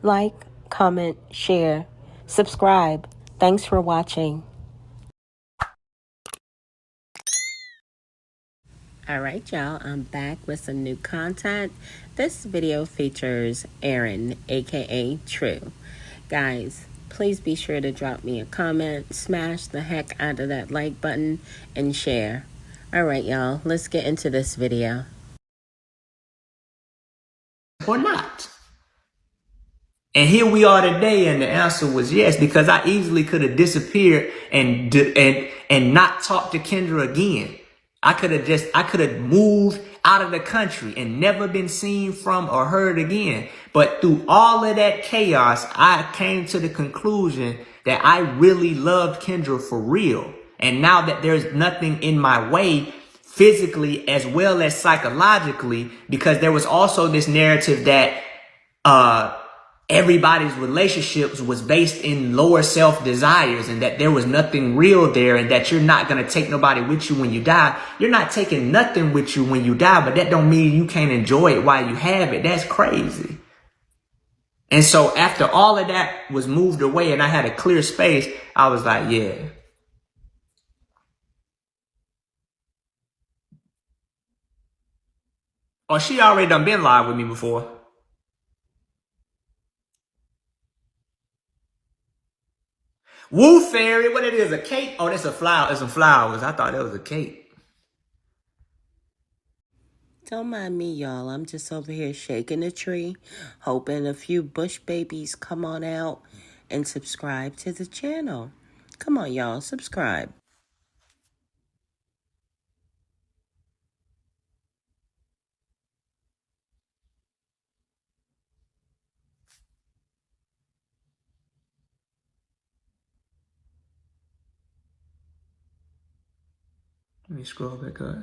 like, comment, share, subscribe. Thanks for watching. Alright y'all, I'm back with some new content. This video features Aaron, aka True. Guys, please be sure to drop me a comment, smash the heck out of that like button, and share. Alright y'all, let's get into this video. Or not. And here we are today, and the answer was yes, because I easily could have disappeared and not talked to Kendra again. I could have moved out of the country and never been seen from or heard again. But through all of that chaos, I came to the conclusion that I really loved Kendra for real. And now that there's nothing in my way, physically as well as psychologically, because there was also this narrative that everybody's relationships was based in lower self-desires and that there was nothing real there, and that you're not going to take nobody with you when you die. You're not taking nothing with you when you die, but that don't mean you can't enjoy it while you have it. That's crazy. And so after all of that was moved away and I had a clear space, I was like, yeah. Oh, she already done been live with me before. Woo fairy, what it is, a cake? Oh, that's a flower. It's some flowers. I thought that was a cake. Don't mind me, y'all. I'm just over here shaking the tree, hoping a few bush babies come on out and subscribe to the channel. Come on, y'all, subscribe. Let me scroll back up.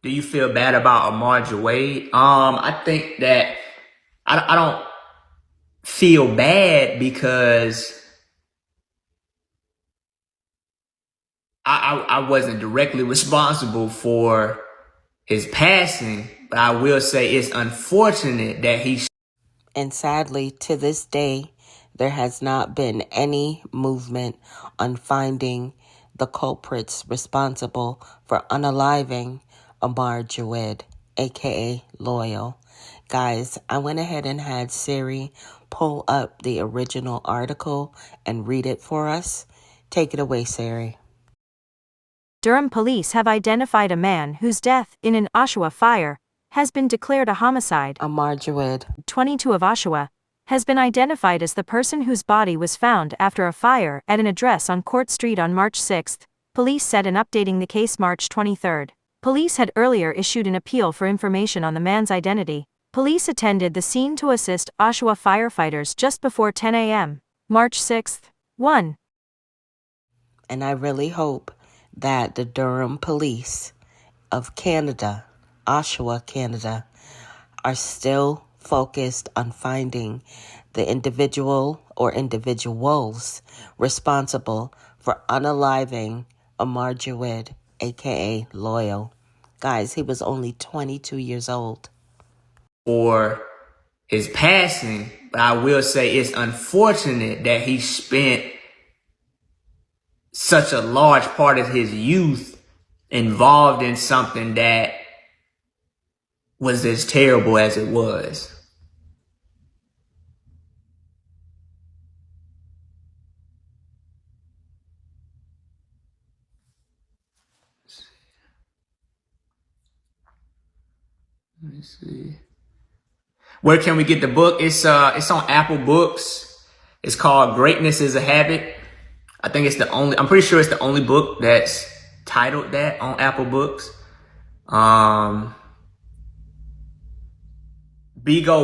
Do you feel bad about Amarja Wade? I think that I don't feel bad because I wasn't directly responsible for his passing, but I will say it's unfortunate that he. And sadly, to this day, there has not been any movement on finding the culprits responsible for unaliving Amar Jawed, aka Loyal. Guys, I went ahead and had Siri pull up the original article and read it for us. Take it away, Siri. Durham police have identified a man whose death in an Oshawa fire has been declared a homicide. Amar Jawed, 22 of Oshawa, has been identified as the person whose body was found after a fire at an address on Court Street on March 6, police said in updating the case March 23. Police had earlier issued an appeal for information on the man's identity. Police attended the scene to assist Oshawa firefighters just before 10 a.m., March 6, 1. And I really hope that the Durham police of Canada, Oshawa, Canada, are still focused on finding the individual or individuals responsible for unaliving Amar Jawed, aka Loyal. Guys, he was only 22 years old. For his passing, but I will say it's unfortunate that he spent such a large part of his youth involved in something that was as terrible as it was. Let me see. Where can we get the book? It's on Apple Books. It's called Greatness is a Habit. I think it's the only, I'm pretty sure it's the only book that's titled that on Apple Books. Bigo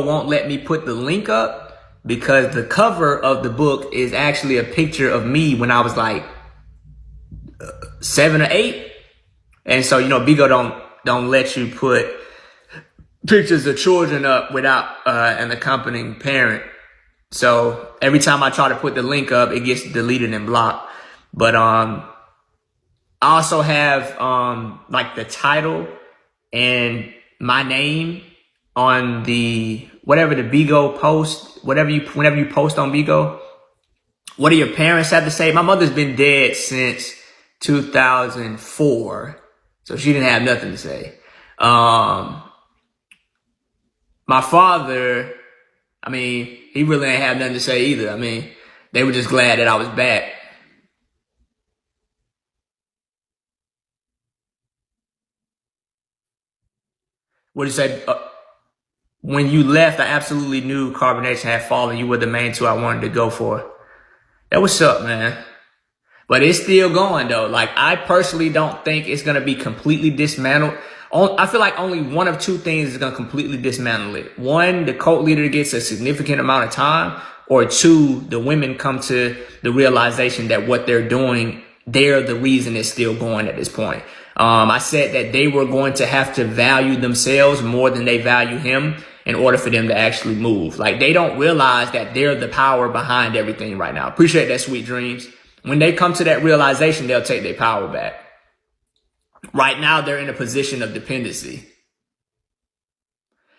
won't let me put the link up because the cover of the book is actually a picture of me when I was like 7 or 8. And so, you know, Bigo don't let you put pictures of children up without an accompanying parent. So every time I try to put the link up, it gets deleted and blocked. But I also have like the title and my name on the whatever the Bigo post, whenever you post on Bigo. What do your parents have to say? My mother's been dead since 2004, so she didn't have nothing to say. My father, I mean, he really ain't have nothing to say either. I mean, they were just glad that I was back. What did you say? When you left, I absolutely knew carbonation had fallen. You were the main two I wanted to go for. That what's up, man. But it's still going though. Like, I personally don't think it's going to be completely dismantled. I feel like only one of two things is going to completely dismantle it. One, the cult leader gets a significant amount of time, or two, the women come to the realization that what they're doing, they're the reason it's still going at this point. I said that they were going to have to value themselves more than they value him in order for them to actually move. Like, they don't realize that they're the power behind everything right now. Appreciate that, sweet dreams. When they come to that realization, they'll take their power back. Right now, they're in a position of dependency.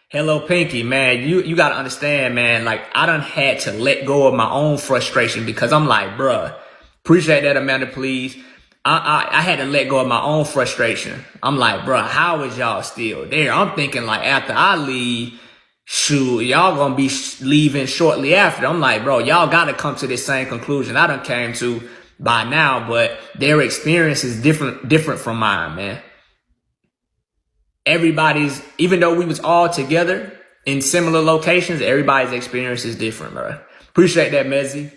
Hello, Pinky, man. You got to understand, man. Like, I done had to let go of my own frustration because I'm like, bruh, appreciate that, Amanda, please. I had to let go of my own frustration. I'm like, bruh, how is y'all still there? I'm thinking like after I leave, shoot, y'all gonna be leaving shortly after. I'm like, bro, y'all gotta come to this same conclusion I done came to by now, but their experience is different from mine, man. Everybody's, even though we was all together in similar locations, everybody's experience is different, bro. Appreciate that, Mezzy.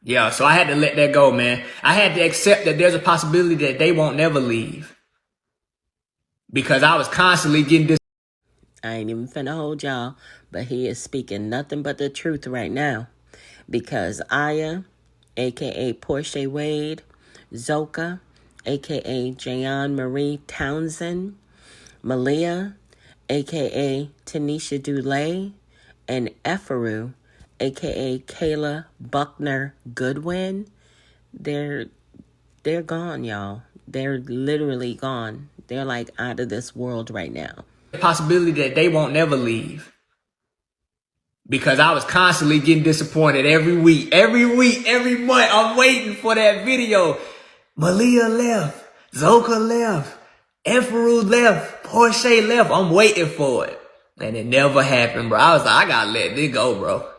Yeah, so I had to let that go, man. I had to accept that there's a possibility that they won't never leave. Because I was constantly getting this. I ain't even finna hold y'all, but he is speaking nothing but the truth right now. Because Aya, a.k.a. Portia Wade, Zoka, a.k.a. Jayon Marie Townsend, Malia, a.k.a. Tanisha Dulay, and Efaru, a.k.a. Kayla Buckner Goodwin, they're gone, y'all. They're literally gone. They're like out of this world right now. Possibility that they won't never leave. Because I was constantly getting disappointed every week, every month. I'm waiting for that video. Malia left, Zoka left, Efaru left, Portia left. I'm waiting for it. And it never happened, bro. I was like, I gotta let this go, bro.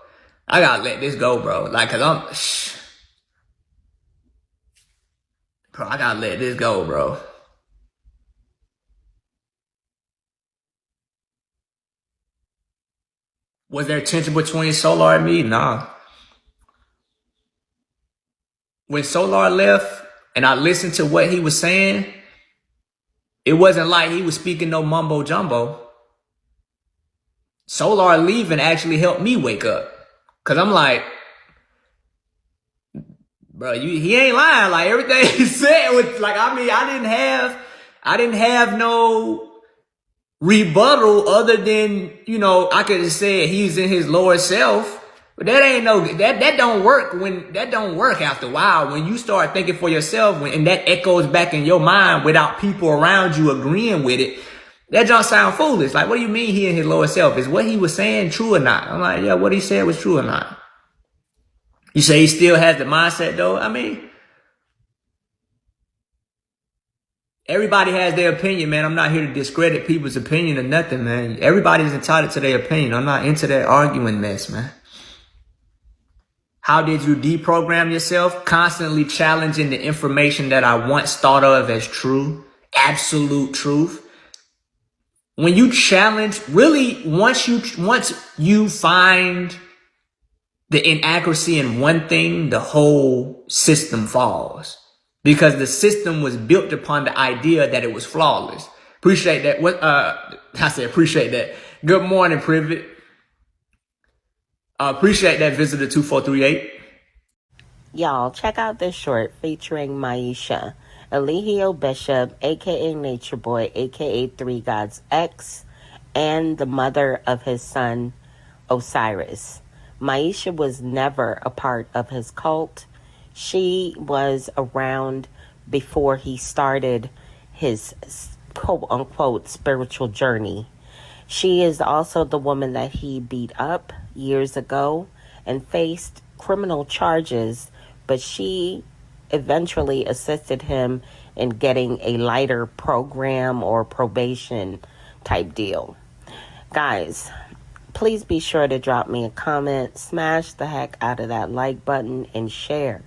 I gotta let this go, bro. Like, cause bro, I gotta let this go, bro. Was there tension between Solar and me? Nah. When Solar left and I listened to what he was saying, it wasn't like he was speaking no mumbo jumbo. Solar leaving actually helped me wake up. Cause I'm like, bro, he ain't lying. Like, everything he said was like, I mean, I didn't have no rebuttal other than, you know, I could have said he's in his lower self. But that ain't that don't work after a while. When you start thinking for yourself and that echoes back in your mind without people around you agreeing with it, that don't sound foolish. Like, what do you mean he in his lower self? Is what he was saying true or not? I'm like, yeah, what he said was true or not? You say he still has the mindset though? I mean, everybody has their opinion, man. I'm not here to discredit people's opinion or nothing, man. Everybody's entitled to their opinion. I'm not into that arguing mess, man. How did you deprogram yourself? Constantly challenging the information that I once thought of as true, absolute truth. When you challenge, really, once you find the inaccuracy in one thing, the whole system falls. Because the system was built upon the idea that it was flawless. Appreciate that. I said appreciate that. Good morning, Privet. Appreciate that, Visitor 2438. Y'all, check out this short featuring Maisha, Eligio Bishop, a.k.a. Nature Boy, a.k.a. Three Gods X, and the mother of his son, Osiris. Maisha was never a part of his cult. She was around before he started his quote unquote spiritual journey. She is also the woman that he beat up years ago and faced criminal charges, but she eventually assisted him in getting a lighter program or probation type deal. Guys, please be sure to drop me a comment, smash the heck out of that like button, and share.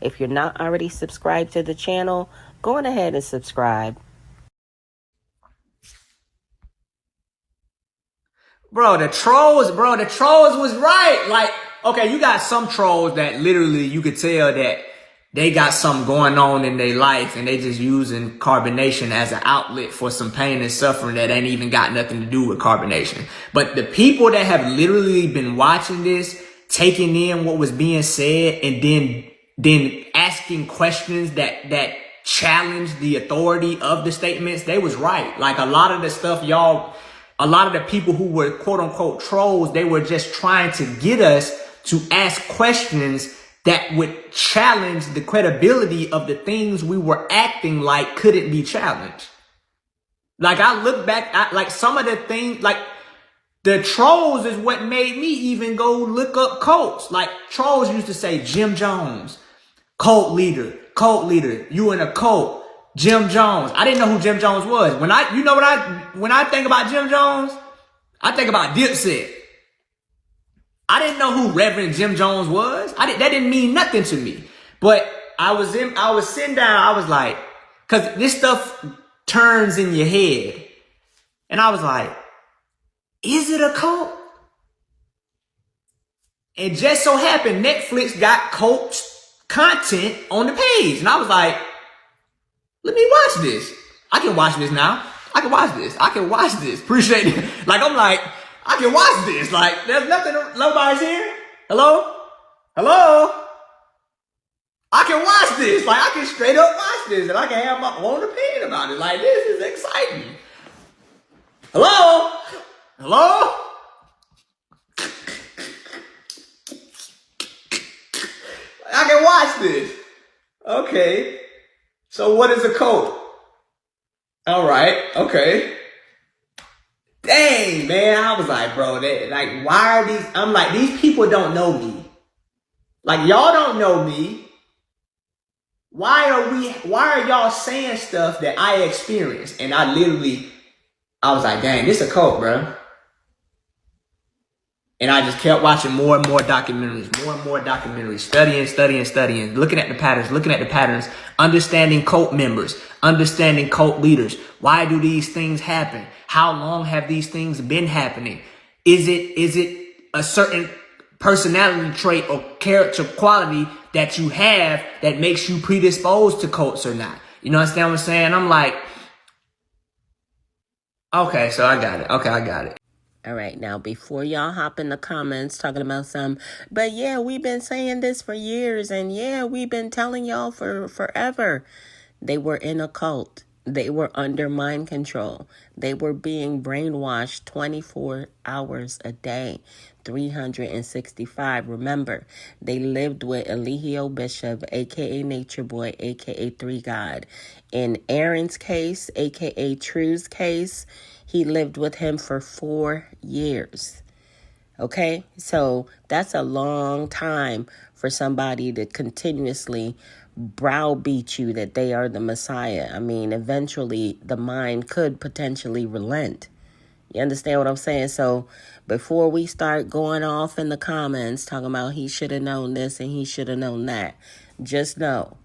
If you're not already subscribed to the channel, go on ahead and subscribe. Bro, the trolls was right. Like, okay, you got some trolls that literally you could tell that they got something going on in their life and they just using carbonation as an outlet for some pain and suffering that ain't even got nothing to do with carbonation. But the people that have literally been watching this, taking in what was being said, and then asking questions that challenge the authority of the statements, they was right. Like a lot of the stuff a lot of the people who were quote unquote trolls, they were just trying to get us to ask questions that would challenge the credibility of the things we were acting like couldn't be challenged. Like I look back at like some of the things, like the trolls is what made me even go look up cults. Like trolls used to say Jim Jones, cult leader, you in a cult. Jim Jones. I didn't know who Jim Jones was. When I think about Jim Jones, I think about Dipset. I didn't know who Reverend Jim Jones was. That didn't mean nothing to me. But I was sitting down, I was like, cause this stuff turns in your head. And I was like, is it a cult? And just so happened, Netflix got cult content on the page. And I was like, let me watch this. I can watch this now. I can watch this. Appreciate it. Like, I'm like, I can watch this. Like, there's nothing, nobody's here. Hello? I can watch this. Like, I can straight up watch this. And I can have my own opinion about it. Like, this is exciting. Hello? I can watch this. Okay. So what is a cult? All right. Okay. Dang, man. I was like, bro, like, why are these? I'm like, these people don't know me. Like, y'all don't know me. Why are y'all saying stuff that I experienced? And I was like, dang, this a cult, bro. And I just kept watching more and more documentaries, studying, looking at the patterns, understanding cult members, understanding cult leaders. Why do these things happen? How long have these things been happening? Is it a certain personality trait or character quality that you have that makes you predisposed to cults or not? You know what I'm saying? I'm like, okay, so I got it. All right, now before y'all hop in the comments talking about but yeah, we've been saying this for years, and yeah, we've been telling y'all for forever. They were in a cult. They were under mind control. They were being brainwashed 24 hours a day, 365. Remember, they lived with Eligio Bishop, a.k.a. Nature Boy, a.k.a. Three God. In Aaron's case, a.k.a. True's case, he lived with him for 4 years. Okay? So that's a long time for somebody to continuously browbeat you that they are the Messiah. I mean, eventually the mind could potentially relent. You understand what I'm saying? So before we start going off in the comments talking about he should have known this and he should have known that, just know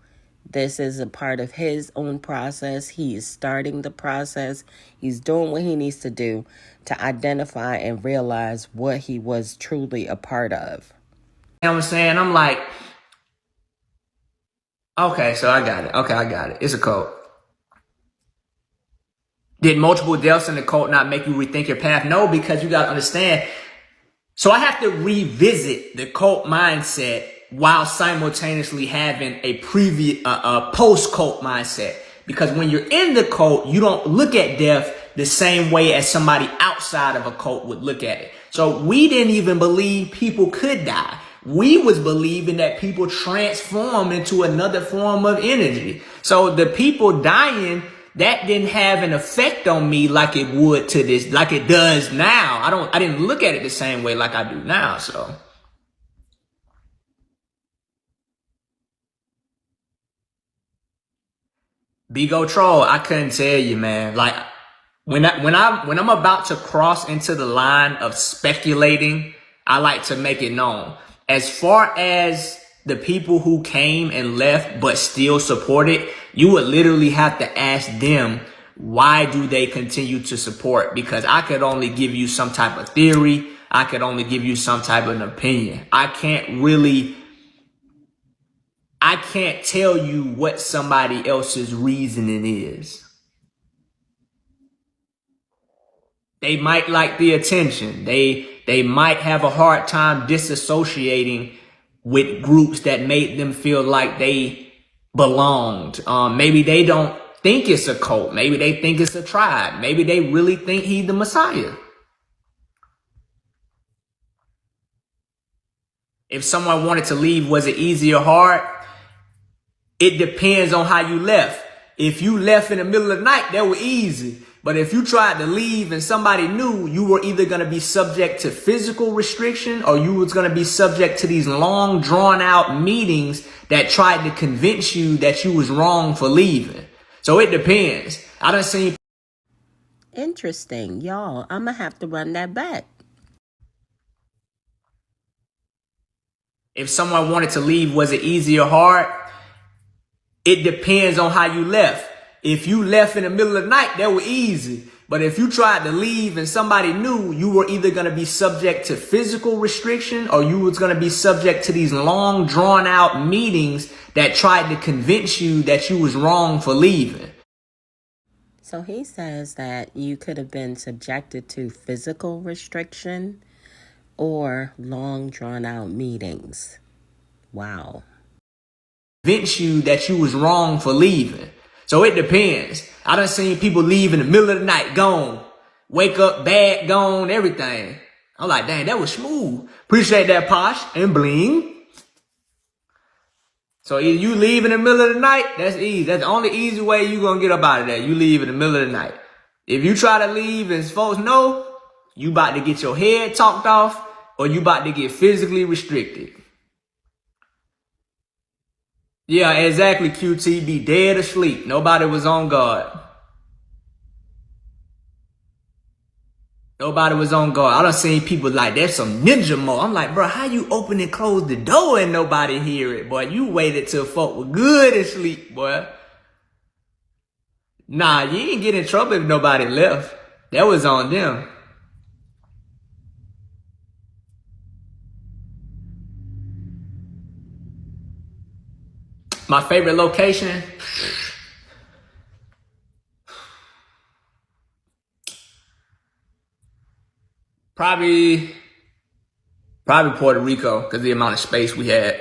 this is a part of his own process. He is starting the process. He's doing what he needs to do to identify and realize what he was truly a part of. You know what I'm saying? I'm like, okay, so I got it. It's a cult. Did multiple deaths in the cult not make you rethink your path? No, because you got to understand. So I have to revisit the cult mindset while simultaneously having a post-cult mindset. Because when you're in the cult, you don't look at death the same way as somebody outside of a cult would look at it. So we didn't even believe people could die. We was believing that people transform into another form of energy. So the people dying, that didn't have an effect on me like it would to this, like it does now. I didn't look at it the same way like I do now. So Big O Troll, I couldn't tell you, man. Like when I'm about to cross into the line of speculating, I like to make it known. As far as the people who came and left but still support it, you would literally have to ask them, why do they continue to support? Because I could only give you some type of theory. I could only give you some type of an opinion. I can't tell you what somebody else's reasoning is. They might like the attention. They might have a hard time disassociating with groups that made them feel like they belonged. Maybe they don't think it's a cult. Maybe they think it's a tribe. Maybe they really think he's the Messiah. If someone wanted to leave, was it easy or hard? It depends on how you left. If you left in the middle of the night, that was easy. But if you tried to leave and somebody knew, you were either going to be subject to physical restriction or you was going to be subject to these long drawn out meetings that tried to convince you that you was wrong for leaving. So it depends. I done seen. Interesting. Y'all, I'm going to have to run that back. If someone wanted to leave, was it easy or hard? It depends on how you left. If you left in the middle of the night, that was easy. But if you tried to leave and somebody knew, you were either going to be subject to physical restriction or you was going to be subject to these long drawn out meetings that tried to convince you that you was wrong for leaving. So he says that you could have been subjected to physical restriction or long drawn out meetings. Wow. Convince you that you was wrong for leaving. So it depends. I done seen people leave in the middle of the night, gone. Wake up, bad, gone, everything. I'm like, dang, that was smooth. Appreciate that, Posh and Bling. So either you leave in the middle of the night, that's easy. That's the only easy way you gonna get up out of that. You leave in the middle of the night. If you try to leave and folks know, you about to get your head talked off or you about to get physically restricted. Yeah, exactly, QT. Be dead asleep. Nobody was on guard. Nobody was on guard. I done seen people like, there's some ninja mode. I'm like, bro, how you open and close the door and nobody hear it, boy? You waited till folk were good asleep, boy. Nah, you ain't get in trouble if nobody left. That was on them. My favorite location? Probably Puerto Rico, because the amount of space we had.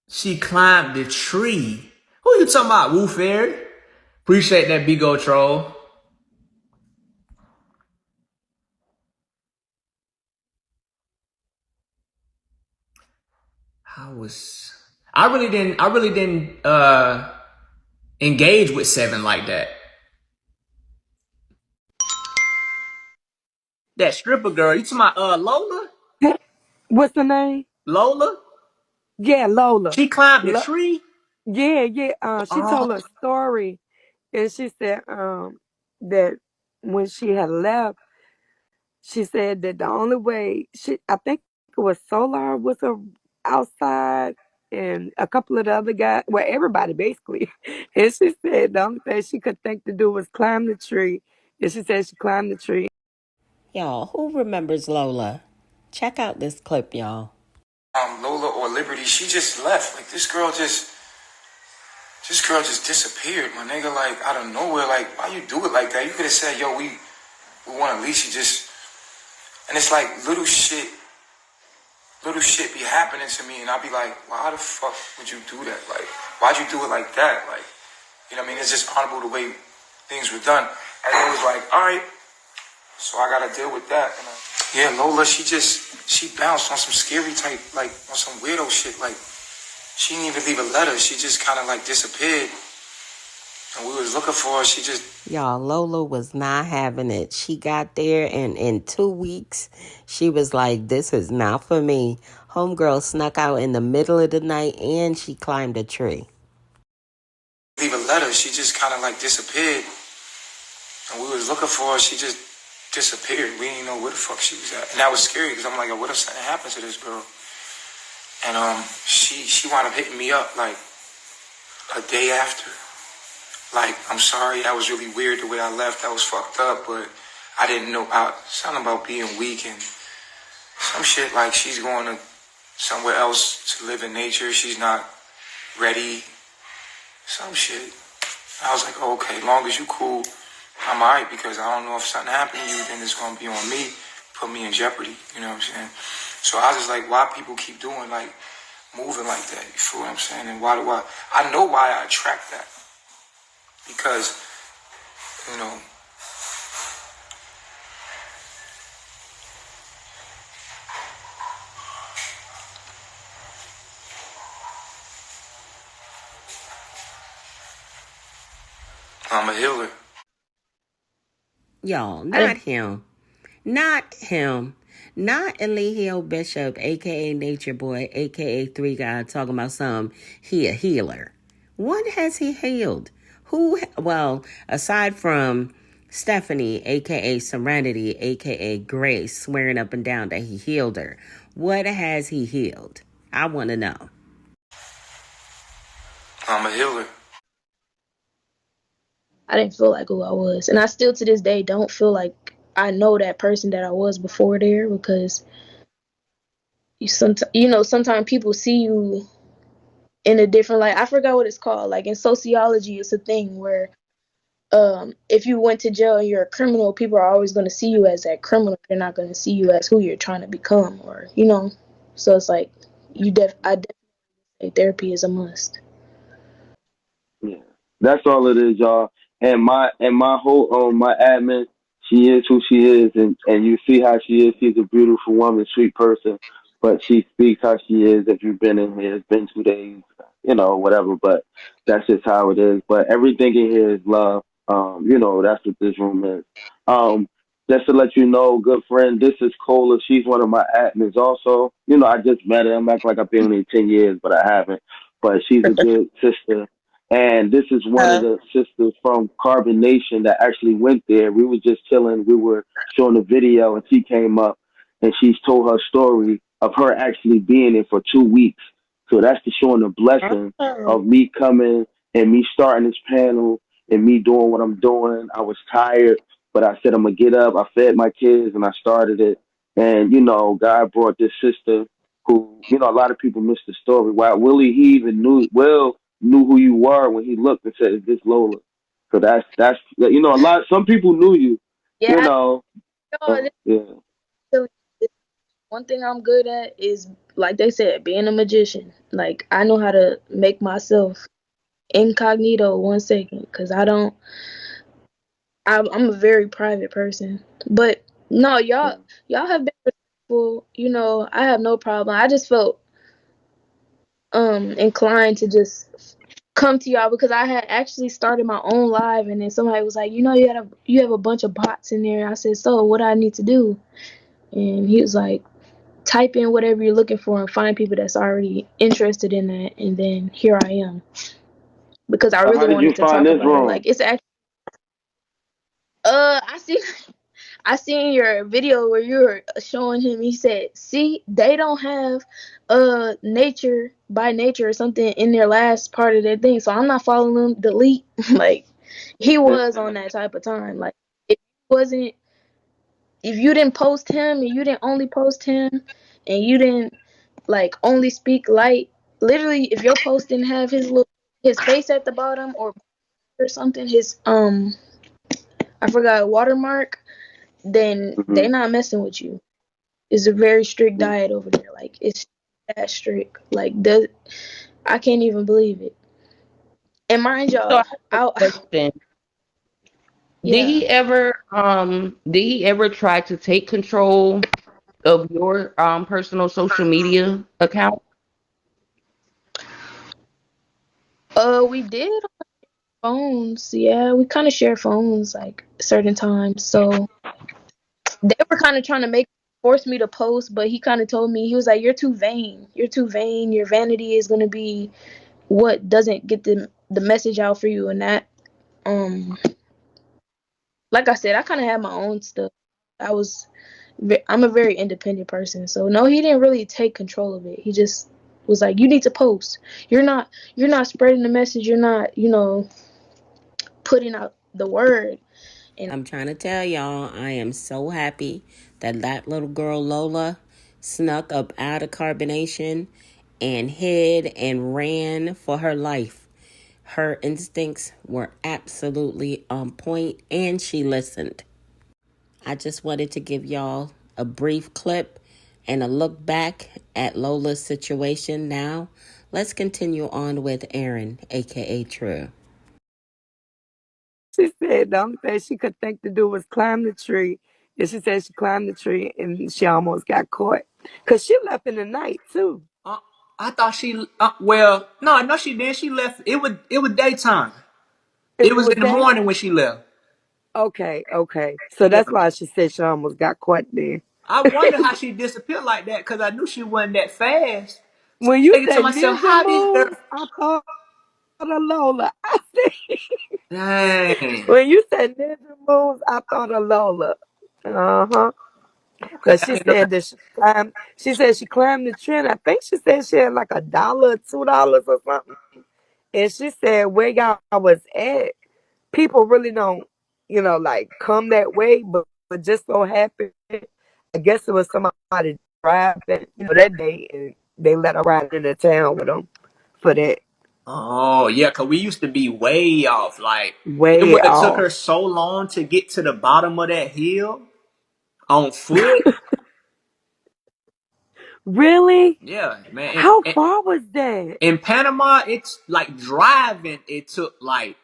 She climbed the tree. Who you talking about, Woo Fairy? Appreciate that, Big O Troll. I really didn't engage with Seven like that. That stripper girl, you talking about Lola? What's the name? Lola? Yeah, Lola. She climbed the tree? Yeah. She Oh, told a story, and she said that when she had left, she said that the only way I think it was Solar was outside, and a couple of the other guys, well, everybody basically. And she said the only thing she could think to do was climb the tree, and she said she climbed the tree. Y'all, who remembers Lola? Check out this clip, y'all. Lola or Liberty, she just left. Like this girl just disappeared, my nigga. Like out of nowhere. Like why you do it like that? You could have said, yo, we want to leave. She just, and it's like little shit little shit be happening to me, and I'll be like, why the fuck would you do that? Like, why'd you do it like that? Like, you know what I mean? It's just honorable the way things were done. And it was like, all right, so I gotta deal with that. And yeah, Lola, she bounced on some scary type, like on some weirdo shit. Like, she didn't even leave a letter. She just kind of like disappeared. And we was looking for her. She just... Y'all, Lola was not having it. She got there, and in 2 weeks, she was like, this is not for me. Homegirl snuck out in the middle of the night, and she climbed a tree. Leave a letter. She just kind of like disappeared. And we was looking for her. She just disappeared. We didn't know where the fuck she was at. And that was scary because I'm like, what if something happened to this girl? And she wound up hitting me up like a day after. Like, I'm sorry, that was really weird the way I left. That was fucked up, but I didn't know something about being weak and some shit like she's going to somewhere else to live in nature. She's not ready. Some shit. I was like, oh, okay, long as you cool, I'm all right, because I don't know if something happened to you, then it's going to be on me, put me in jeopardy, you know what I'm saying? So I was just like, why people keep doing, like, moving like that, you feel what I'm saying? And why do I know why I attract that. Because, you know, I'm a healer. Y'all, not him. Not him. Not Elihu Bishop, a.k.a. Nature Boy, a.k.a. Three God, talking about he a healer. What has he healed? Well, aside from Stephanie, a.k.a. Serenity, a.k.a. Grace, swearing up and down that he healed her, what has he healed? I want to know. I'm a healer. I didn't feel like who I was. And I still to this day don't feel like I know that person that I was before there, because sometimes people see you in a different light. I forgot what it's called. Like in sociology, it's a thing where if you went to jail and you're a criminal, people are always going to see you as that criminal. They're not going to see you as who you're trying to become, or So it's like I definitely think therapy is a must. Yeah, that's all it is, y'all. And my whole my admin, she is who she is, and you see how she is. She's a beautiful woman, sweet person, but she speaks how she is. If you've been in here, it's been 2 days, whatever. But that's just how it is. But everything in here is love. That's what this room is. Um, just to let you know, good friend, this is Cola. She's one of my admins also. I just met her. I'm acting like I've been in here 10 years, but I haven't. But she's a good sister, and this is one of the sisters from Carbon Nation that actually went there. We were just chilling. We were showing a video, and she came up and she's told her story of her actually being there for 2 weeks. So that's the showing the blessing of me coming and me starting this panel and me doing what I'm doing. I was tired, but I said I'm gonna get up. I fed my kids and I started it. And God brought this sister who, a lot of people miss the story. Why Willie, he even knew who you were when he looked and said, "Is this Lola?" So that's some people knew you. Yeah, Yeah. one thing I'm good at is, like they said, being a magician. Like, I know how to make myself incognito 1 second, because I'm a very private person. But no, y'all have been respectful. I have no problem. I just felt inclined to just come to y'all because I had actually started my own live, and then somebody was like, you have a bunch of bots in there. I said, so what do I need to do? And he was like, type in whatever you're looking for and find people that's already interested in that, and then here I am, because I How really did you wanted to find talk this about it. room? Like, it's actually I seen your video where you were showing him. He said, see, they don't have nature by nature or something in their last part of their thing, so I'm not following them. Delete. Like, he was on that type of time. Like, wasn't if you didn't post him and you didn't only post him and you didn't like only speak light, literally, if your post didn't have his face at the bottom or something, his I forgot, watermark, then Hmm. they not messing with you. It's a very strict diet over there. Like it's that strict. Like I can't even believe it. And mind So I y'all, have I a question. yeah. Did he ever try to take control of your personal social media account? We did on phones. Yeah, we kind of share phones like certain times. So they were kind of trying to force me to post, but he kind of told me, he was like, "You're too vain. You're too vain. Your vanity is gonna be what doesn't get the message out for you." And that, um, like I said, I kind of had my own stuff. I was, I'm a very independent person, so no, he didn't really take control of it. He just was like, "You need to post. You're not spreading the message. You're not, putting out the word." And I'm trying to tell y'all, I am so happy that that little girl Lola snuck up out of carbonation and hid and ran for her life. Her instincts were absolutely on point and she listened. I just wanted to give y'all a brief clip and a look back at Lola's situation. Now, let's continue on with Aaron, aka True. She said the only thing she could think to do was climb the tree. And she said she climbed the tree and she almost got caught. Because she left in the night, too. Uh, I thought she. Well, no, she did. She left. It was daytime. It It was was in the day? morning when she left. Okay, okay. So Yeah. that's why she said she almost got caught there. I wonder how she disappeared like that because I knew she wasn't that fast. So When I'm you thinking to said myself, ninja how this girl? moves, I thought of Lola. I said, Dang. when you said ninja moves, I thought of Lola. Uh-huh. Okay. Because I she didn't know that. said that she said she climbed the tree. And I think she said she had like $1 or $2 or something. And she said where y'all was at, people really don't, like come that way, but just so happened, I guess it was somebody driving, that day, and they let her ride into town with them for that. Oh yeah, cause we used to be way off. Like it Way would have took off. her so long to get to the bottom of that hill on foot. Really? Yeah, man. How far was that? In Panama, it's like driving. It took like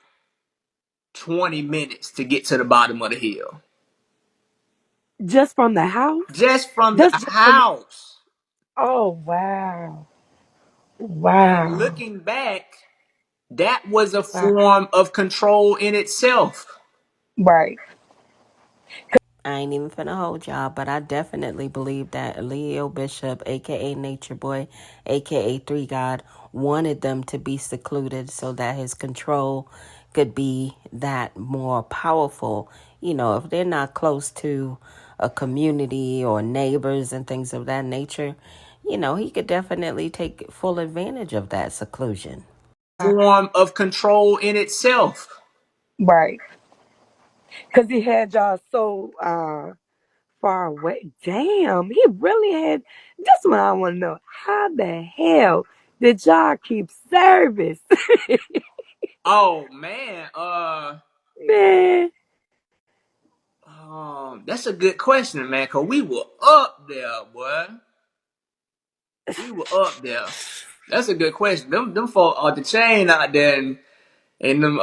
20 minutes to get to the bottom of the hill. Just from the house? Just from the That's just from. house. Oh, wow. Wow. Looking back, that was a Wow. form of control in itself. Right. I ain't even finna hold y'all, but I definitely believe that Leo Bishop, aka Nature Boy, aka Three God, wanted them to be secluded so that his control could be that more powerful. If they're not close to a community or neighbors and things of that nature, he could definitely take full advantage of that seclusion. Form of control in itself. Right. Because he had y'all so far away. Damn, he really had. That's what I want to know. How the hell did y'all keep service? Oh man, Man, that's a good question, man. Cause we were up there, boy. We were up there. That's a good question. Them folk are the chain out there in them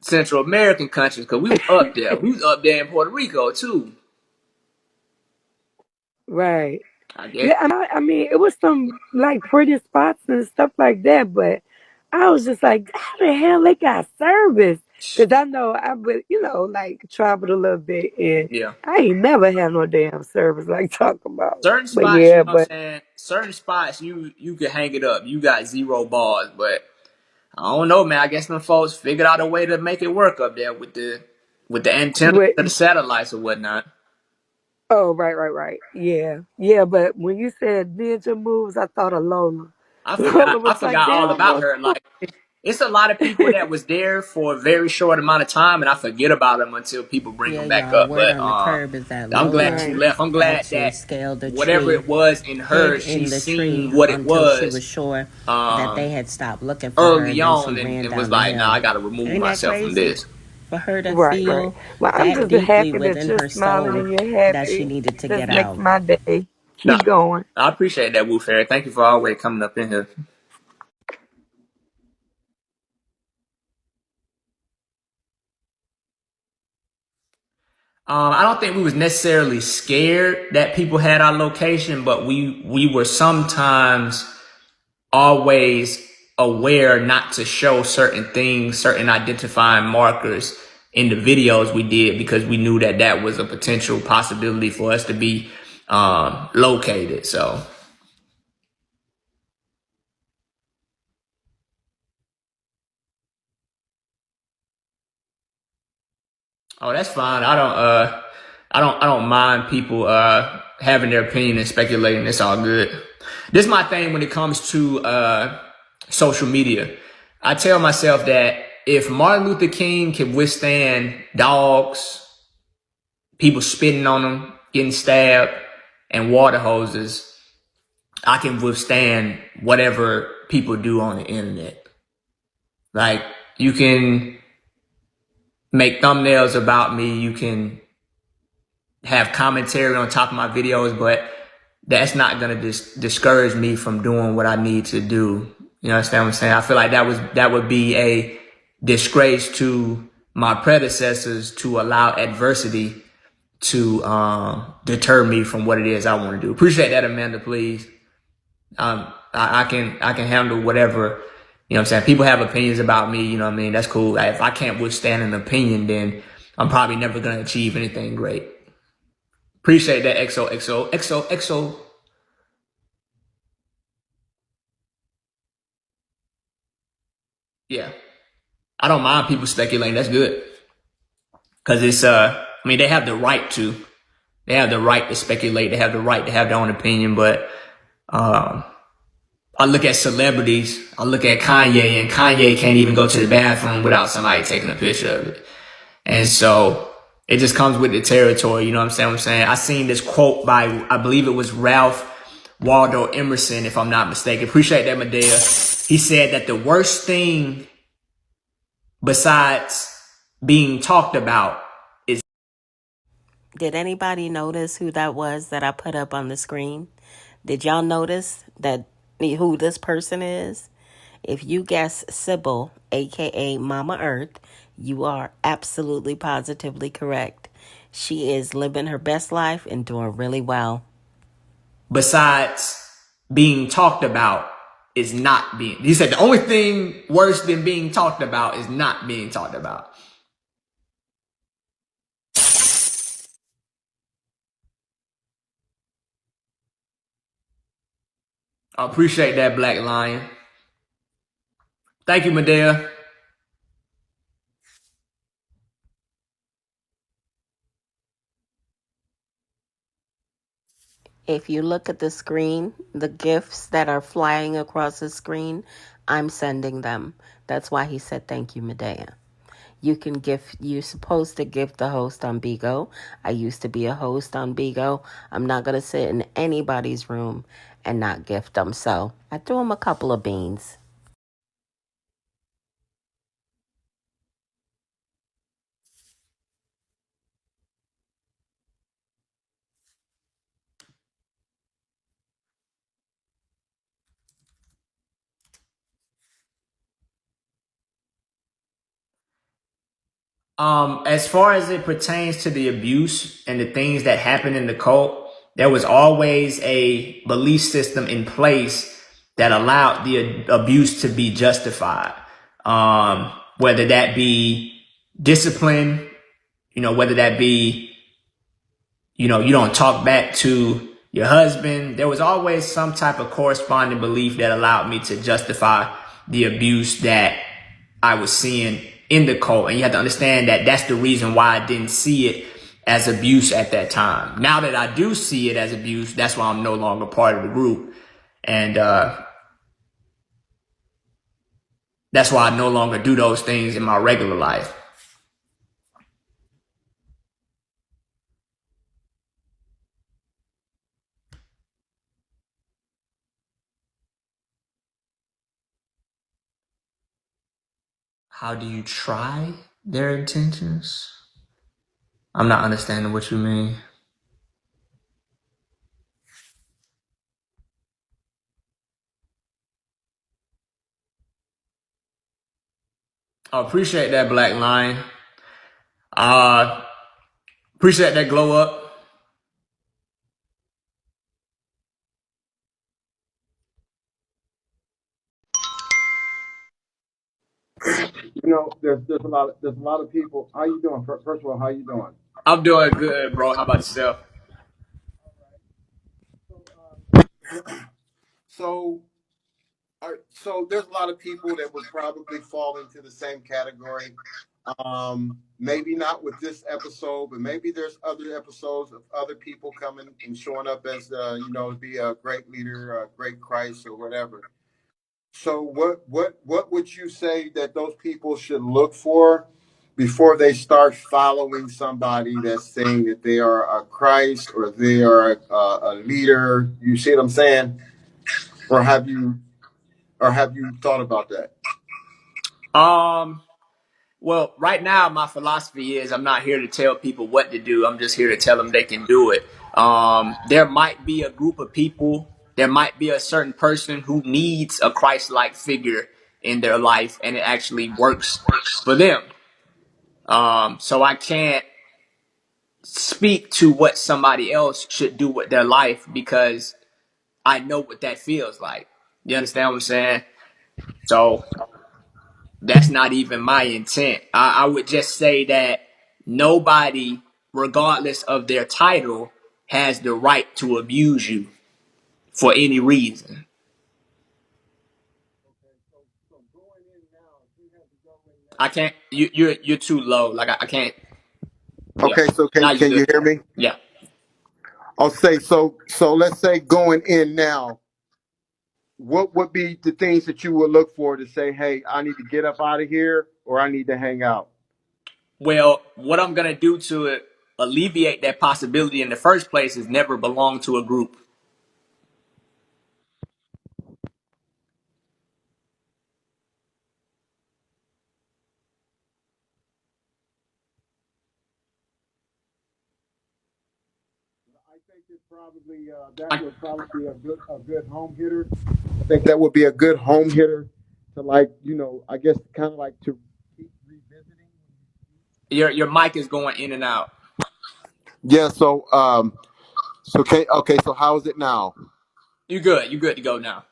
Central American countries. Cause we was up there. We was up there in Puerto Rico too. right. I guess. Yeah, I mean, it was some like pretty spots and stuff like that, but I was just like, how the hell they got service? Because I know I would, like traveled a little bit and Yeah. I ain't never had no damn service like talk about. Certain But spots, you yeah, know what but I'm saying? Certain spots you can hang it up. You got 0 bars, but I don't know, man. I guess them folks figured out a way to make it work up there with the antennas with of the satellites or whatnot. oh, right. Yeah. Yeah, but when you said ninja moves, I thought of Lola. I Lola forgot I was like, forgot they all about almost her. Like it's a lot of people that was there for a very short amount of time, and I forget about them until people bring Yeah, them back y'all, up. word But on the curb is that I'm glad Lola she right. left. I'm glad actually that scaled the whatever tree, it was in hid her, she in the seen tree what it until she was was sure that they um, had stopped looking for her, early and then she on, ran and was down the like, "Nah, I hill. got to remove Ain't that myself from crazy? this." for her to Right, right. feel Well, I'm that just deeply happy that within you're her smiling soul and you're that she happy. needed to Just get makes out. my day. No, Keep going. I appreciate that, Woo Fairy. Thank you for always coming up in here. I don't think we was necessarily scared that people had our location, but we were sometimes always aware not to show certain things, certain identifying markers in the videos we did, because we knew that that was a potential possibility for us to be located. So, oh, that's fine. I don't mind people having their opinion and speculating. It's all good. This is my thing when it comes to social media. I tell myself that if Martin Luther King can withstand dogs, people spitting on him, getting stabbed, and water hoses, I can withstand whatever people do on the internet. Like, you can make thumbnails about me, you can have commentary on top of my videos, but that's not gonna discourage me from doing what I need to do. You understand what I'm saying? I feel like that would be a disgrace to my predecessors to allow adversity to deter me from what it is I want to do. Appreciate that, Amanda, please. I can handle whatever, you know what I'm saying? People have opinions about me, you know what I mean? That's cool. If I can't withstand an opinion, then I'm probably never going to achieve anything great. Appreciate that, XO. Yeah. I don't mind people speculating. That's good. Cause it's, I mean, they have the right to. They have the right to speculate. They have the right to have their own opinion. But I look at celebrities. I look at Kanye, and Kanye can't even go to the bathroom without somebody taking a picture of it. And so it just comes with the territory. You know what I'm saying? I seen this quote by, I believe it was Ralph Waldo Emerson, if I'm not mistaken. Appreciate that, Medea. He said that the worst thing besides being talked about is. Did anybody notice who that was that I put up on the screen? Did y'all notice that who this person is? If you guess Sybil, aka Mama Earth, you are absolutely positively correct. She is living her best life and doing really well. Besides being talked about is not being. He said the only thing worse than being talked about is not being talked about. I appreciate that, Black Lion. Thank you, Medea. If you look at the screen, the gifts that are flying across the screen, I'm sending them. That's why he said thank you, Medea. You're supposed to gift the host on Bigo. I used to be a host on Bigo. I'm not going to sit in anybody's room and not gift them. So I threw him a couple of beans. As far as it pertains to the abuse and the things that happen in the cult, there was always a belief system in place that allowed the abuse to be justified. Whether that be discipline, whether that be, you don't talk back to your husband. There was always some type of corresponding belief that allowed me to justify the abuse that I was seeing in the cult. And you have to understand that that's the reason why I didn't see it as abuse at that time. Now that I do see it as abuse, that's why I'm no longer part of the group. And that's why I no longer do those things in my regular life. How do you try? Their intentions? I'm not understanding what you mean. I appreciate that, Black Lion. Appreciate that glow up. You know, there's a lot of people. How you doing? First of all, how you doing? I'm doing good, bro. How about yourself? So, so there's a lot of people that would probably fall into the same category. Maybe not with this episode, but maybe there's other episodes of other people coming and showing up as to be a great leader, a great Christ, or whatever. So, what would you say that those people should look for before they start following somebody that's saying that they are a Christ or they are a leader? You see what I'm saying? Or have you thought about that? Well, right now my philosophy is I'm not here to tell people what to do. I'm just here to tell them they can do it. There might be a group of people, there might be a certain person who needs a Christ-like figure in their life, and it actually works for them. So I can't speak to what somebody else should do with their life because I know what that feels like. You understand what I'm saying? So that's not even my intent. I would just say that nobody, regardless of their title, has the right to abuse you for any reason. I can't. You're too low. Like I can't. Yeah. Okay, so Now you can good. you hear me? Yeah. I'll say so let's say going in now, what would be the things that you would look for to say, hey, I need to get up out of here or I need to hang out? Well, what I'm gonna do to alleviate that possibility in the first place is never belong to a group. I think it's probably that I, would probably be a good home hitter. I think that would be a good home hitter to I guess kind of like to keep revisiting. your mic is going in and out. Yeah. Okay. So how is it now? You good. You good to go now.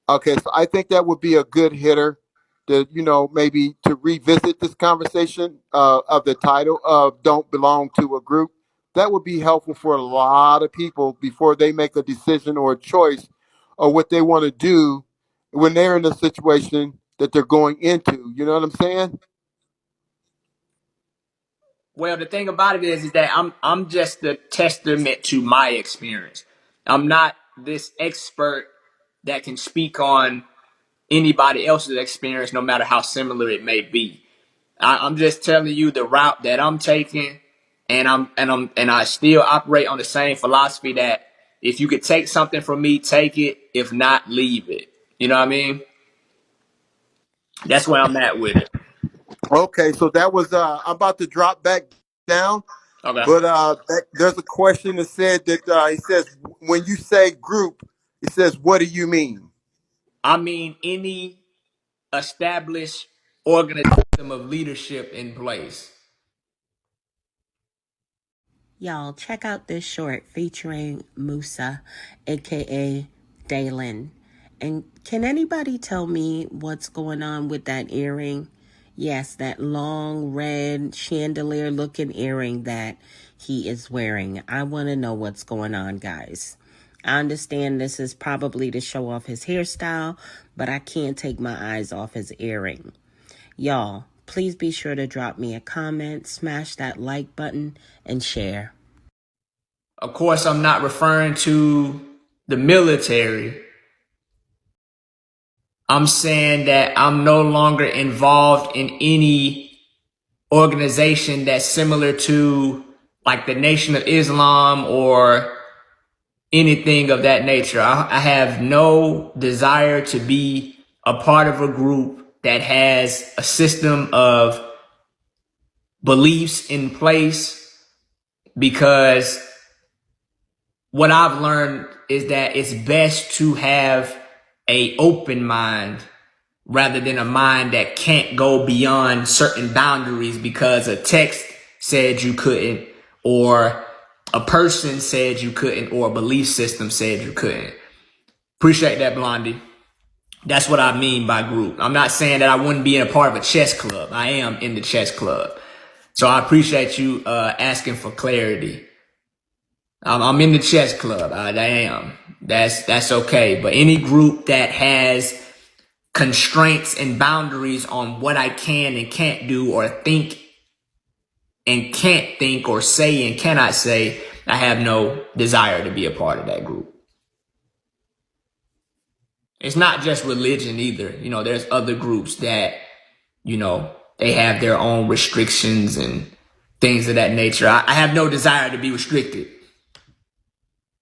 Okay. So I think that would be a good hitter to maybe to revisit this conversation of the title of "Don't Belong to a Group." That would be helpful for a lot of people before they make a decision or a choice of what they want to do when they're in a situation that they're going into. You know what I'm saying? Well, the thing about it is that I'm just a testament to my experience. I'm not this expert that can speak on anybody else's experience, no matter how similar it may be. I'm just telling you the route that I'm taking, and I still operate on the same philosophy that if you could take something from me, take it. If not, leave it. You know what I mean? That's where I'm at with it. Okay, so that was I'm about to drop back down, Okay. but there's a question that said that he says when you say group, it says what do you mean? I mean, any established organization of leadership in place. Y'all, check out this short featuring Musa, aka Dalen. And can anybody tell me what's going on with that earring? Yes, that long red chandelier looking earring that he is wearing. I want to know what's going on, guys. I understand this is probably to show off his hairstyle, but I can't take my eyes off his earring. Y'all, please be sure to drop me a comment, smash that like button, and share. Of course, I'm not referring to the military. I'm saying that I'm no longer involved in any organization that's similar to like the Nation of Islam or anything of that nature. I have no desire to be a part of a group that has a system of beliefs in place, because what I've learned is that it's best to have a open mind rather than a mind that can't go beyond certain boundaries because a text said you couldn't, or a person said you couldn't, or a belief system said you couldn't. Appreciate that, Blondie. That's what I mean by group. I'm not saying that I wouldn't be in a part of a chess club. I am in the chess club. So I appreciate you asking for clarity. I'm in the chess club. I am. That's okay. But any group that has constraints and boundaries on what I can and can't do, or think and can't think, or say and cannot say, I have no desire to be a part of that group. It's not just religion either. You know, there's other groups that, you know, they have their own restrictions and things of that nature. I have no desire to be restricted.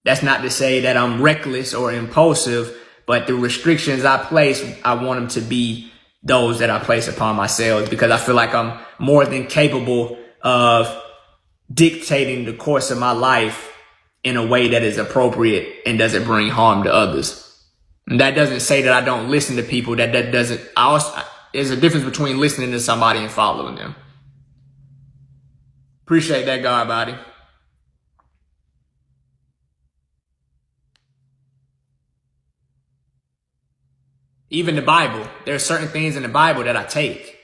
That's not to say that I'm reckless or impulsive, but the restrictions I place, I want them to be those that I place upon myself, because I feel like I'm more than capable of dictating the course of my life in a way that is appropriate and doesn't bring harm to others. And that doesn't say that I don't listen to people. That doesn't. There's a difference between listening to somebody and following them. Appreciate that, God body. Even the Bible, there are certain things in the Bible that I take.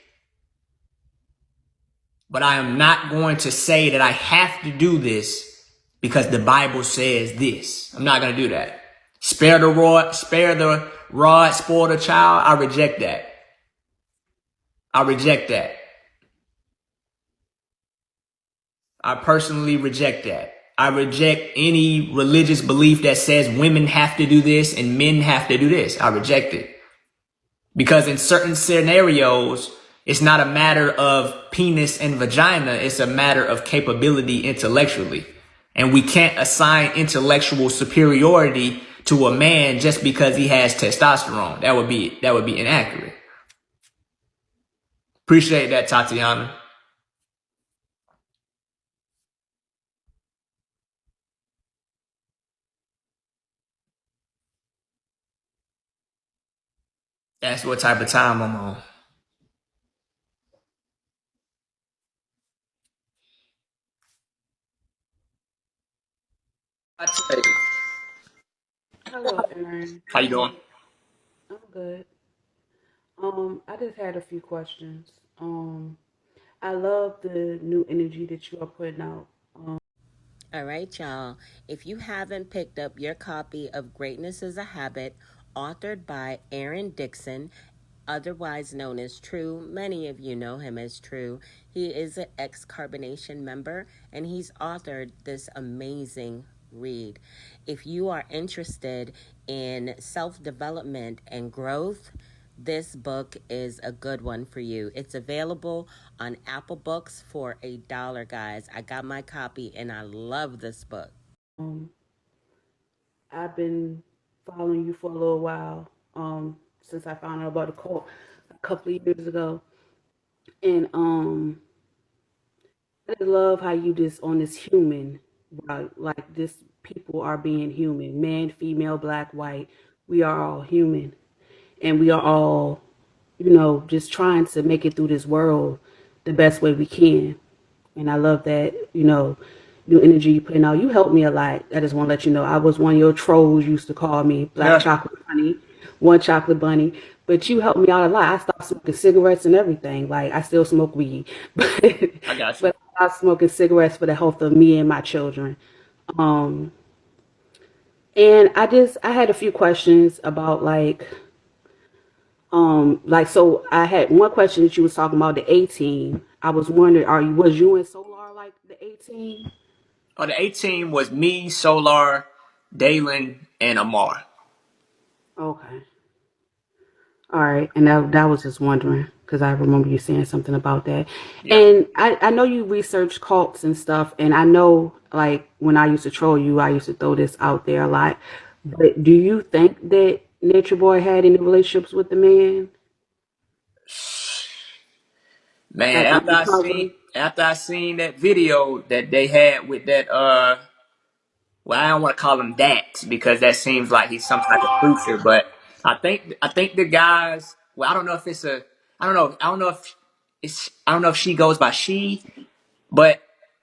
But I am not going to say that I have to do this because the Bible says this. I'm not going to do that. Spare the rod, spoil the child. I reject that. I reject that. I personally reject that. I reject any religious belief that says women have to do this and men have to do this. I reject it. Because in certain scenarios, it's not a matter of penis and vagina. It's a matter of capability intellectually. And we can't assign intellectual superiority to a man just because he has testosterone. That would be inaccurate. Appreciate that, Tatiana. That's what type of time I'm on. I tell you. Hello, Aaron. How you doing? I'm good. I just had a few questions. I love the new energy that you are putting out. All right, y'all. If you haven't picked up your copy of Greatness is a Habit, authored by Aaron Dixon, otherwise known as True, many of you know him as True. He is an ex-carbonation member, and he's authored this amazing read. If you are interested in self-development and growth, this book is a good one for you. It's available on Apple Books for $1, guys. I got my copy and I love this book. I've been following you for a little while, since I found out about the cult a couple of years ago. And I just love how you just on this human, right? Like this people are being human. Man, female, black, white. We are all human. And we are all, just trying to make it through this world the best way we can. And I love that, new energy you putting out. You helped me a lot. I just want to let you know I was one of your trolls used to call me Black Chocolate Bunny, one chocolate bunny. But you helped me out a lot. I stopped smoking cigarettes and everything. Like I still smoke weed, but I got you. but I stopped smoking cigarettes for the health of me and my children. Um, and I had a few questions about so I had one question that you was talking about the 18. I was wondering, was you in Solar like the 18? Oh, the 18 was me, Solar, Dalen, and Amar. Okay. All right. And that was just wondering because I remember you saying something about that. Yeah. And I know you research cults and stuff, and I know like when I used to troll you, I used to throw this out there a lot. But do you think that Nature Boy had any relationships with the man? Man, like undercover. after I seen that video that they had with that well, I don't want to call him Dax because that seems like he's some type of preacher, but I think the guys, well, I don't know if it's a I don't know if she goes by she, but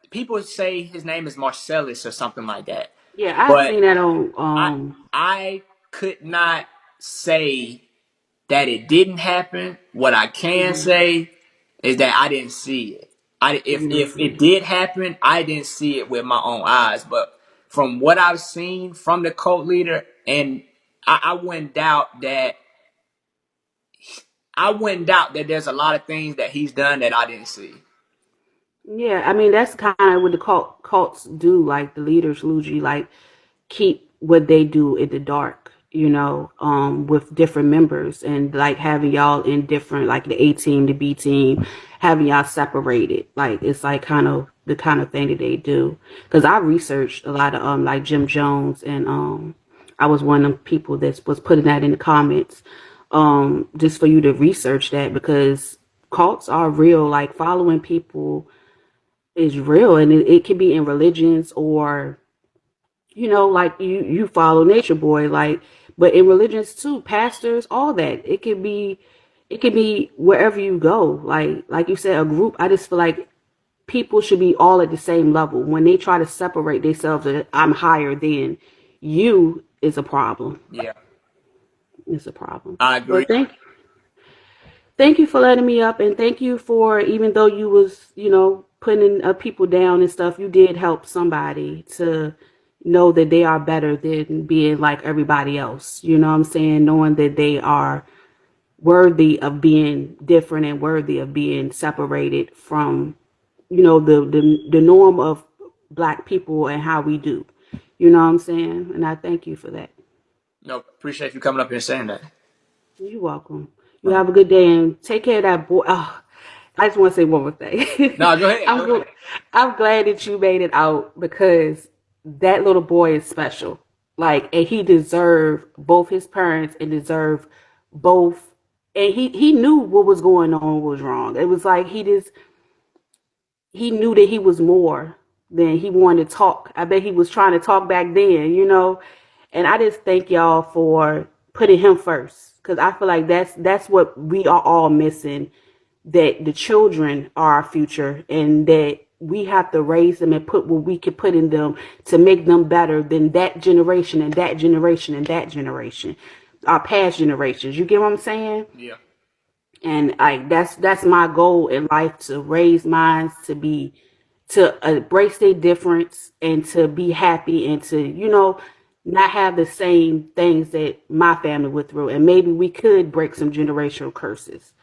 people say his name is Marcellus or something like that. Yeah, I But seen that on I could not say that it didn't happen. What I can say is that I didn't see it. If it did happen, I didn't see it with my own eyes. But from what I've seen from the cult leader, and I wouldn't doubt that there's a lot of things that he's done that I didn't see. Yeah, I mean that's kind of what the cults do. Like the leaders usually like keep what they do in the dark, with different members and like having y'all in different, like the A team, the B team, having y'all separated. Like it's like kind of the kind of thing that they do. Because I researched a lot of like Jim Jones, and I was one of them people that was putting that in the comments, just for you to research that, because cults are real. Like following people is real, and it can be in religions, or like you follow Nature Boy, like, but in religions too, pastors, all that. It can be wherever you go. Like you said, a group. I just feel like people should be all at the same level. When they try to separate themselves, that I'm higher than you, is a problem. Yeah, It's a problem. I Well, agree. thank you for letting me up, and thank you for, even though you was, putting people down and stuff, you did help somebody to know that they are better than being like everybody else. You know what I'm saying? Knowing that they are worthy of being different and worthy of being separated from, the norm of Black people and how we do. You know what I'm saying? And I thank you for that. No, appreciate you coming up here and saying that. You're welcome. You have a good day and take care of that boy. Oh, I just want to say one more thing. No, go ahead. I'm glad that you made it out, because that little boy is special. Like, and he deserved both his parents and deserved both. And he knew what was going on was wrong. It was like he knew that he was more than he wanted to talk. I bet he was trying to talk back then. And I just thank y'all for putting him first, because I feel like that's what we are all missing, that the children are our future, and that we have to raise them and put what we can put in them to make them better than that generation and that generation and that generation, our past generations. You get what I'm saying? Yeah. And that's my goal in life, to raise minds to embrace their difference and to be happy, and to, not have the same things that my family went through. And maybe we could break some generational curses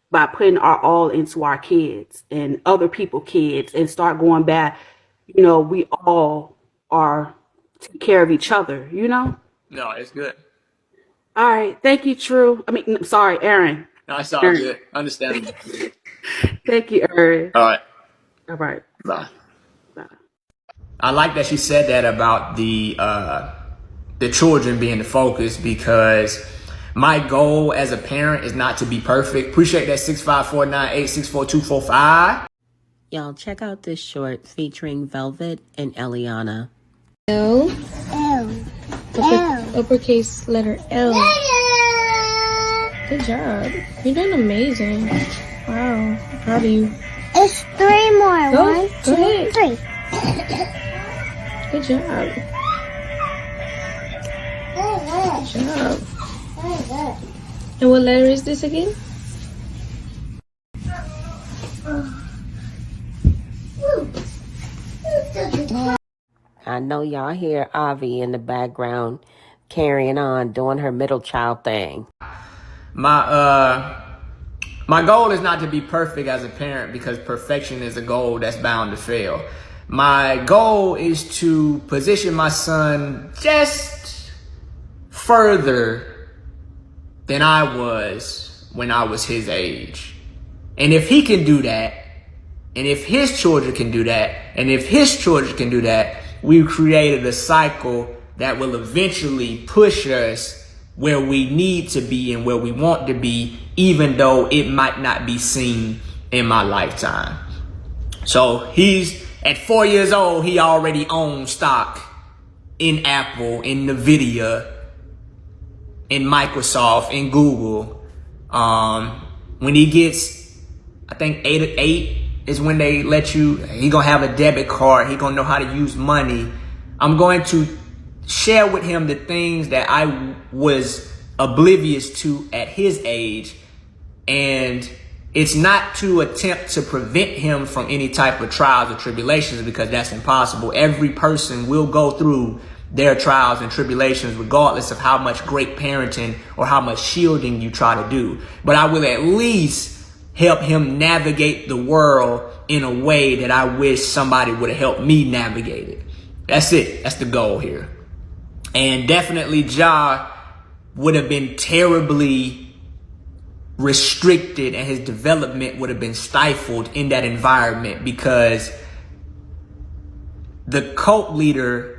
by putting our all into our kids and other people's kids, and start going back. We all are take care of each other. No, it's good. All right. Thank you, True. Sorry, Aaron. No, it's all Aaron. good. Understandable. Thank you, Aaron. All right. All right. Bye. Bye. I like that she said that about the children being the focus, because my goal as a parent is not to be perfect. Appreciate that 654986425. Y'all check out this short featuring Velvet and Eliana. L. Uppercase letter L. Good job. You're doing amazing. Wow. Proud of you. It's 3 more. Go, 1, 2, go ahead. 3. Good job. Good job. And what letter is this again? I know y'all hear Avi in the background carrying on, doing her middle child thing. My goal is not to be perfect as a parent, because perfection is a goal that's bound to fail. My goal is to position my son just further than I was when I was his age. And if he can do that, and if his children can do that, and if his children can do that, we've created a cycle that will eventually push us where we need to be and where we want to be, even though it might not be seen in my lifetime. So he's at 4 years old, he already owns stock in Apple, in NVIDIA, in Microsoft, in Google. When he gets, I think 8 is when they let you, he gonna have a debit card, he gonna know how to use money. I'm going to share with him the things that I was oblivious to at his age. And it's not to attempt to prevent him from any type of trials or tribulations, because that's impossible. Every person will go through their trials and tribulations, regardless of how much great parenting or how much shielding you try to do. But I will at least help him navigate the world in a way that I wish somebody would have helped me navigate it. That's it. That's the goal here. And definitely Ja would have been terribly restricted, and his development would have been stifled in that environment, because the cult leader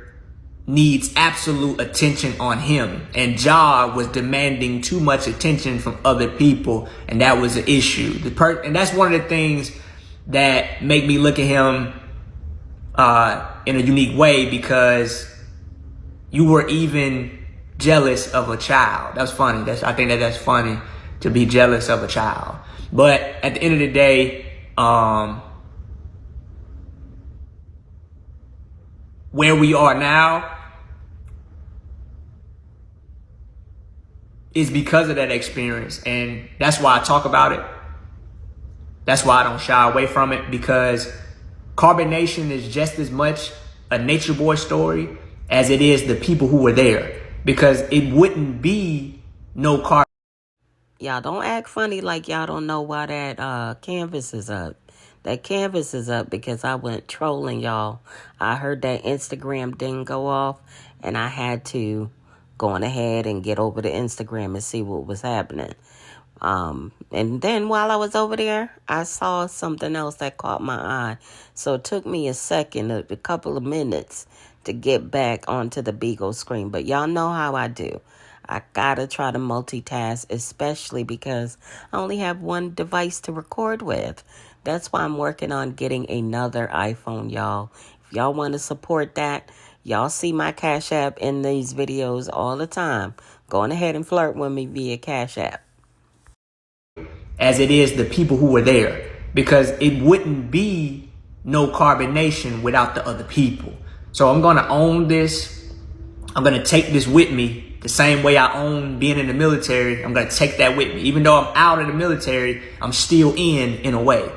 needs absolute attention on him, and Ja was demanding too much attention from other people, and that was an issue. And that's one of the things that make me look at him in a unique way, because you were even jealous of a child. That's funny. I think that's funny, to be jealous of a child. But at the end of the day, where we are now is because of that experience. And that's why I talk about it. That's why I don't shy away from it, because Carbonation is just as much a Nature Boy story as it is the people who were there. Because it wouldn't be no Carbonation. Y'all don't act funny like y'all don't know why that canvas is up. That canvas is up because I went trolling, y'all. I heard that Instagram didn't go off, and I had to go on ahead and get over to Instagram and see what was happening. And then while I was over there, I saw something else that caught my eye. So it took me a couple of minutes to get back onto the Beagle screen. But y'all know how I do. I gotta try to multitask, especially because I only have one device to record with. That's why I'm working on getting another iPhone, y'all. If y'all want to support that, y'all see my Cash App in these videos all the time. Go on ahead and flirt with me via Cash App. As it is the people who were there, because it wouldn't be no Carbonation without the other people. So I'm going to own this. I'm going to take this with me. The same way I own being in the military, I'm going to take that with me. Even though I'm out of the military, I'm still in a way.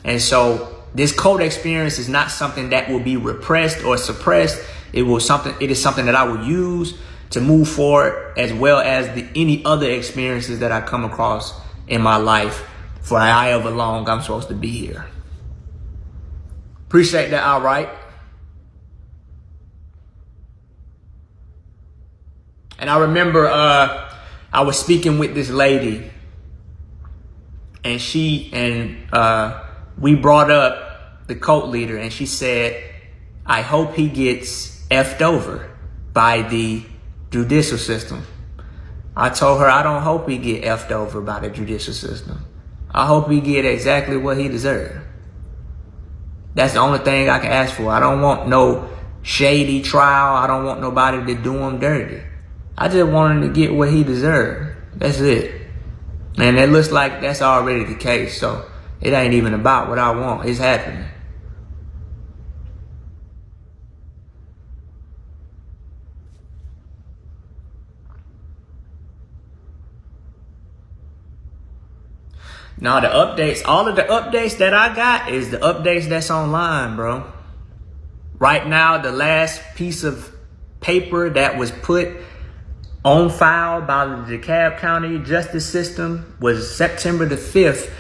And so this cult experience is not something that will be repressed or suppressed. It is something that I will use to move forward, as well as any other experiences that I come across in my life for however long I'm supposed to be here. Appreciate that, all right. And I remember I was speaking with this lady, and we brought up the cult leader, and she said, I hope he gets effed over by the judicial system. I told her I don't hope he get effed over by the judicial system. I hope he get exactly what he deserved. That's the only thing I can ask for. I don't want no shady trial. I don't want nobody to do him dirty. I just want him to get what he deserved. That's it. And it looks like that's already the case. So it ain't even about what I want. It's happening. Now the updates, all of the updates that I got is the updates that's online, bro. Right now, the last piece of paper that was put on file by the DeKalb County justice system was September the 5th.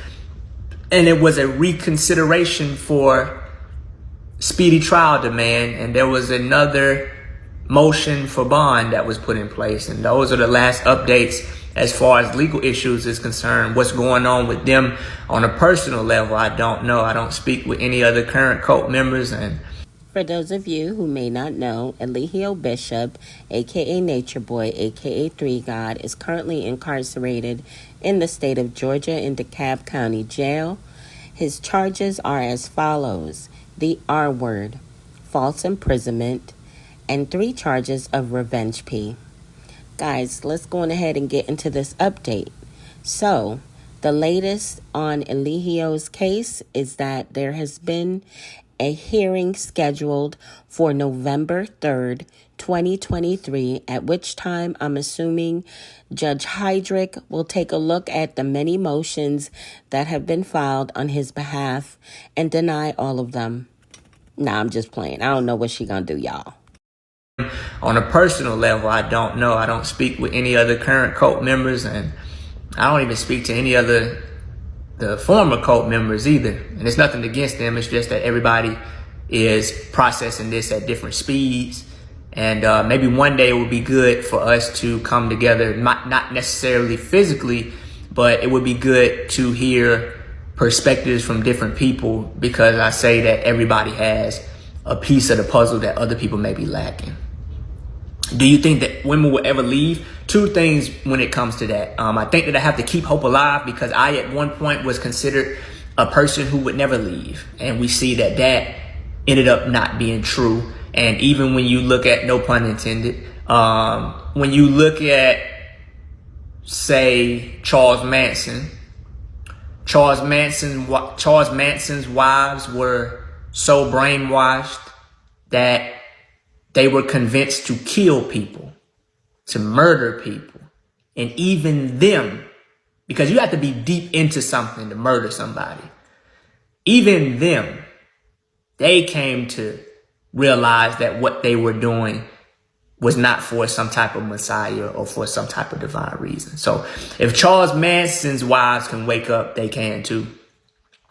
And it was a reconsideration for speedy trial demand. And there was another motion for bond that was put in place. And those are the last updates as far as legal issues is concerned. What's going on with them on a personal level, I don't know. I don't speak with any other current cult members. And for those of you who may not know, Eligio Bishop, a.k.a. Nature Boy, a.k.a. Three God, is currently incarcerated in the state of Georgia in DeKalb County Jail. His charges are as follows: the R word, false imprisonment, and 3 charges of revenge P. Guys, let's go on ahead and get into this update. So, the latest on Eligio's case is that there has been a hearing scheduled for November 3rd, 2023, at which time I'm assuming Judge Heydrich will take a look at the many motions that have been filed on his behalf and deny all of them. Nah, I'm just playing. I don't know what she gonna do, y'all. On a personal level, I don't know. I don't speak with any other current cult members, and I don't even speak to any other the former cult members either. And it's nothing against them. It's just that everybody is processing this at different speeds. And maybe one day it would be good for us to come together, not necessarily physically, but it would be good to hear perspectives from different people, because I say that everybody has a piece of the puzzle that other people may be lacking. Do you think that women will ever leave? 2 things when it comes to that. I think that I have to keep hope alive, because I at one point was considered a person who would never leave. And we see that that ended up not being true. And even when you look at, no pun intended, when you look at, say, Charles Manson's wives were so brainwashed that they were convinced to kill people, to murder people. And even them, because you have to be deep into something to murder somebody, even them, they came to realize that what they were doing was not for some type of Messiah or for some type of divine reason. So if Charles Manson's wives can wake up, they can too.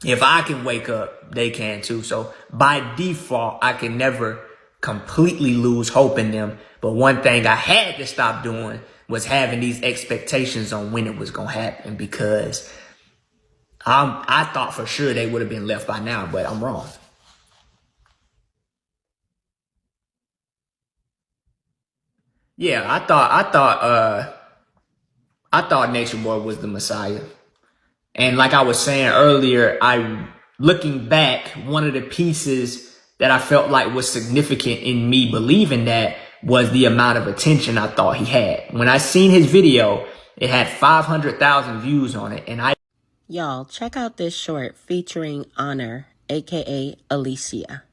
If I can wake up, they can too. So by default, I can never completely lose hope in them. But one thing I had to stop doing was having these expectations on when it was going to happen, because I thought for sure they would have been left by now, but I'm wrong. Yeah, I thought Nature Boy was the Messiah. And like I was saying earlier, looking back, one of the pieces that I felt like was significant in me believing that was the amount of attention I thought he had. When I seen his video, it had 500,000 views on it. And Y'all, check out this short featuring Honor, aka Alicia.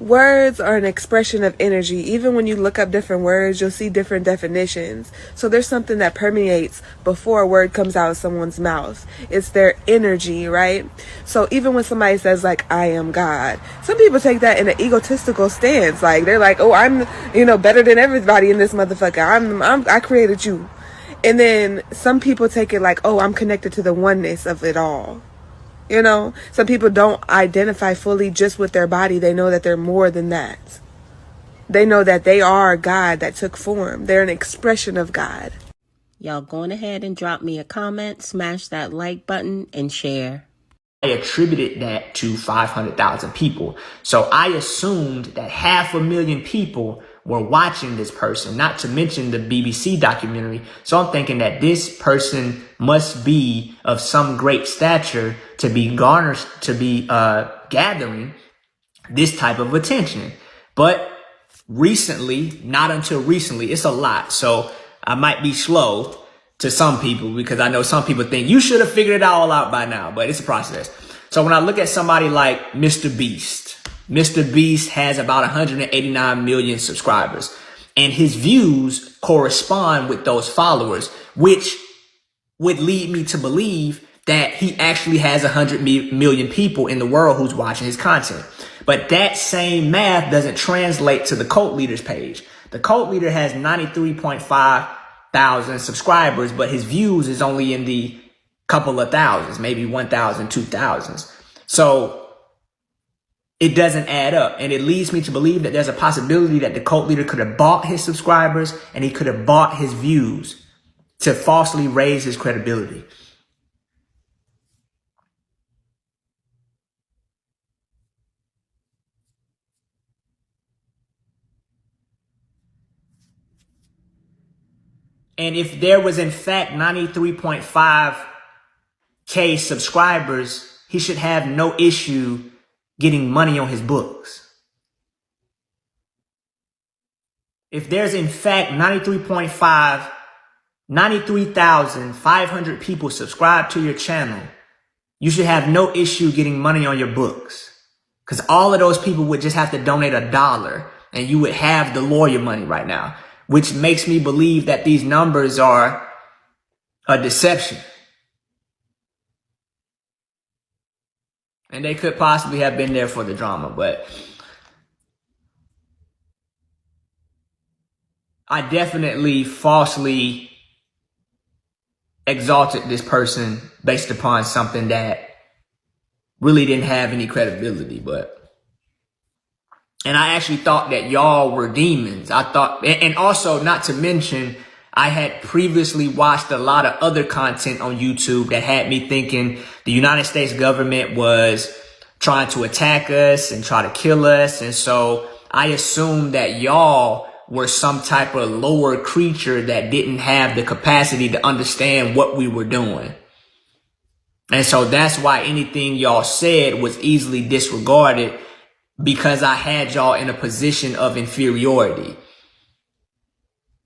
Words are an expression of energy. Even when you look up different words, you'll see different definitions. So there's something that permeates before a word comes out of someone's mouth. It's their energy, right? So even when somebody says like, I am God, some people take that in an egotistical stance. Like they're like, oh, I'm, better than everybody in this motherfucker. I created you. And then some people take it like, oh, I'm connected to the oneness of it all. Some people don't identify fully just with their body. They know that they're more than that. They know that they are God that took form. They're an expression of God. Y'all going ahead and drop me a comment, smash that like button, and share. I attributed that to 500,000 people. So I assumed that 500,000 people were watching this person, not to mention the BBC documentary. So I'm thinking that this person must be of some great stature to be gathering this type of attention. But recently, not until recently, it's a lot. So I might be slow to some people, because I know some people think you should have figured it all out by now, but it's a process. So when I look at somebody like Mr. Beast has about 189 million subscribers, and his views correspond with those followers, which would lead me to believe that he actually has 100 million people in the world who's watching his content. But that same math doesn't translate to the cult leader's page. The cult leader has 93.5 thousand subscribers, but his views is only in the couple of thousands, maybe 1,000, 2,000. So it doesn't add up. And it leads me to believe that there's a possibility that the cult leader could have bought his subscribers and he could have bought his views to falsely raise his credibility. And if there was in fact 93.5K subscribers, he should have no issue getting money on his books. If there's in fact 93,500 people subscribe to your channel, you should have no issue getting money on your books. Because all of those people would just have to donate $1 and you would have the lawyer money right now, which makes me believe that these numbers are a deception. And they could possibly have been there for the drama, but I definitely falsely exalted this person based upon something that really didn't have any credibility. And I actually thought that y'all were demons. I thought, and also not to mention, I had previously watched a lot of other content on YouTube that had me thinking the United States government was trying to attack us and try to kill us. And so I assumed that y'all were some type of lower creature that didn't have the capacity to understand what we were doing. And so that's why anything y'all said was easily disregarded, because I had y'all in a position of inferiority.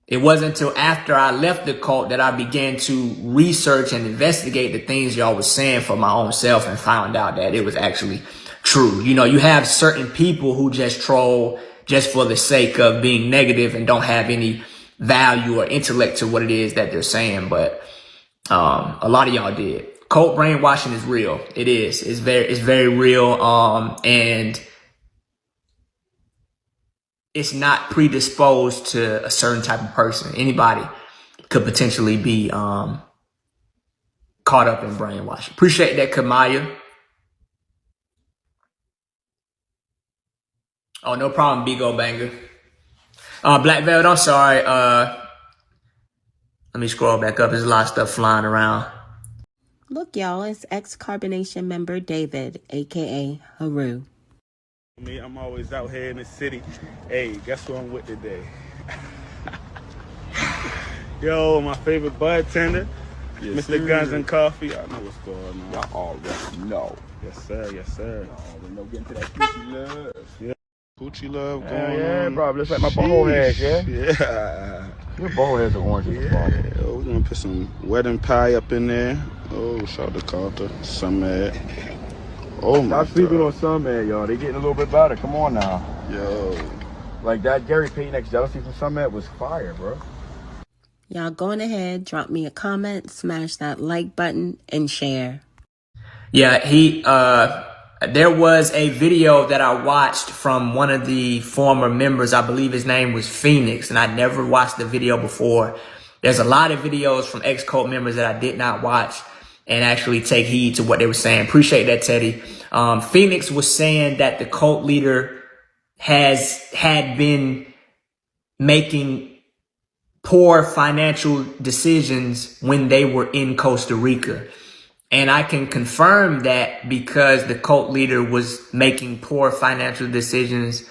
It wasn't until after I left the cult that I began to research and investigate the things y'all was saying for my own self and found out that it was actually true. You know, you have certain people who just troll just for the sake of being negative and don't have any value or intellect to what it is that they're saying. But a lot of y'all did. Cult brainwashing is real. It is. It's very real. And it's not predisposed to a certain type of person. Anybody could potentially be caught up in brainwashing. Appreciate that, Kamaya. Oh, no problem, Big O Banger. Black Velvet, I'm sorry. Let me scroll back up. There's a lot of stuff flying around. Look, y'all, it's ex-carbonation member David, a.k.a. Haru. Me, I'm always out here in the city. Hey, guess who I'm with today? Yo, my favorite bartender, Yes, Mr. sir. Guns and Coffee. I know what's going on. Y'all already know. Yes, sir. Yes, sir. Y'all already know. Getting to that coochie love. Yeah. Coochie love Yeah, going yeah, on. bro. Looks like my bald head, yeah? Yeah. Your bald head's orange as fuck. Oh, we're gonna put some wedding pie up in there. Oh, shout out to Carter. Some mad. Oh my Stop sleeping God. on some man, y'all. They getting a little bit better. Come on now. Yo. Like that Gary Paynex jealousy from some man was fire, bro. Y'all going ahead, drop me a comment, smash that like button, and share. Yeah, there was a video that I watched from one of the former members. I believe his name was Phoenix, and I never watched the video before. There's a lot of videos from ex-cult members that I did not watch and actually take heed to what they were saying. Appreciate that, Teddy. Phoenix was saying that the cult leader had been making poor financial decisions when they were in Costa Rica. And I can confirm that because the cult leader was making poor financial decisions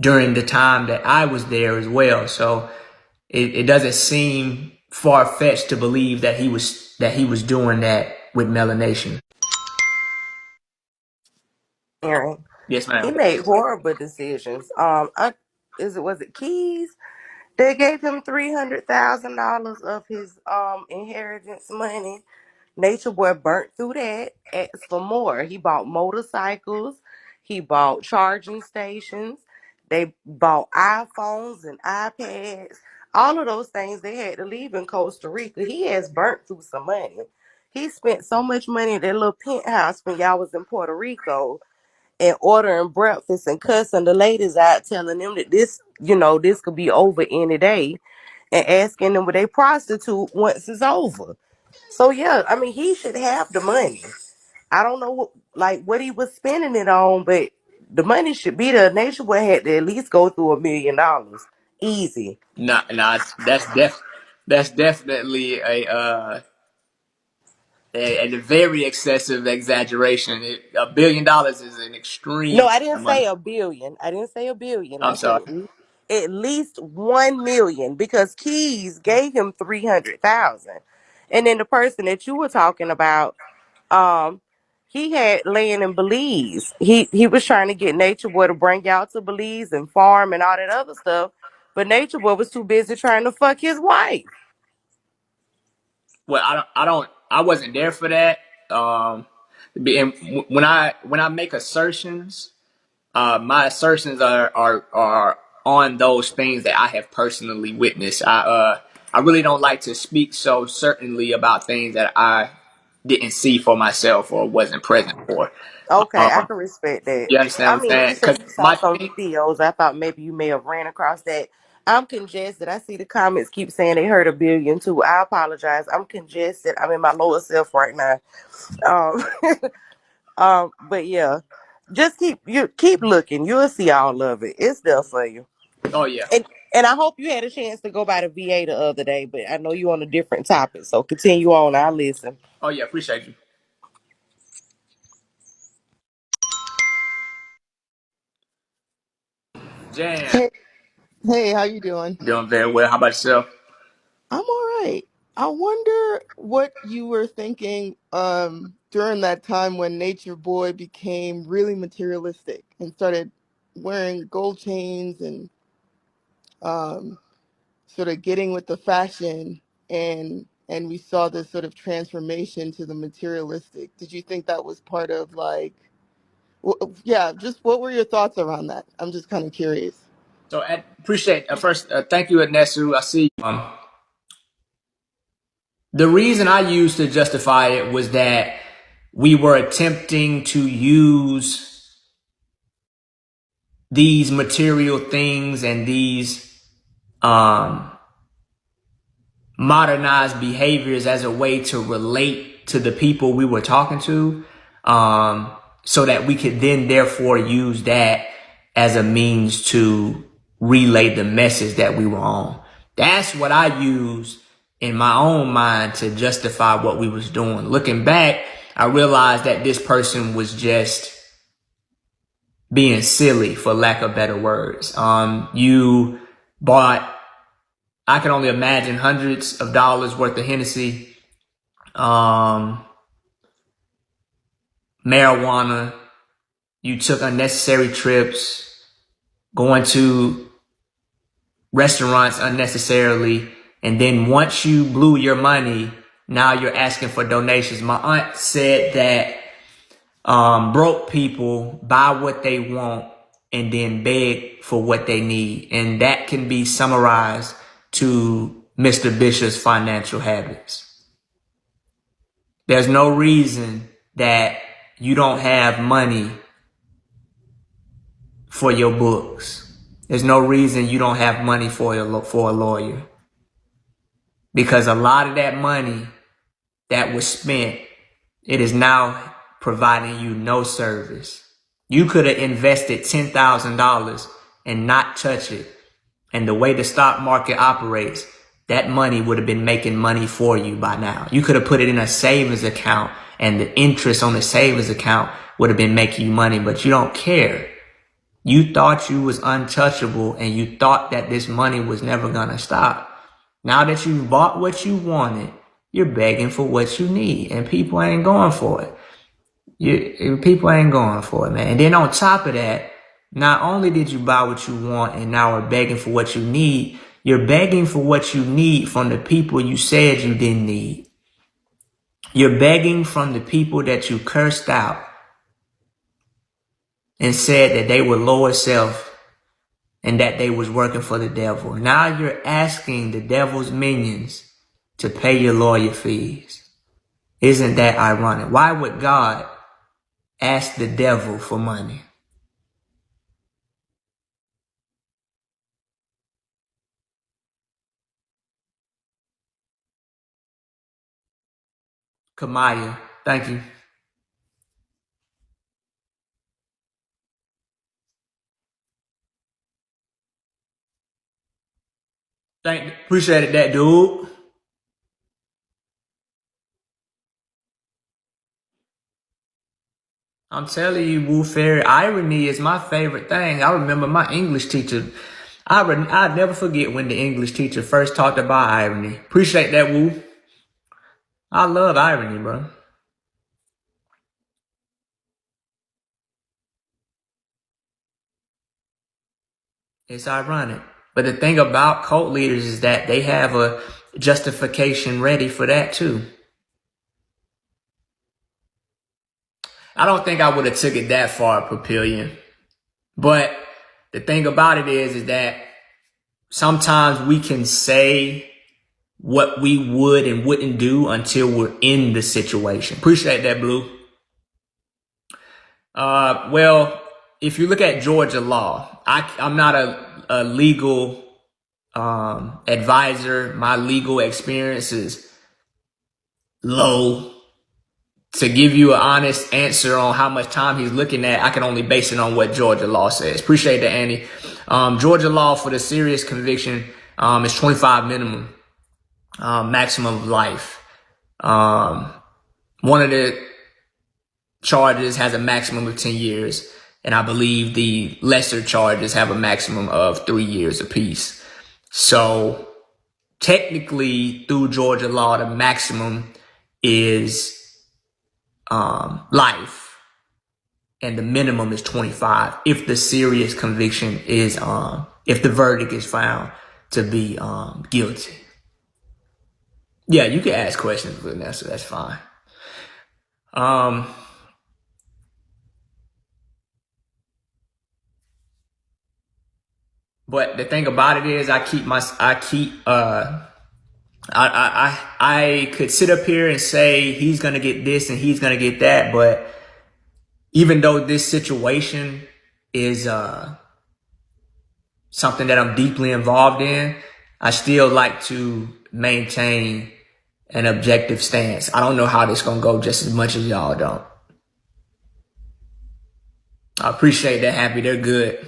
during the time that I was there as well. So it doesn't seem far-fetched to believe that he was doing that with melanation. Aaron, Yes, he ma'am. made horrible decisions. Was it Keys? They gave him $300,000 of his inheritance money. Nature Boy burnt through that. Asked for more. He bought motorcycles. He bought charging stations. They bought iPhones and iPads. All of those things they had to leave in Costa Rica. He has burnt through some money. He spent so much money at that little penthouse when y'all was in Puerto Rico and ordering breakfast and cussing the ladies out, telling them that this could be over any day, and asking them would they prostitute once it's over. So yeah, I mean he should have the money. I don't know what he was spending it on, but the money should be there. Nature Boy had to at least go through $1 million. Easy. Nah, that's definitely a very excessive exaggeration. $1 billion is an extreme No, I amount didn't of money. say a billion. I didn't say a billion. I I'm said sorry. at least 1 million because Keys gave him 300,000. And then the person that you were talking about, um, he had land in Belize. He was trying to get Nature Boy to bring y'all to Belize and farm and all that other stuff, but Nature Boy was too busy trying to fuck his wife. Well, I wasn't there for that. And when I make assertions, my assertions are on those things that I have personally witnessed. I really don't like to speak so certainly about things that I didn't see for myself or wasn't present for. Okay, I Um, can respect that. you understand I what I'm mean, you saying? said Because you saw my some thing, videos. I thought maybe you may have ran across that. I'm congested. I see the comments keep saying they heard a billion too. I apologize. I'm congested. I'm in my lower self right now. Um, but yeah, just keep looking. You'll see all of it. It's there for you. oh yeah, And I hope you had a chance to go by the VA the other day. But I know you're on a different topic, so continue on. I'll listen. oh yeah, appreciate you, Jan. Hey, hey, how you doing? Doing very well. How about yourself? I'm all right. I wonder what you were thinking during that time when Nature Boy became really materialistic and started wearing gold chains and um, sort of getting with the fashion and we saw this sort of transformation to the materialistic. Did you think that was part of like yeah, just what were your thoughts around that? I'm just kind of curious. So I appreciate first. Thank you, Anesu. I see. The reason I used to justify it was that we were attempting to use these material things and these um, modernized behaviors as a way to relate to the people we were talking to, so that we could then therefore use that as a means to relay the message that we were on. That's what I used in my own mind to justify what we was doing. Looking back, I realized that this person was just being silly, for lack of better words. You bought, I can only imagine, hundreds of dollars worth of Hennessy, marijuana. You took unnecessary trips, going to restaurants unnecessarily. And then once you blew your money, now you're asking for donations. My aunt said that broke people buy what they want and then beg for what they need. And that can be summarized to Mr. Bishop's financial habits. There's no reason that you don't have money for your books. There's no reason you don't have money for a lawyer. Because a lot of that money that was spent, it is now providing you no service. You could have invested $10,000 and not touch it. And the way the stock market operates, that money would have been making money for you by now. You could have put it in a savings account and the interest on the savings account would have been making you money, but you don't care. You thought you was untouchable and you thought that this money was never gonna stop. Now that you bought what you wanted, you're begging for what you need and people ain't going for it. People ain't going for it, man. And then on top of that, not only did you buy what you want and now are begging for what you need, you're begging for what you need from the people you said you didn't need. You're begging from the people that you cursed out and said that they were lower self and that they was working for the devil. Now you're asking the devil's minions to pay your lawyer fees. Isn't that ironic? Why would God ask the devil for money? Kamaya, thank you. Appreciate that, dude. I'm telling you, Woo Fairy, irony is my favorite thing. I remember my English teacher. I'd never forget when the English teacher first talked about irony. Appreciate that, Woo. I love irony, bro. It's ironic. But the thing about cult leaders is that they have a justification ready for that too. I don't think I would have took it that far, Papillion. But the thing about it is that sometimes we can say what we would and wouldn't do until we're in the situation. Appreciate that, Blue. Well, if you look at Georgia law, I'm not a legal advisor. My legal experience is low. To give you an honest answer on how much time he's looking at, I can only base it on what Georgia law says. Appreciate that, Andy. Georgia law for the serious conviction is 25 minimum, maximum of life. One of the charges has a maximum of 10 years, and I believe the lesser charges have a maximum of 3 years apiece. So technically, through Georgia law, the maximum is life, and the minimum is 25 if the serious conviction is if the verdict is found to be guilty. Yeah, you can ask questions, Vanessa, that's fine. But the thing about it is I could sit up here and say he's gonna get this and he's gonna get that, but even though this situation is something that I'm deeply involved in, I still like to maintain an objective stance. I don't know how this gonna go just as much as y'all don't. I appreciate that, Happy. They're good.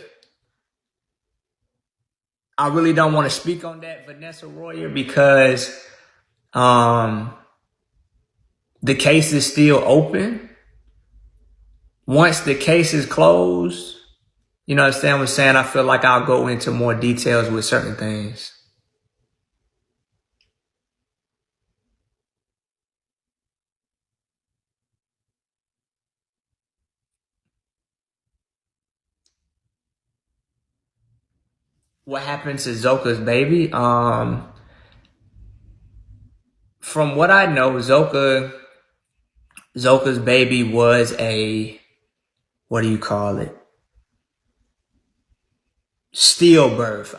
I really don't want to speak on that, Vanessa Royer, because the case is still open. Once the case is closed, you know what I'm saying? I feel like I'll go into more details with certain things. What happened to Zoka's baby? From what I know, Zoka's baby was a, what do you call it? Stillbirth.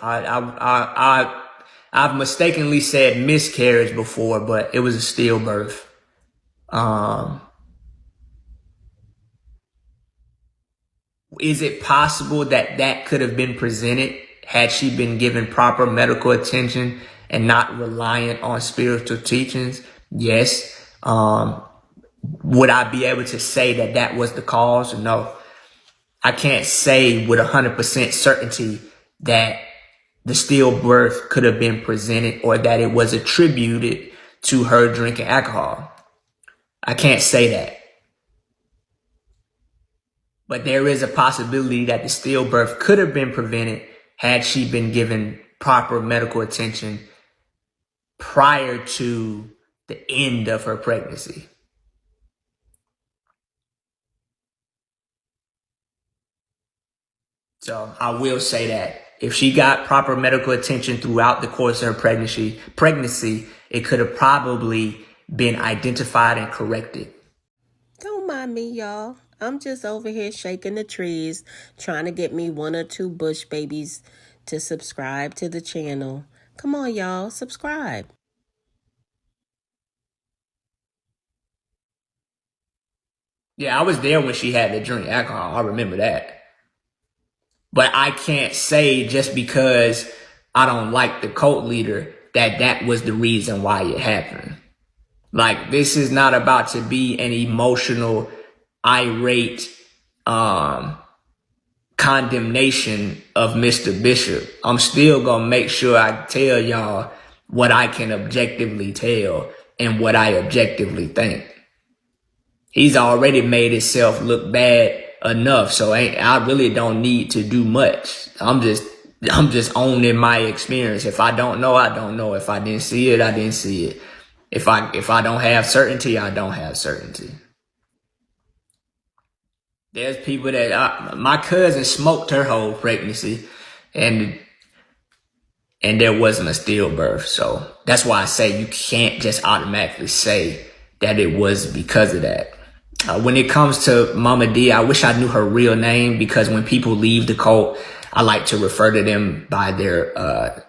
I've mistakenly said miscarriage before, but it was a stillbirth. Is it possible that that could have been presented had she been given proper medical attention and not reliant on spiritual teachings? Yes. Would I be able to say that that was the cause? No. I can't say with 100% certainty that the stillbirth could have been presented or that it was attributed to her drinking alcohol. I can't say that. But there is a possibility that the stillbirth could have been prevented had she been given proper medical attention prior to the end of her pregnancy. So I will say that if she got proper medical attention throughout the course of her pregnancy, it could have probably been identified and corrected. Don't mind me, y'all. I'm just over here shaking the trees, trying to get me 1 or 2 bush babies to subscribe to the channel. Come on, y'all, subscribe. Yeah, I was there when she had to drink alcohol. I remember that. But I can't say just because I don't like the cult leader that that was the reason why it happened. Like, this is not about to be an emotional, irate condemnation of Mr. Bishop. I'm still gonna make sure I tell y'all what I can objectively tell and what I objectively think. He's already made himself look bad enough, so I really don't need to do much. I'm just owning my experience. If I don't know, I don't know. If I didn't see it, I didn't see it. If I don't have certainty, I don't have certainty. There's people that my cousin smoked her whole pregnancy. and there wasn't a stillbirth. So that's why I say you can't just automatically say that it was because of that. When it comes to Mama D, I wish I knew her real name, because when people leave the cult, I like to refer to them by their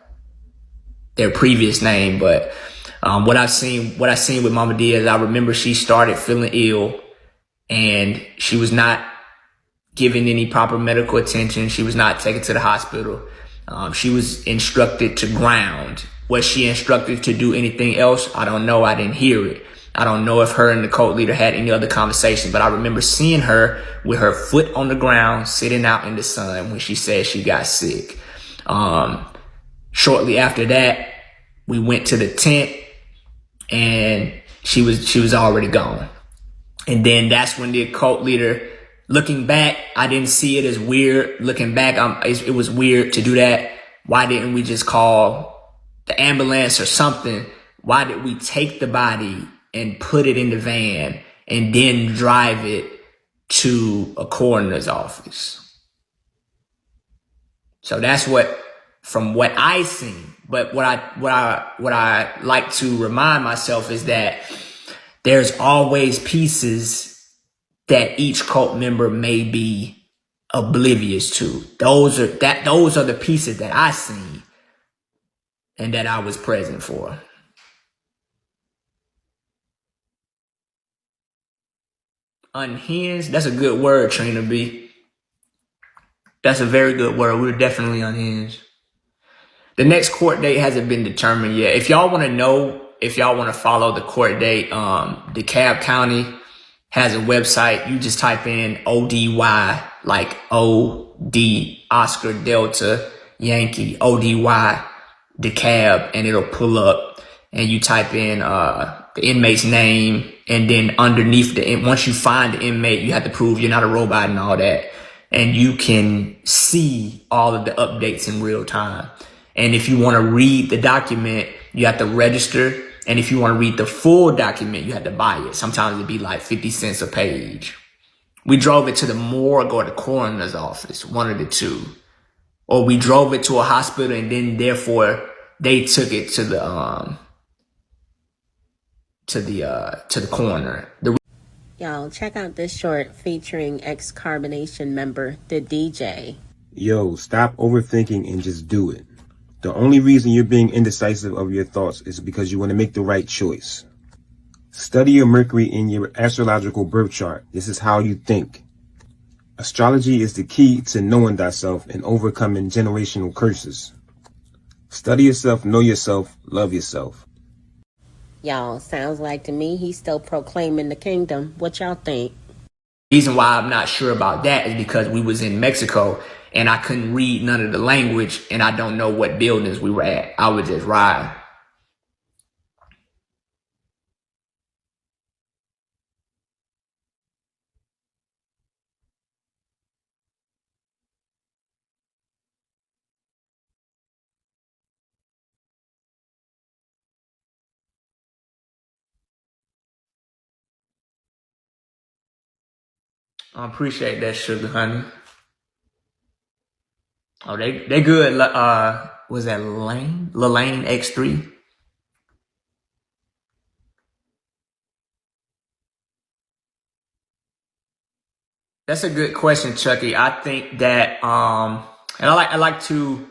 previous name. But what I've seen with Mama D is, I remember she started feeling ill and she was not given any proper medical attention. She was not taken to the hospital. She was instructed to ground. Was she instructed to do anything else? I don't know. I didn't hear it. I don't know if her and the cult leader had any other conversation, but I remember seeing her with her foot on the ground, sitting out in the sun when she said she got sick. Shortly after that, we went to the tent and she was already gone. And then that's when the cult leader, looking back, I didn't see it as weird. Looking back, it was weird to do that. Why didn't we just call the ambulance or something? Why did we take the body and put it in the van and then drive it to a coroner's office? So that's from what I seen. But what I like to remind myself is that there's always pieces that each cult member may be oblivious to. Those are the pieces that I seen and that I was present for. Unhinged, that's a good word, Trina B. That's a very good word. We're definitely unhinged. The next court date hasn't been determined yet. If y'all want to know, if y'all want to follow the court date, DeKalb County has a website. You just type in ODY, like OD, Oscar, Delta, Yankee, ODY, DeKalb, and it'll pull up. And you type in the inmate's name, and then underneath once you find the inmate, you have to prove you're not a robot and all that. And you can see all of the updates in real time. And if you want to read the document, you have to register. And if you want to read the full document, you have to buy it. Sometimes it'd be like 50 cents a page. We drove it to the morgue or the coroner's office, one of the two. Or we drove it to a hospital and then therefore they took it to the coroner. Y'all, check out this short featuring ex-Carbonation member, the DJ. Yo, stop overthinking and just do it. The only reason you're being indecisive of your thoughts is because you want to make the right choice. Study your Mercury in your astrological birth chart. This is how you think. Astrology is the key to knowing thyself and overcoming generational curses. Study yourself, know yourself, love yourself. Y'all, sounds like to me he's still proclaiming the kingdom. What y'all think? Reason why I'm not sure about that is because we was in Mexico and I couldn't read none of the language and I don't know what buildings we were at. I would just ride. I appreciate that, sugar honey. Oh, they good. Was that Lane X3? That's a good question, Chucky. I think that and I like to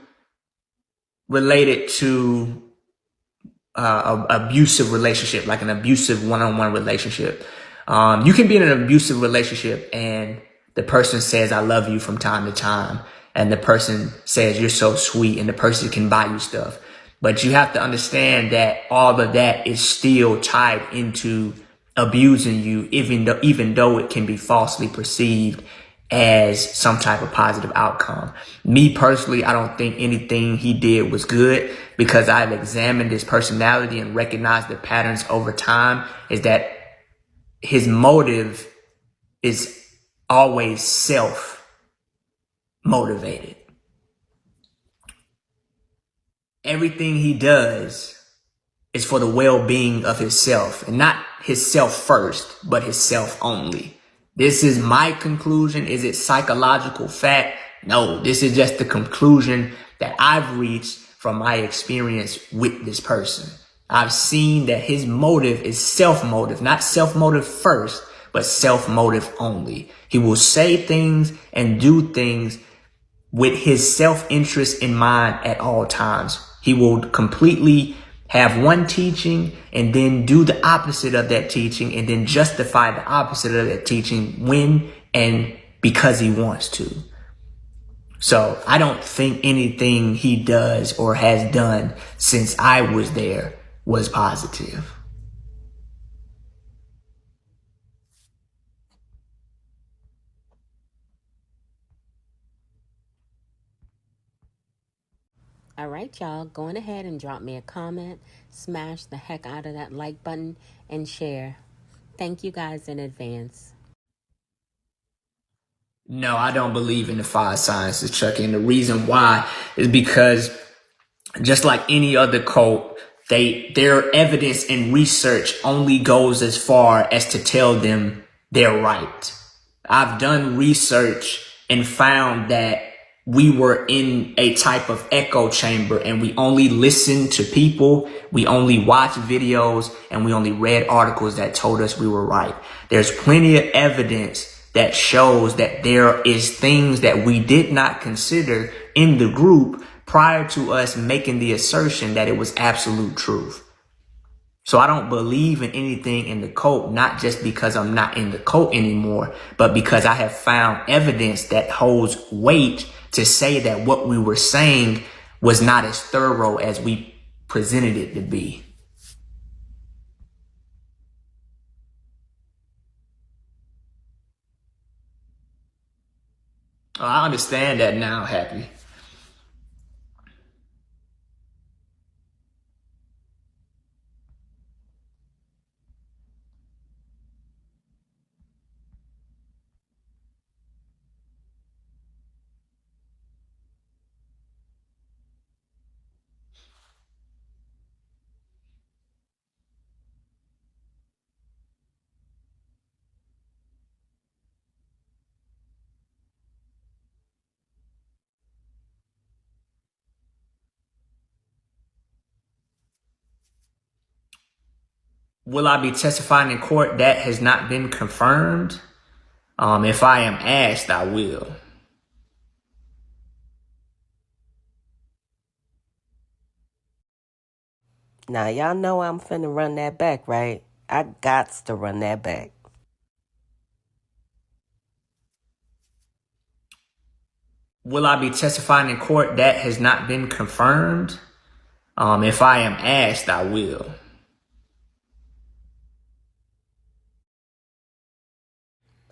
relate it to abusive relationship, like an abusive one-on-one relationship. You can be in an abusive relationship and the person says, I love you from time to time. And the person says, you're so sweet, and the person can buy you stuff. But you have to understand that all of that is still tied into abusing you, even though it can be falsely perceived as some type of positive outcome. Me personally, I don't think anything he did was good, because I've examined his personality and recognized the patterns over time is that his motive is always self-motivated. Everything he does is for the well-being of himself, and not himself first, but himself only. This is my conclusion. Is it psychological fact? No, this is just the conclusion that I've reached from my experience with this person. I've seen that his motive is self-motive, not self-motive first, but self-motive only. He will say things and do things with his self-interest in mind at all times. He will completely have one teaching and then do the opposite of that teaching and then justify the opposite of that teaching when and because he wants to. So I don't think anything he does or has done since I was there was positive. All right, y'all, go on ahead and drop me a comment, smash the heck out of that like button, and share. Thank you guys in advance. No, I don't believe in the 5 sciences, Chucky. And the reason why is because just like any other cult, their evidence and research only goes as far as to tell them they're right. I've done research and found that we were in a type of echo chamber and we only listened to people, we only watched videos, and we only read articles that told us we were right. There's plenty of evidence that shows that there is things that we did not consider in the group prior to us making the assertion that it was absolute truth. So I don't believe in anything in the cult, not just because I'm not in the cult anymore, but because I have found evidence that holds weight to say that what we were saying was not as thorough as we presented it to be. I understand that now, Happy. Will I be testifying in court? That has not been confirmed. If I am asked, I will. Now, y'all know I'm finna run that back, right? I gots to run that back. Will I be testifying in court? That has not been confirmed. If I am asked, I will.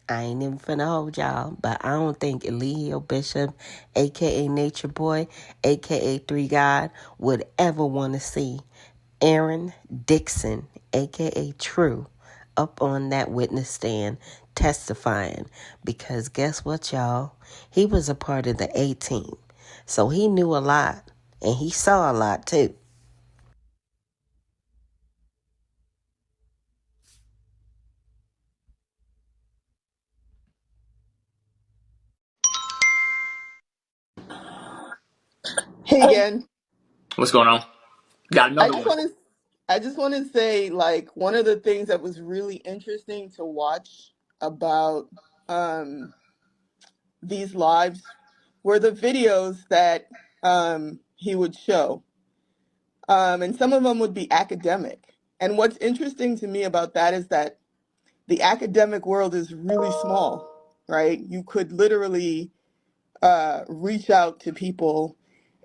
I ain't even finna hold y'all, but I don't think Eligio Bishop, aka Nature Boy, aka Three God, would ever want to see Aaron Dixon, aka True, up on that witness stand testifying. Because guess what, y'all? He was a part of the A team. So he knew a lot, and he saw a lot too. Hey again. What's going on? Got I another just one. want to I just want to say, like, one of the things that was really interesting to watch about um these lives were the videos that he would show. And some of them would be academic. And what's interesting to me about that is that the academic world is really small, right? You could literally reach out to people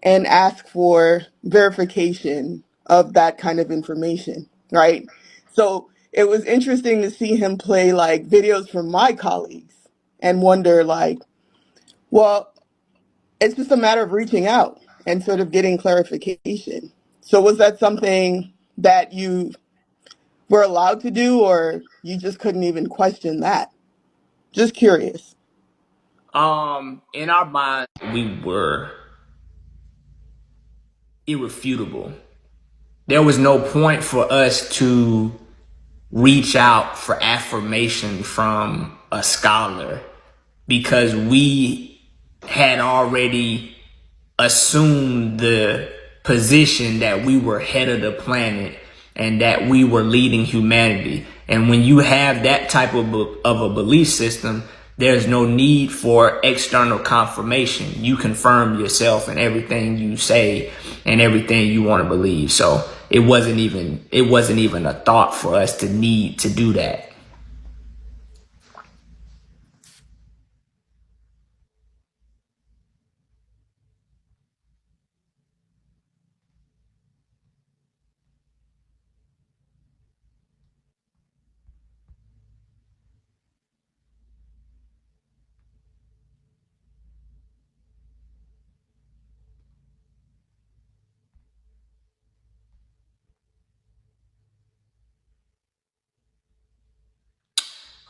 and ask for verification of that kind of information, right? So it was interesting to see him play like videos from my colleagues and wonder like, well, it's just a matter of reaching out and sort of getting clarification. So was that something that you were allowed to do, or you just couldn't even question that? Just curious. In our mind, we were irrefutable. There was no point for us to reach out for affirmation from a scholar because we had already assumed the position that we were head of the planet and that we were leading humanity. And when you have that type of a belief system, there's no need for external confirmation. You confirm yourself in everything you say and everything you want to believe. So it wasn't even a thought for us to need to do that.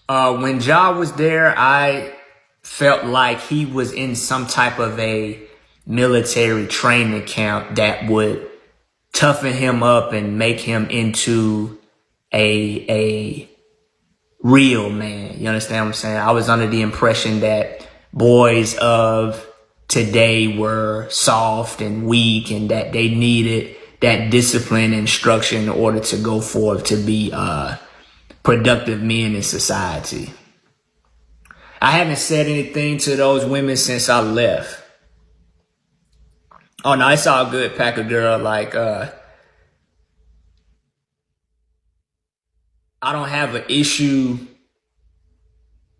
When Ja was there, I felt like he was in some type of a military training camp that would toughen him up and make him into a real man. You understand what I'm saying? I was under the impression that boys of today were soft and weak and that they needed that discipline and structure in order to go forth to be productive men in society. I haven't said anything to those women since I left. Oh no, it's all good, Packer girl. Like, I don't have an issue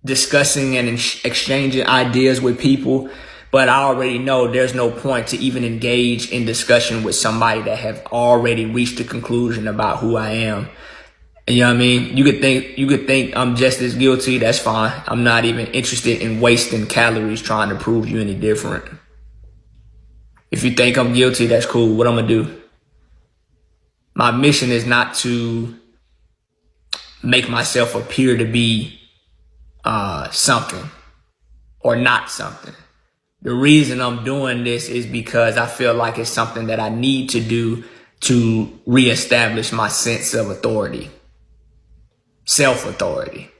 discussing and exchanging ideas with people, but I already know there's no point to even engage in discussion with somebody that have already reached a conclusion about who I am. You know what I mean? You could think I'm just as guilty. That's fine. I'm not even interested in wasting calories trying to prove you any different. If you think I'm guilty, that's cool. What I'm gonna do? My mission is not to make myself appear to be something or not something. The reason I'm doing this is because I feel like it's something that I need to do to reestablish my sense of authority. Self-authority.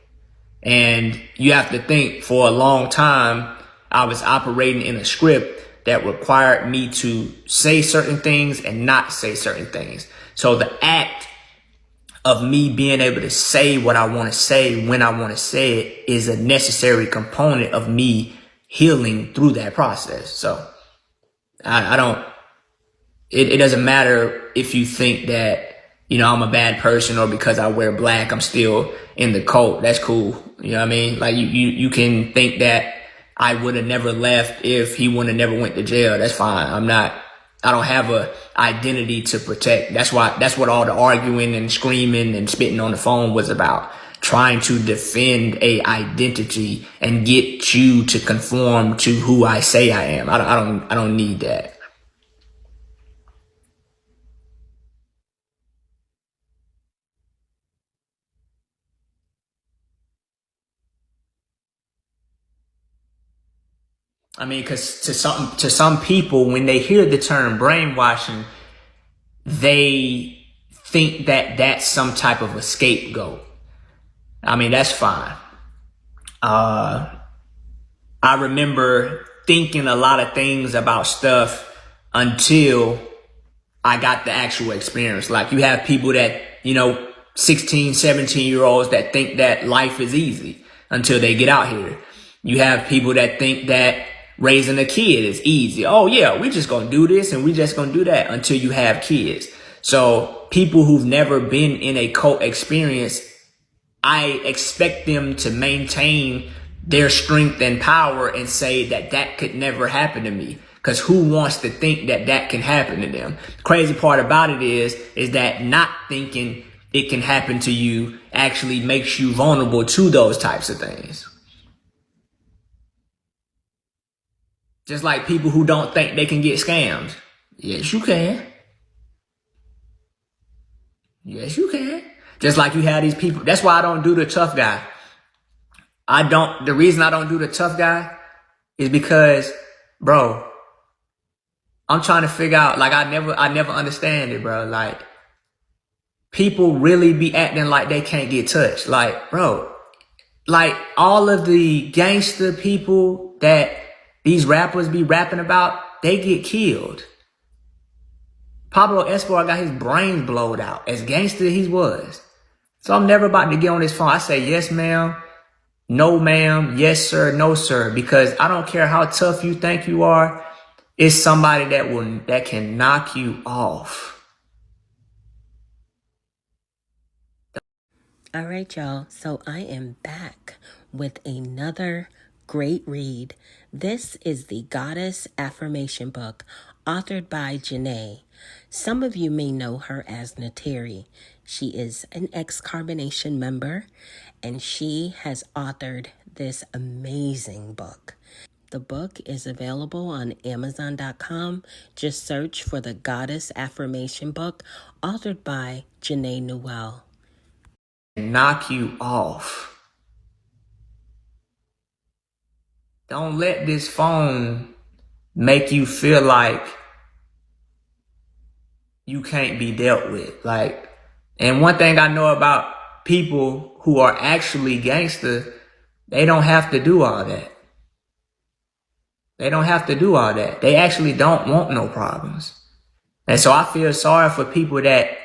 And you have to think, for a long time, I was operating in a script that required me to say certain things and not say certain things. So the act of me being able to say what I want to say when I want to say it is a necessary component of me healing through that process. So it doesn't matter if you think that, you know, I'm a bad person or because I wear black, I'm still in the cult. That's cool. You know what I mean? Like you can think that I would have never left if he would have never went to jail. That's fine. I don't have a identity to protect. That's what all the arguing and screaming and spitting on the phone was about. Trying to defend a identity and get you to conform to who I say I am. I don't need that. I mean, because to some people, when they hear the term brainwashing, they think that that's some type of a scapegoat. I mean, that's fine. I remember thinking a lot of things about stuff until I got the actual experience. Like, you have people that, 16, 17-year-olds that think that life is easy until they get out here. You have people that think that raising a kid is easy. Oh yeah, we just gonna do this and we just gonna do that until you have kids. So people who've never been in a cult experience, I expect them to maintain their strength and power and say that that could never happen to me. Because who wants to think that that can happen to them? The crazy part about it is that not thinking it can happen to you actually makes you vulnerable to those types of things. Just like people who don't think they can get scammed. Yes, you can. Yes, you can. Just like you have these people. That's why I don't do the tough guy. The reason I don't do the tough guy is because, bro, I'm trying to figure out, like, I never understand it, bro. Like, people really be acting like they can't get touched. Like, bro, like all of the gangster people that these rappers be rapping about, they get killed. Pablo Escobar got his brains blowed out, as gangster he was. So I'm never about to get on this phone. I say, yes, ma'am. No, ma'am. Yes, sir. No, sir. Because I don't care how tough you think you are. It's somebody that can knock you off. All right, y'all. So I am back with another great read. This is the Goddess Affirmation book, authored by Janae. Some of you may know her as Nateri. She is an ex-Carbonation member, and she has authored this amazing book. The book is available on Amazon.com. Just search for the Goddess Affirmation book, authored by Janae Newell. Knock you off. Don't let this phone make you feel like you can't be dealt with. Like, and one thing I know about people who are actually gangster, they don't have to do all that. They don't have to do all that. They actually don't want no problems. And so I feel sorry for people that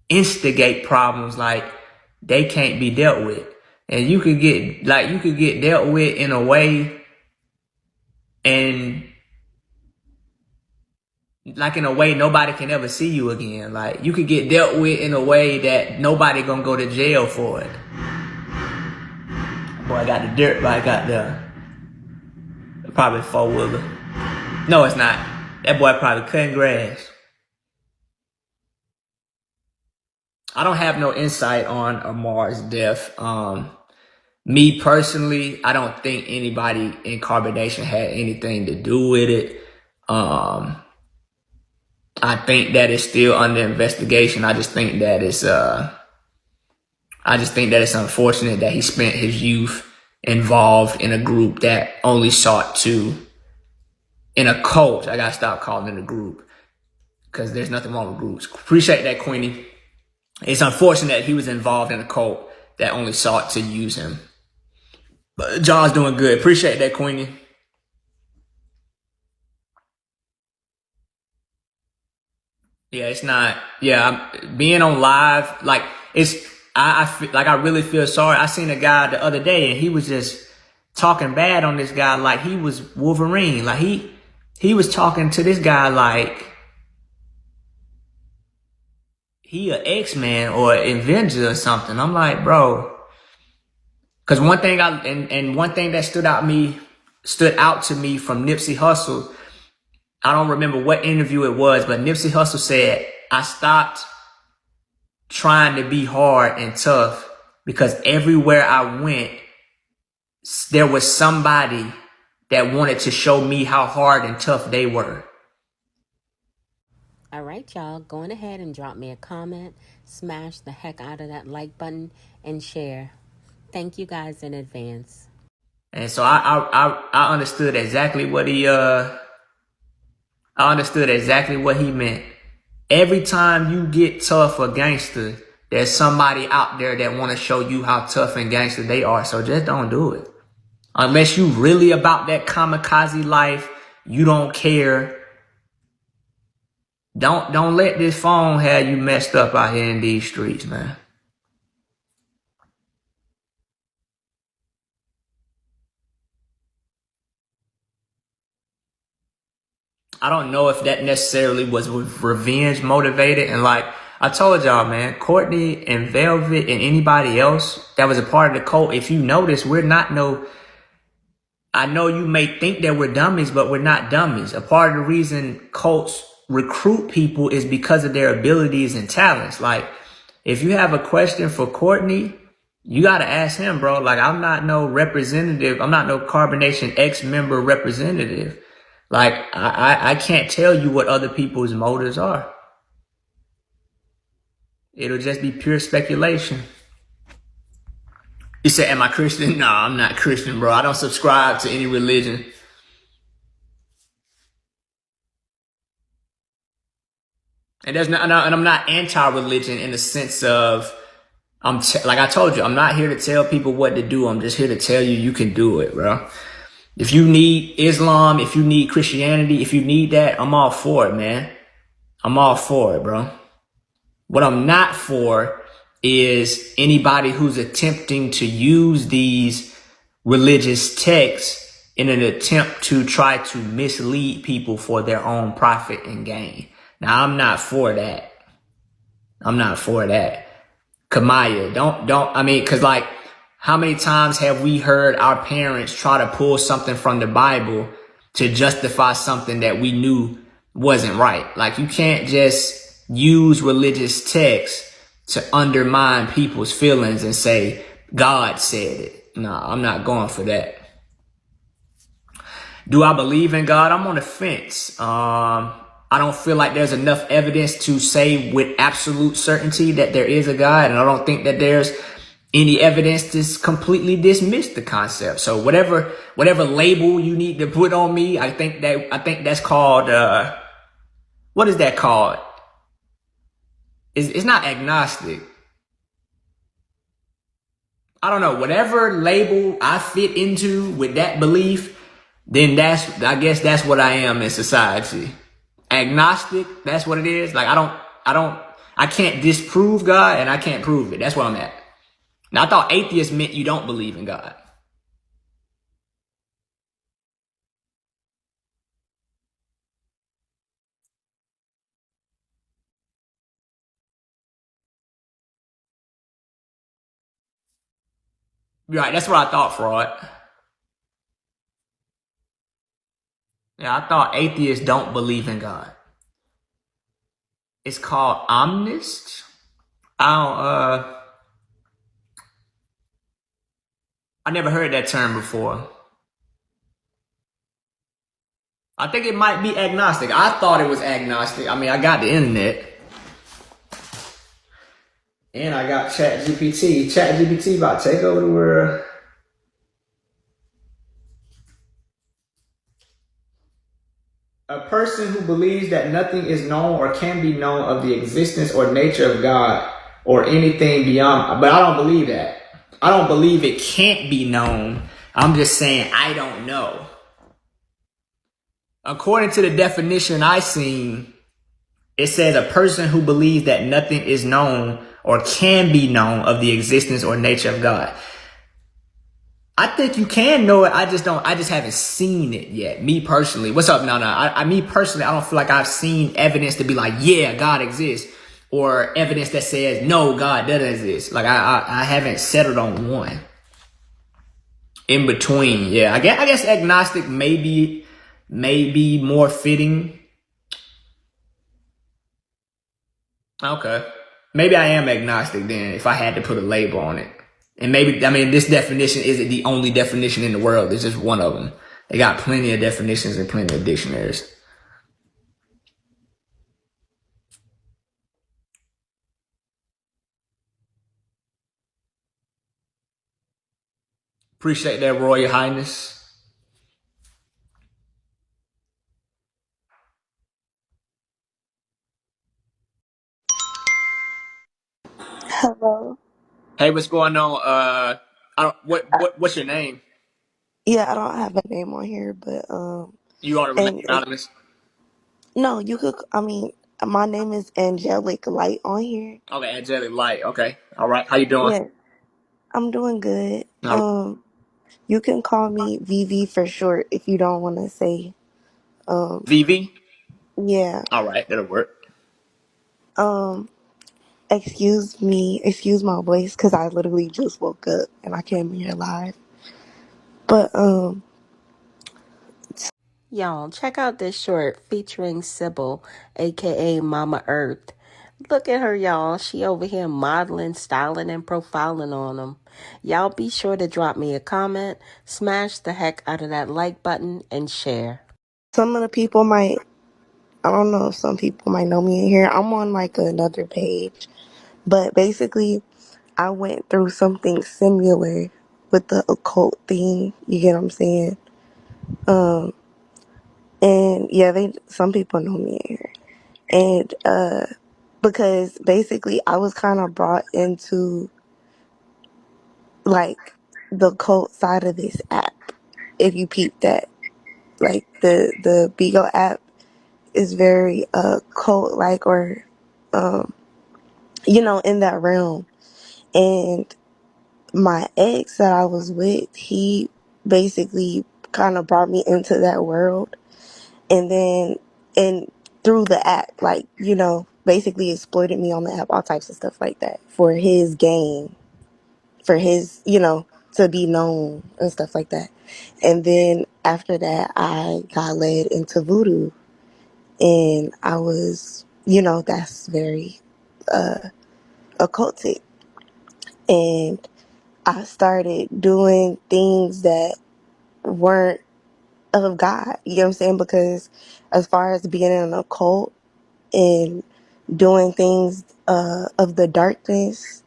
instigate problems like they can't be dealt with. And you could get dealt with in a way, and like in a way nobody can ever see you again. Like you could get dealt with in a way that nobody gonna go to jail for it. Boy, I got the dirt bike out there. Probably 4-wheeler. No, it's not. That boy probably cutting grass. I don't have no insight on Amar's death. Me personally, I don't think anybody in Carbonation had anything to do with it. I think that it's still under investigation. I just think that it's unfortunate that he spent his youth involved in a group that only sought to, in a cult. I gotta stop calling it a group because there's nothing wrong with groups. Appreciate that, Queenie. It's unfortunate that he was involved in a cult that only sought to use him. But John's doing good. Appreciate that, Queenie. Yeah, it's not. Yeah, being on live, like I feel like I really feel sorry. I seen a guy the other day, and he was just talking bad on this guy like he was Wolverine. Like he was talking to this guy like he a X-Man or Avenger or something. I'm like, bro. Because one thing one thing that stood out to me from Nipsey Hussle, I don't remember what interview it was, but Nipsey Hussle said, I stopped trying to be hard and tough because everywhere I went, there was somebody that wanted to show me how hard and tough they were. All right, y'all, going ahead and drop me a comment, smash the heck out of that like button, and share. Thank you guys in advance. And so I understood exactly what he meant. Every time you get tough or gangster, there's somebody out there that want to show you how tough and gangster they are. So just don't do it. Unless you really about that kamikaze life, you don't care. Don't let this phone have you messed up out here in these streets, man. I don't know if that necessarily was revenge motivated. And like I told y'all, man, Courtney and Velvet and anybody else that was a part of the cult, if you notice, we're not I know you may think that we're dummies, but we're not dummies. A part of the reason cults recruit people is because of their abilities and talents. Like if you have a question for Courtney, you got to ask him, bro. Like I'm not no representative. I'm not no Carbonation ex-member representative. Like, I can't tell you what other people's motives are. It'll just be pure speculation. You say, am I Christian? No, I'm not Christian, bro. I don't subscribe to any religion. And I'm not anti-religion in the sense of, like I told you, I'm not here to tell people what to do. I'm just here to tell you can do it, bro. If you need Islam, if you need Christianity, if you need that, I'm all for it, man. I'm all for it, bro. What I'm not for is anybody who's attempting to use these religious texts in an attempt to try to mislead people for their own profit and gain. Now, I'm not for that. I'm not for that. Kamaya, I mean, cause like, how many times have we heard our parents try to pull something from the Bible to justify something that we knew wasn't right? Like, you can't just use religious texts to undermine people's feelings and say, God said it. No, I'm not going for that. Do I believe in God? I'm on the fence. I don't feel like there's enough evidence to say with absolute certainty that there is a God, and I don't think that there's any evidence to completely dismiss the concept. So whatever label you need to put on me, I think that's called what is that called? It's not agnostic. I don't know. Whatever label I fit into with that belief, then I guess that's what I am in society. Agnostic, that's what it is. Like, I can't disprove God and I can't prove it. That's where I'm at. Now, I thought atheist meant you don't believe in God. Right, that's what I thought, Fraud. Yeah, I thought atheists don't believe in God. It's called omnist. I never heard that term before. I think it might be agnostic. I thought it was agnostic. I mean, I got the internet. And I got ChatGPT. ChatGPT about to take over the world. A person who believes that nothing is known or can be known of the existence or nature of God or anything beyond. But I don't believe that. I don't believe it can't be known. I'm just saying I don't know. According to the definition I seen, it says a person who believes that nothing is known or can be known of the existence or nature of God. I think you can know it. I just haven't seen it yet. Me personally. What's up? No. Me personally, I don't feel like I've seen evidence to be like, yeah, God exists. Or evidence that says, no, God doesn't exist. Like, I haven't settled on one. In between, yeah. I guess agnostic may be more fitting. Okay. Maybe I am agnostic then, if I had to put a label on it. And maybe, I mean, this definition isn't the only definition in the world. It's just one of them. They got plenty of definitions and plenty of dictionaries. Appreciate that, Royal Highness. Hello. Hey, what's going on? What's your name? Yeah, I don't have a name on here, but You want to remain and if anonymous? no, you could. I mean, my name is Angelic Light on here. Okay, Angelic Light. Okay. All right. How you doing? Yeah, I'm doing good. All right. You can call me VV for short if you don't want to say. VV? Yeah. All right, that'll work. Um, excuse my voice, cause I literally just woke up and I came here live. But Y'all, check out this short featuring Sybil, aka Mama Earth. Look at her, y'all. She over here modeling, styling, and profiling on them. Y'all be sure to drop me a comment, smash the heck out of that like button, and share. some of the people might. I don't know if some people might know me in here. I'm on like another page, but basically, I went through something similar with the occult thing. You get what I'm saying? Um, and yeah, some people know me in here, and because basically I was kind of brought into like the cult side of this app. if you peep that. Like the Bigo app is very cult like, or in that realm. And my ex that I was with, he basically kind of brought me into that world, and then and through the app, like, basically exploited me on the app, all types of stuff like that for his gain, for his, to be known and stuff like that. And then after that, I got led into voodoo, and I was, that's very occultic. And I started doing things that weren't of God, you know what I'm saying? Because as far as being in an occult and doing things of the darkness,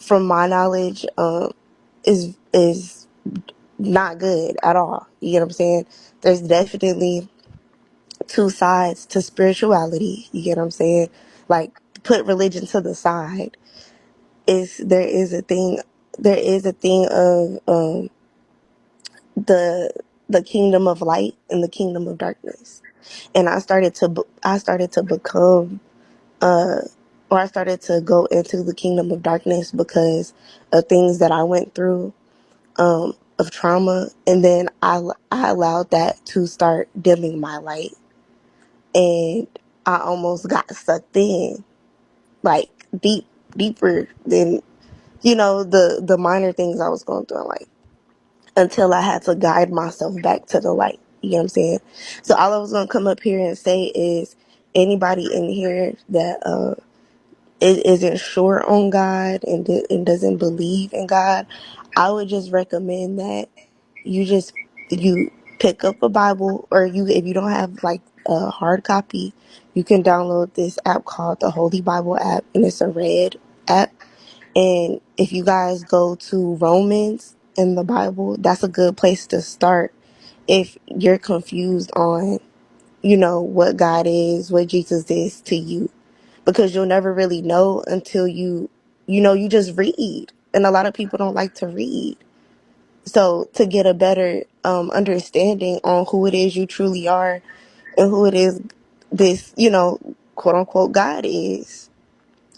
from my knowledge, is not good at all. You know what I'm saying? There's definitely two sides to spirituality. You get what I'm saying? Like, put religion to the side. There is a thing of the kingdom of light and the kingdom of darkness. And I started to become or I started to go into the kingdom of darkness because of things that I went through, of trauma, and then I allowed that to start dimming my light, and I almost got sucked in, like, deeper than, the minor things I was going through in life, until I had to guide myself back to the light. You know what I'm saying? So all I was gonna come up here and say is, anybody in here that isn't sure on God and doesn't believe in God, I would just recommend that you pick up a Bible, or if you don't have like a hard copy, you can download this app called the Holy Bible app, and it's a red app. And if you guys go to Romans in the Bible, that's a good place to start if you're confused on, what God is, what Jesus is to you. Because you'll never really know until you just read. And a lot of people don't like to read. So to get a better understanding on who it is you truly are, and who it is this, quote unquote God is.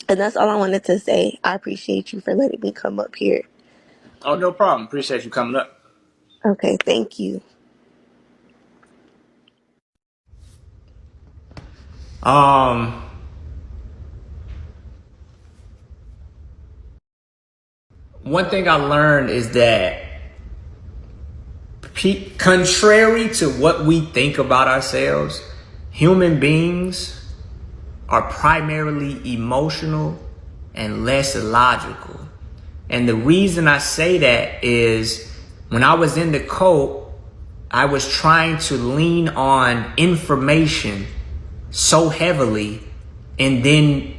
And that's all I wanted to say. I appreciate you for letting me come up here. Oh, no problem. Appreciate you coming up. Okay, thank you. One thing I learned is that, contrary to what we think about ourselves, human beings are primarily emotional and less logical. And the reason I say that is, when I was in the cult, I was trying to lean on information so heavily, and then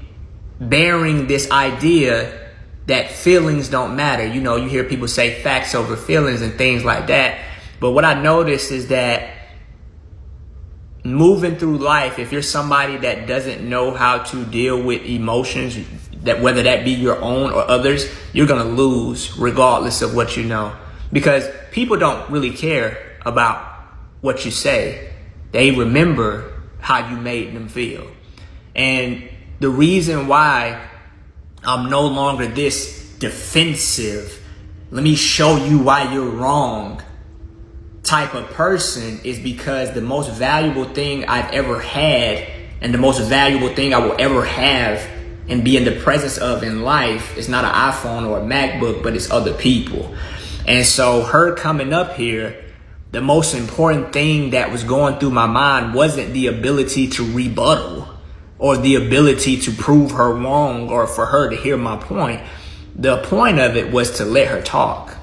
bearing this idea that feelings don't matter. You hear people say facts over feelings and things like that. But what I noticed is that moving through life, if you're somebody that doesn't know how to deal with emotions, that whether that be your own or others, you're going to lose regardless of what you know. Because people don't really care about what you say. They remember how you made them feel. And the reason why I'm no longer this defensive, let me show you why you're wrong type of person, is because the most valuable thing I've ever had, and the most valuable thing I will ever have and be in the presence of in life, is not an iPhone or a MacBook, but it's other people. And so her coming up here, the most important thing that was going through my mind wasn't the ability to rebuttal or the ability to prove her wrong or for her to hear my point. The point of it was to let her talk.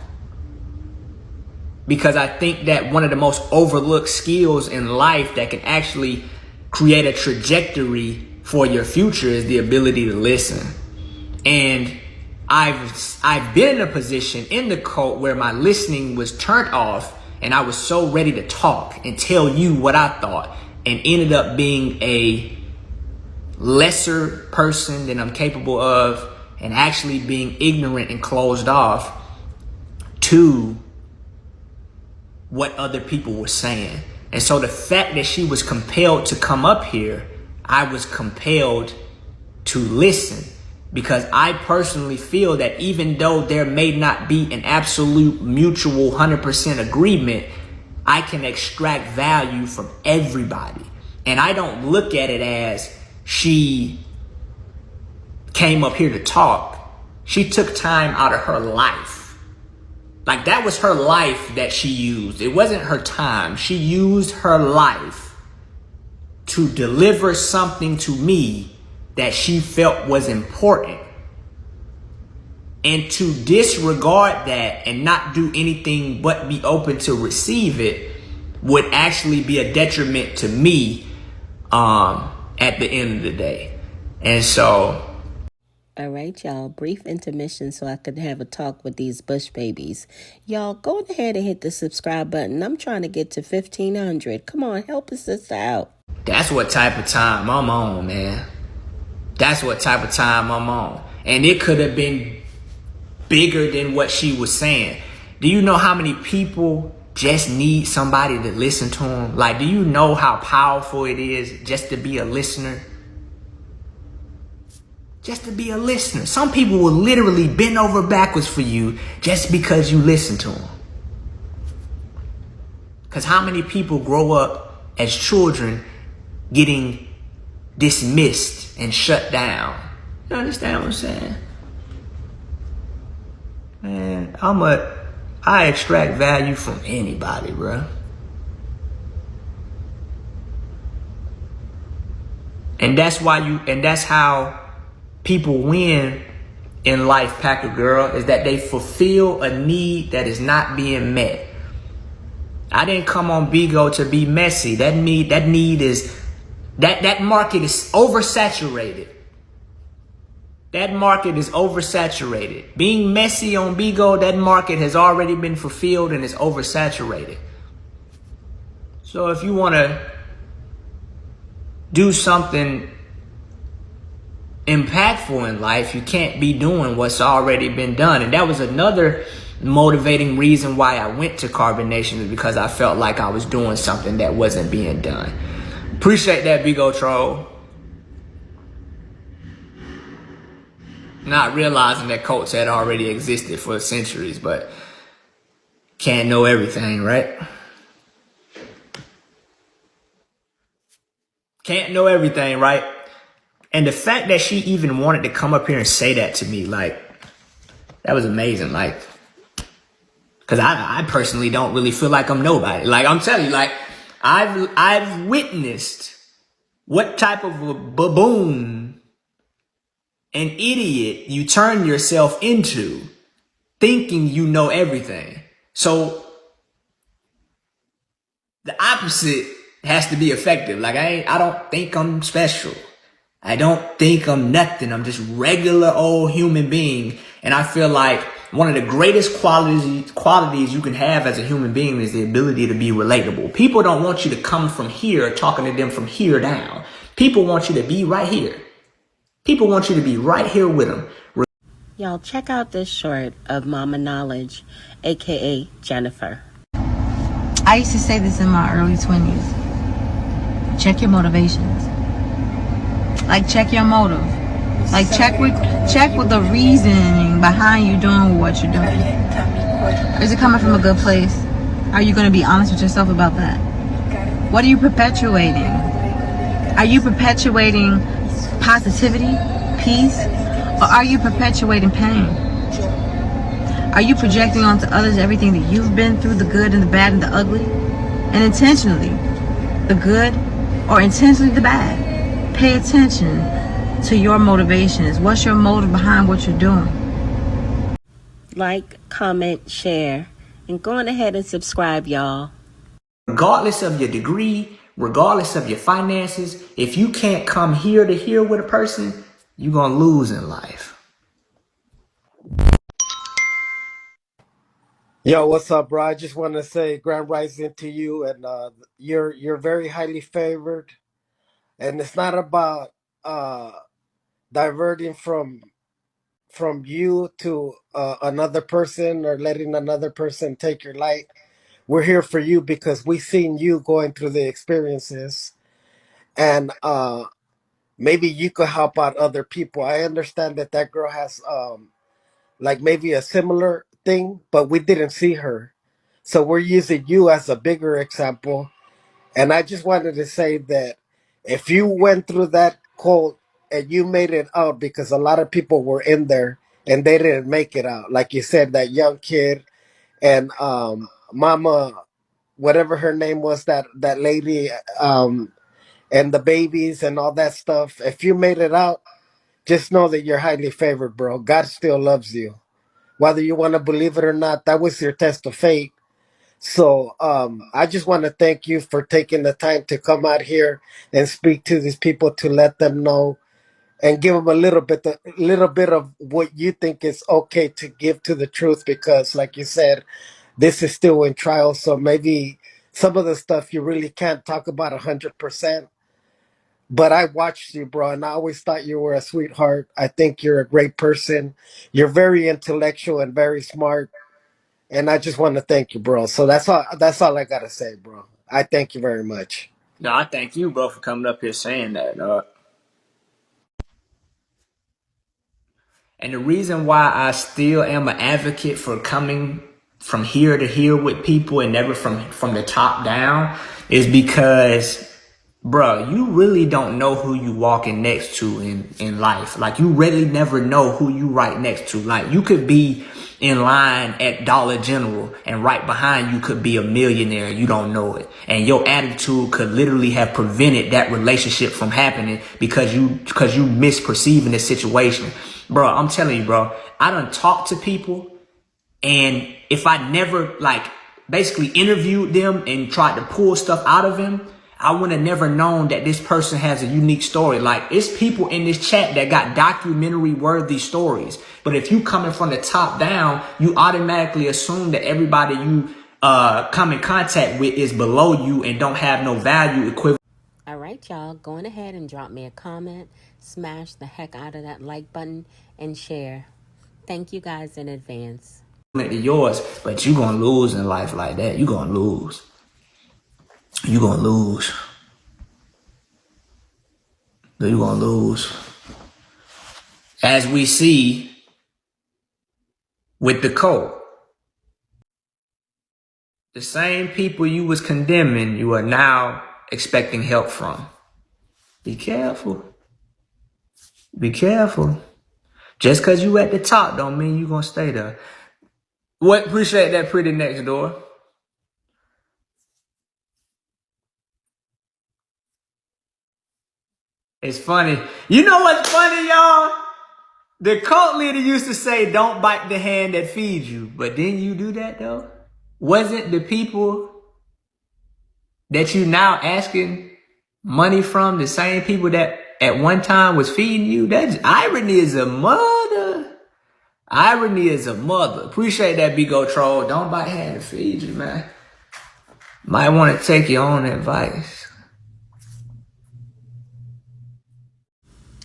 Because I think that one of the most overlooked skills in life that can actually create a trajectory for your future is the ability to listen. And I've been in a position in the cult where my listening was turned off, and I was so ready to talk and tell you what I thought, and ended up being a lesser person than I'm capable of, and actually being ignorant and closed off to what other people were saying. And so the fact that she was compelled to come up here, I was compelled to listen, because I personally feel that even though there may not be an absolute mutual 100% agreement, I can extract value from everybody. And I don't look at it as she came up here to talk. She took time out of her life. Like, that was her life that she used. It wasn't her time. She used her life to deliver something to me that she felt was important. And to disregard that and not do anything but be open to receive it would actually be a detriment to me at the end of the day. And so, all right, y'all. Brief intermission so I could have a talk with these Bush babies. Y'all, go ahead and hit the subscribe button. I'm trying to get to 1,500. Come on, help a sister out. that's what type of time I'm on, man. That's what type of time I'm on. And it could have been bigger than what she was saying. Do you know how many people just need somebody to listen to them? Like, do you know how powerful it is just to be a listener? Just to be a listener. Some people will literally bend over backwards for you just because you listen to them. Because how many people grow up as children getting dismissed and shut down? You understand what I'm saying? Man, I extract value from anybody, bro. And that's how people win in life, Packer Girl, is that they fulfill a need that is not being met. I didn't come on Bigo to be messy. That need is, that market is oversaturated. That market is oversaturated. Being messy on Bigo, that market has already been fulfilled and is oversaturated. So if you want to do something impactful in life, you can't be doing what's already been done. And that was another motivating reason why I went to Carbonation, is because I felt like I was doing something that wasn't being done. Appreciate that, Bigo Troll. Not realizing that cults had already existed for centuries, but can't know everything, right? Can't know everything, right? And the fact that she even wanted to come up here and say that to me, like, that was amazing. Like, because I personally don't really feel like I'm nobody. Like, I'm telling you, like, I've witnessed what type of a baboon, an idiot you turn yourself into, thinking you know everything. So the opposite has to be effective. Like, I don't think I'm special. I don't think I'm nothing. I'm just regular old human being. And I feel like one of the greatest qualities you can have as a human being is the ability to be relatable. People don't want you to come from here talking to them from here down. People want you to be right here. People want you to be right here with them. Y'all, check out this short of Mama Knowledge, aka Jennifer. I used to say this in my early 20s. Check your motivations. Like, check your motive. Like, check with the reasoning behind you doing what you're doing. Is it coming from a good place? Are you going to be honest with yourself about that? What are you perpetuating? Are you perpetuating positivity, peace, or are you perpetuating pain? Are you projecting onto others everything that you've been through, the good and the bad and the ugly? And intentionally, the good or intentionally the bad? Pay attention to your motivations. What's your motive behind what you're doing? Like, comment, share, and go on ahead and subscribe, y'all. Regardless of your degree, regardless of your finances, if you can't come here to here with a person, you're going to lose in life. Yo, what's up, bro? I just want to say grand rising to you, and you're very highly favored, and it's not about diverting from you to another person or letting another person take your light, we're here for you because we seen you going through the experiences, and maybe you could help out other people. I understand that that girl has like maybe a similar thing, but we didn't see her. So we're using you as a bigger example. And I just wanted to say that if you went through that cult and you made it out, because a lot of people were in there and they didn't make it out. Like you said, that young kid and Mama, whatever her name was, that lady, and the babies and all that stuff. If you made it out, just know that you're highly favored, bro. God still loves you. Whether you want to believe it or not, that was your test of fate. So I just want to thank you for taking the time to come out here and speak to these people to let them know and give them a little bit of what you think is okay to give to the truth, because like you said, this is still in trial. So maybe some of the stuff you really can't talk about 100%. But I watched you, bro, and I always thought you were a sweetheart. I think you're a great person. You're very intellectual and very smart. And I just want to thank you, bro. So that's all I gotta say, bro. I thank you very much. No, I thank you, bro, for coming up here saying that, dog. And the reason why I still am an advocate for coming from here to here with people and never from the top down is because, bro, you really don't know who you walking next to in life. Like, you really never know who you right next to. Like, you could be in line at Dollar General and right behind you could be a millionaire. You don't know it. And your attitude could literally have prevented that relationship from happening because you misperceiving the situation. Bro, I'm telling you, bro, I done talked to people, and if I never basically interviewed them and tried to pull stuff out of them, I would have never known that this person has a unique story. Like, it's people in this chat that got documentary worthy stories. But if you coming from the top down, you automatically assume that everybody you come in contact with is below you and don't have no value equivalent. All right, y'all, go on ahead and drop me a comment, smash the heck out of that like button, and share. Thank you guys in advance. To yours, but you gonna lose in life like that. You gonna lose. You gonna lose. You gonna lose. As we see with the cult, the same people you was condemning, you are now expecting help from. Be careful. Be careful. Just because you at the top don't mean you gonna stay there. What? Appreciate that, pretty next door. It's funny. You know what's funny, y'all? The cult leader used to say, don't bite the hand that feeds you. But didn't you do that, though? Wasn't the people that you now asking money from the same people that at one time was feeding you? That's irony is a mother. Irony is a mother. Appreciate that, Bigo Troll. Don't bite hand that feeds you, man. Might want to take your own advice.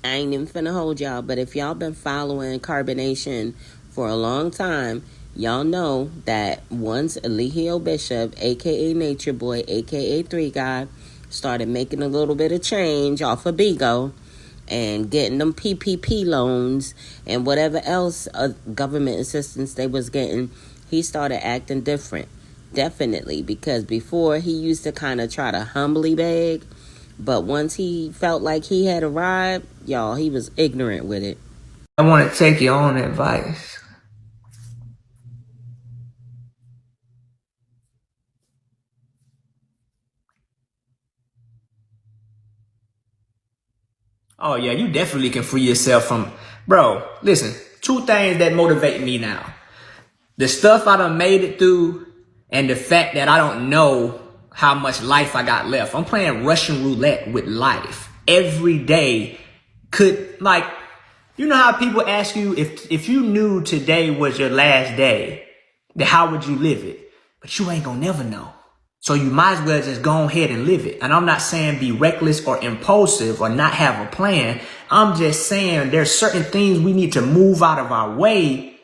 I ain't even finna hold y'all, but if y'all been following Carbonation for a long time, y'all know that once Eligio Bishop, aka Nature Boy, aka 3 God, started making a little bit of change off of Bigo and getting them PPP loans and whatever else government assistance they was getting, he started acting different. Definitely, because before he used to kind of try to humbly beg, but once he felt like he had arrived, y'all, he was ignorant with it. I want to take your own advice. Oh, yeah, you definitely can free yourself from... Bro, listen, 2 things that motivate me now. The stuff I done made it through and the fact that I don't know how much life I got left. I'm playing Russian roulette with life. Every day could, you know how people ask you if you knew today was your last day, then how would you live it? But you ain't gonna never know. So you might as well just go ahead and live it. And I'm not saying be reckless or impulsive or not have a plan. I'm just saying there's certain things we need to move out of our way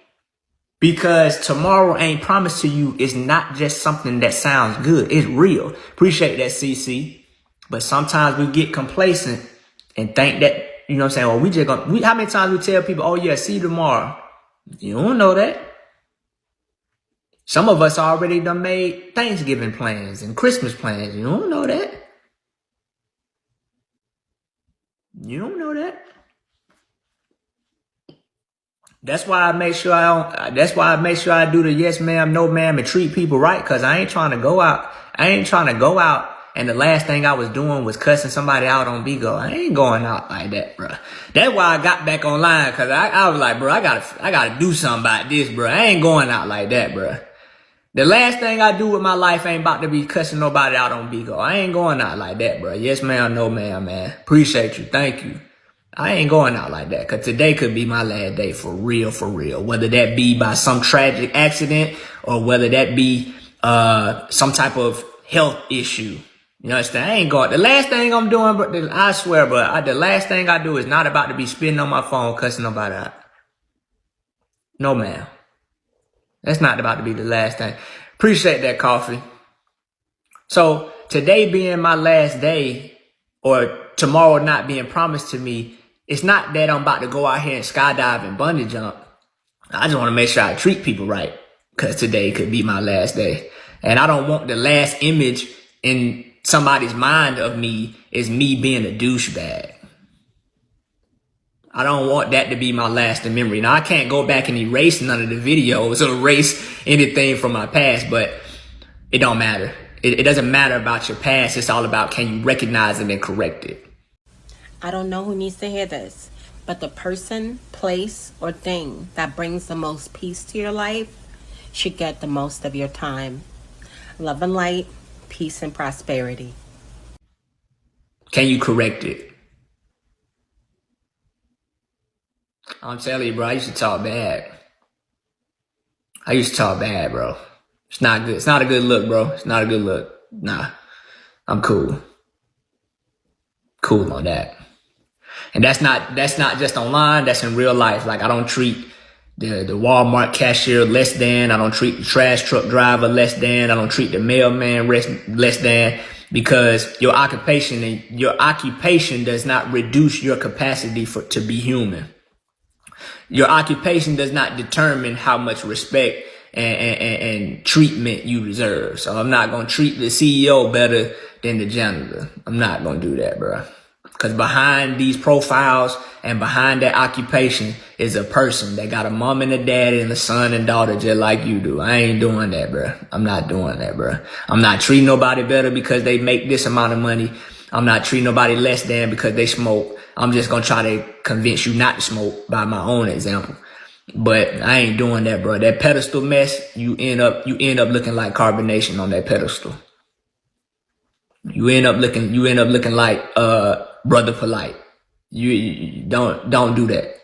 Because tomorrow ain't promised to you. It's not just something that sounds good. It's real. Appreciate that, CC. But sometimes we get complacent and think that, you know what I'm saying, well, we just gonna, how many times we tell people, oh yeah, see you tomorrow. You don't know that. Some of us already done made Thanksgiving plans and Christmas plans. You don't know that. You don't know that. That's why I make sure I do the yes ma'am, no ma'am, and treat people right. Cause I ain't trying to go out. And the last thing I was doing was cussing somebody out on Bigo. I ain't going out like that, bro. That's why I got back online. Cause I was like, bro, I gotta do something about this, bro. I ain't going out like that, bro. The last thing I do with my life ain't about to be cussing nobody out on Bigo. I ain't going out like that, bro. Yes ma'am, no ma'am, man. Appreciate you. Thank you. I ain't going out like that, because today could be my last day for real, for real. Whether that be by some tragic accident or whether that be some type of health issue. You understand? I ain't going. The last thing I'm doing, but I swear, the last thing I do is not about to be spitting on my phone, cussing nobody out. No, ma'am. That's not about to be the last thing. Appreciate that, Coffee. So today being my last day, or tomorrow not being promised to me, it's not that I'm about to go out here and skydive and bungee jump. I just want to make sure I treat people right, because today could be my last day. And I don't want the last image in somebody's mind of me is me being a douchebag. I don't want that to be my lasting memory. Now, I can't go back and erase none of the videos or erase anything from my past, but it don't matter. It doesn't matter about your past. It's all about, can you recognize it and correct it? I don't know who needs to hear this, but the person, place, or thing that brings the most peace to your life should get the most of your time. Love and light, peace and prosperity. Can you correct it? I'm telling you, bro, I used to talk bad. Bro. It's not good. It's not a good look, bro. It's not a good look. Nah, I'm cool. Cool on that. And that's not just online. That's in real life. Like, I don't treat the Walmart cashier less than. I don't treat the trash truck driver less than. I don't treat the mailman less than, because your occupation does not reduce your capacity to be human. Your occupation does not determine how much respect and treatment you deserve. So I'm not going to treat the CEO better than the janitor. I'm not going to do that, bro. Because behind these profiles and behind that occupation is a person that got a mom and a daddy and a son and daughter just like you do. I ain't doing that, bro. I'm not doing that, bro. I'm not treating nobody better because they make this amount of money. I'm not treating nobody less than because they smoke. I'm just going to try to convince you not to smoke by my own example. But I ain't doing that, bro. That pedestal mess, you end up looking like carbonation on that pedestal. You end up looking like Brother Polite. You don't do that.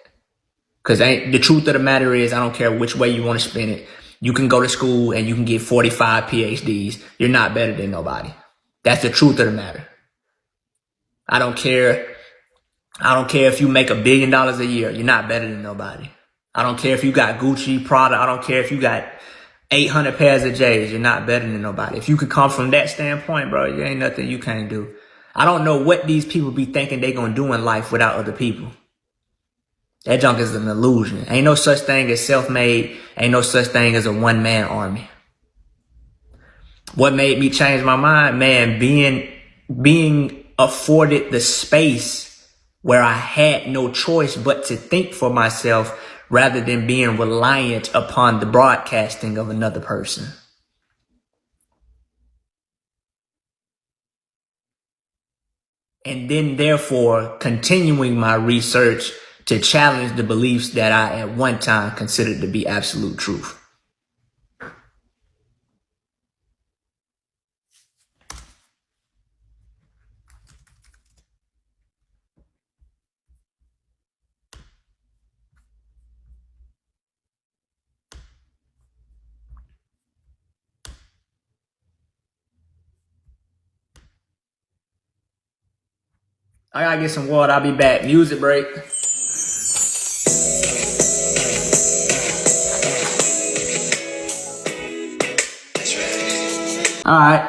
Cause the truth of the matter is, I don't care which way you want to spin it. You can go to school and you can get 45 PhDs. You're not better than nobody. That's the truth of the matter. I don't care if you make $1 billion a year. You're not better than nobody. I don't care if you got Gucci, Prada. I don't care if you got 800 pairs of J's. You're not better than nobody. If you could come from that standpoint, bro, there ain't nothing you can't do. I don't know what these people be thinking they gonna do in life without other people. That junk is an illusion. Ain't no such thing as self-made. Ain't no such thing as a one-man army. What made me change my mind, man, being afforded the space where I had no choice but to think for myself rather than being reliant upon the broadcasting of another person. And then therefore continuing my research to challenge the beliefs that I at one time considered to be absolute truth. I gotta get some water. I'll be back. Music break. All right.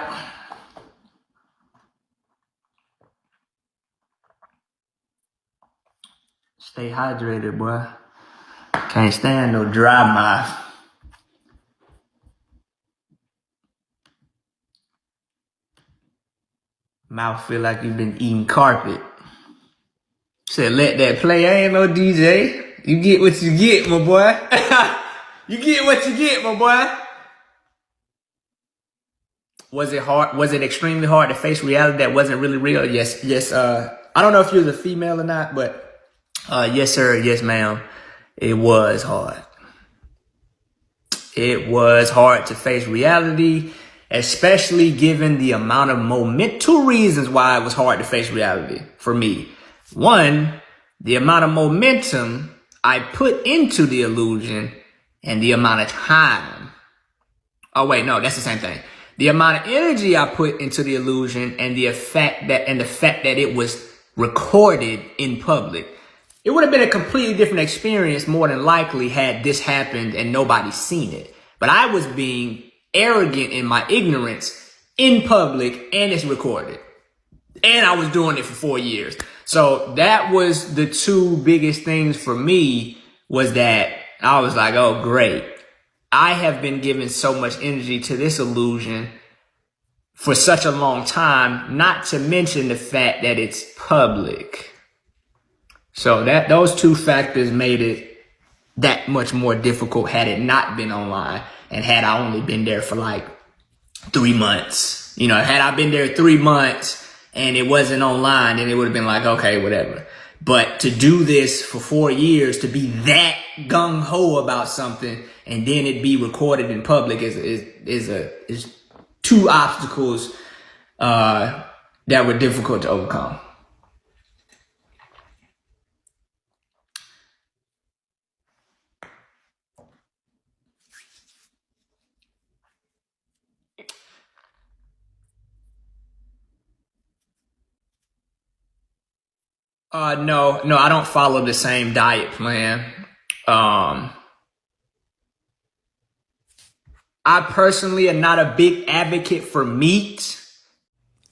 Stay hydrated, boy. Can't stand no dry mouth. Mouth feel like you've been eating carpet. Said let that play. I ain't no DJ. You get what you get, my boy. You get what you get, my boy. Was it hard? Was it extremely hard to face reality that wasn't really real? Yes. I don't know if you're the female or not, but yes, sir. Yes, ma'am. It was hard. It was hard to face reality, especially given the amount of momentum. Two reasons why it was hard to face reality for me. One, the amount of momentum I put into the illusion and the amount of time. Oh, wait, no, that's the same thing. The amount of energy I put into the illusion and the fact that it was recorded in public. It would have been a completely different experience more than likely had this happened and nobody seen it. But I was being arrogant in my ignorance in public and it's recorded. And I was doing it for 4 years. So that was the two biggest things for me, was that I was like, oh, great. I have been giving so much energy to this illusion for such a long time, not to mention the fact that it's public. So those two factors made it that much more difficult had it not been online and had I only been there for like 3 months. You know, had I been there 3 months and it wasn't online, then it would have been like, okay, whatever. But to do this for 4 years, to be that gung-ho about something and then it be recorded in public is two obstacles that were difficult to overcome. No, I don't follow the same diet plan. I personally am not a big advocate for meat.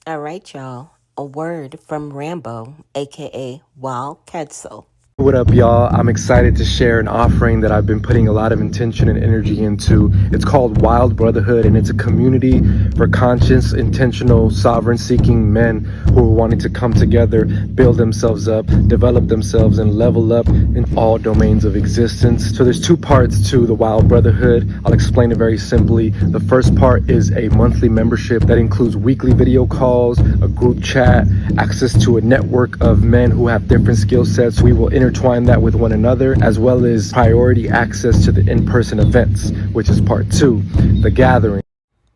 All right, y'all. A word from Rambo, aka Wild Quetzal. What up, y'all? I'm excited to share an offering that I've been putting a lot of intention and energy into. It's called Wild Brotherhood, and it's a community for conscious, intentional, sovereign-seeking men who are wanting to come together, build themselves up, develop themselves, and level up in all domains of existence. So there's two parts to the Wild Brotherhood. I'll explain it very simply. The first part is a monthly membership that includes weekly video calls, a group chat, access to a network of men who have different skill sets. We will intertwine that with one another, as well as priority access to the in-person events, which is part 2, the gathering.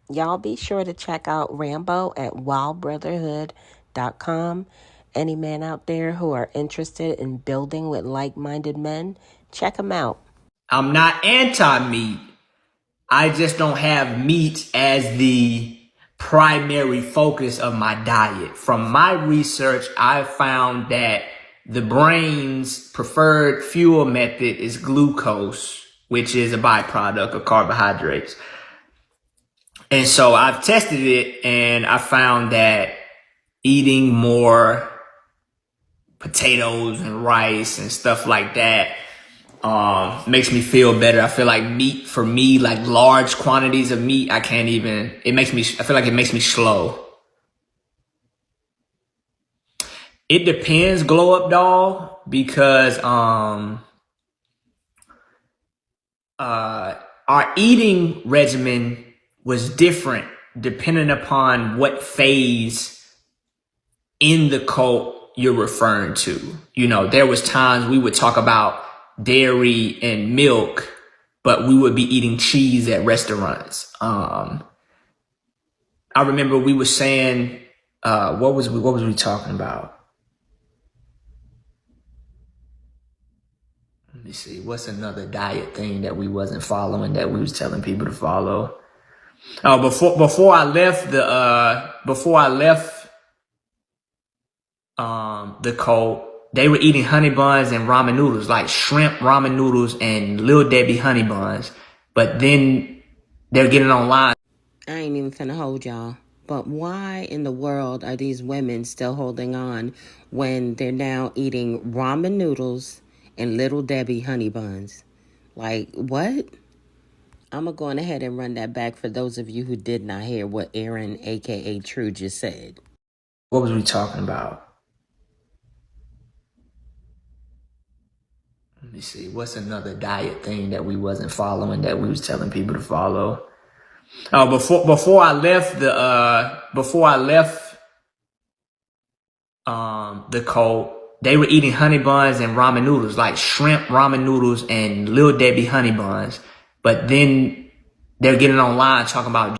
Y'all be sure to check out Rambo at wildbrotherhood.com. Any men out there who are interested in building with like-minded men, check them out. I'm not anti-meat. I just don't have meat as the primary focus of my diet. From my research, I found that the brain's preferred fuel method is glucose, which is a byproduct of carbohydrates. And so I've tested it and I found that eating more potatoes and rice and stuff like that makes me feel better. I feel like meat, for me, like large quantities of meat, I feel like it makes me slow. It depends, Glow Up Doll, because our eating regimen was different depending upon what phase in the cult you're referring to. You know, there was times we would talk about dairy and milk, but we would be eating cheese at restaurants. I remember we were saying, what was we talking about? Let me see. What's another diet thing that we wasn't following that we was telling people to follow? Oh, before I left the cult, they were eating honey buns and ramen noodles, like shrimp ramen noodles and Little Debbie honey buns. But then they're getting online. I ain't even finna hold y'all. But why in the world are these women still holding on when they're now eating ramen noodles and Little Debbie honey buns? Like, what? I'm going to go on ahead and run that back for those of you who did not hear what Aaron, a.k.a. True, just said. What was we talking about? Let me see. What's another diet thing that we wasn't following that we was telling people to follow? Oh, before I left the cult, they were eating honey buns and ramen noodles, like shrimp ramen noodles and Lil Debbie honey buns. But then they're getting online talking about.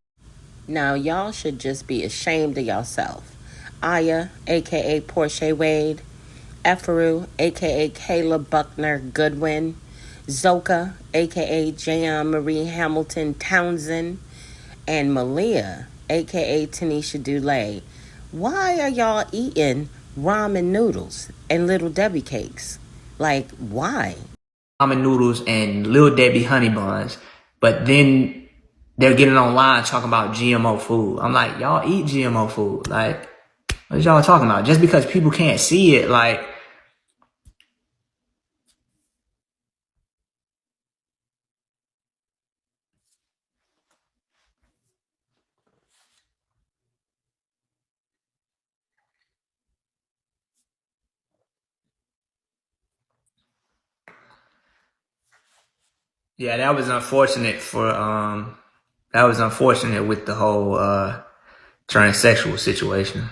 Now, y'all should just be ashamed of yourself. Aya, a.k.a. Portia Wade, Eferu, a.k.a. Kayla Buckner Goodwin, Zoka, a.k.a. Jan Marie Hamilton Townsend, and Malia, a.k.a. Tanisha Dulay. Why are y'all eating ramen noodles and Little Debbie cakes? Like, why? Ramen noodles and Lil Debbie honey buns. But then they're getting online talking about GMO food. I'm like, y'all eat GMO food. Like, what y'all talking about? Just because people can't see it, like, yeah, that was unfortunate with the whole transsexual situation.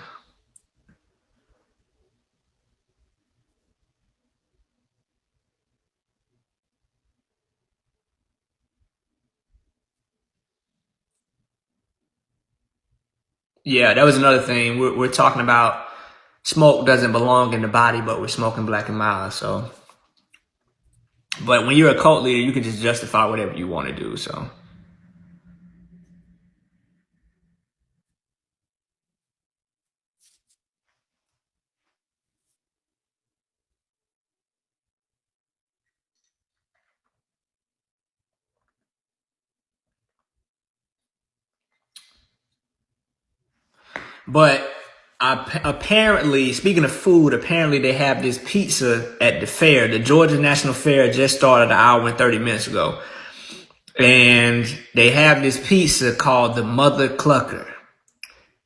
Yeah, that was another thing. We're talking about smoke doesn't belong in the body, but we're smoking black and mild. So, but when you're a cult leader, you can just justify whatever you want to do. So, but apparently, speaking of food, apparently they have this pizza at the fair. The Georgia National Fair just started an hour and 30 minutes ago. And they have this pizza called the Mother Clucker.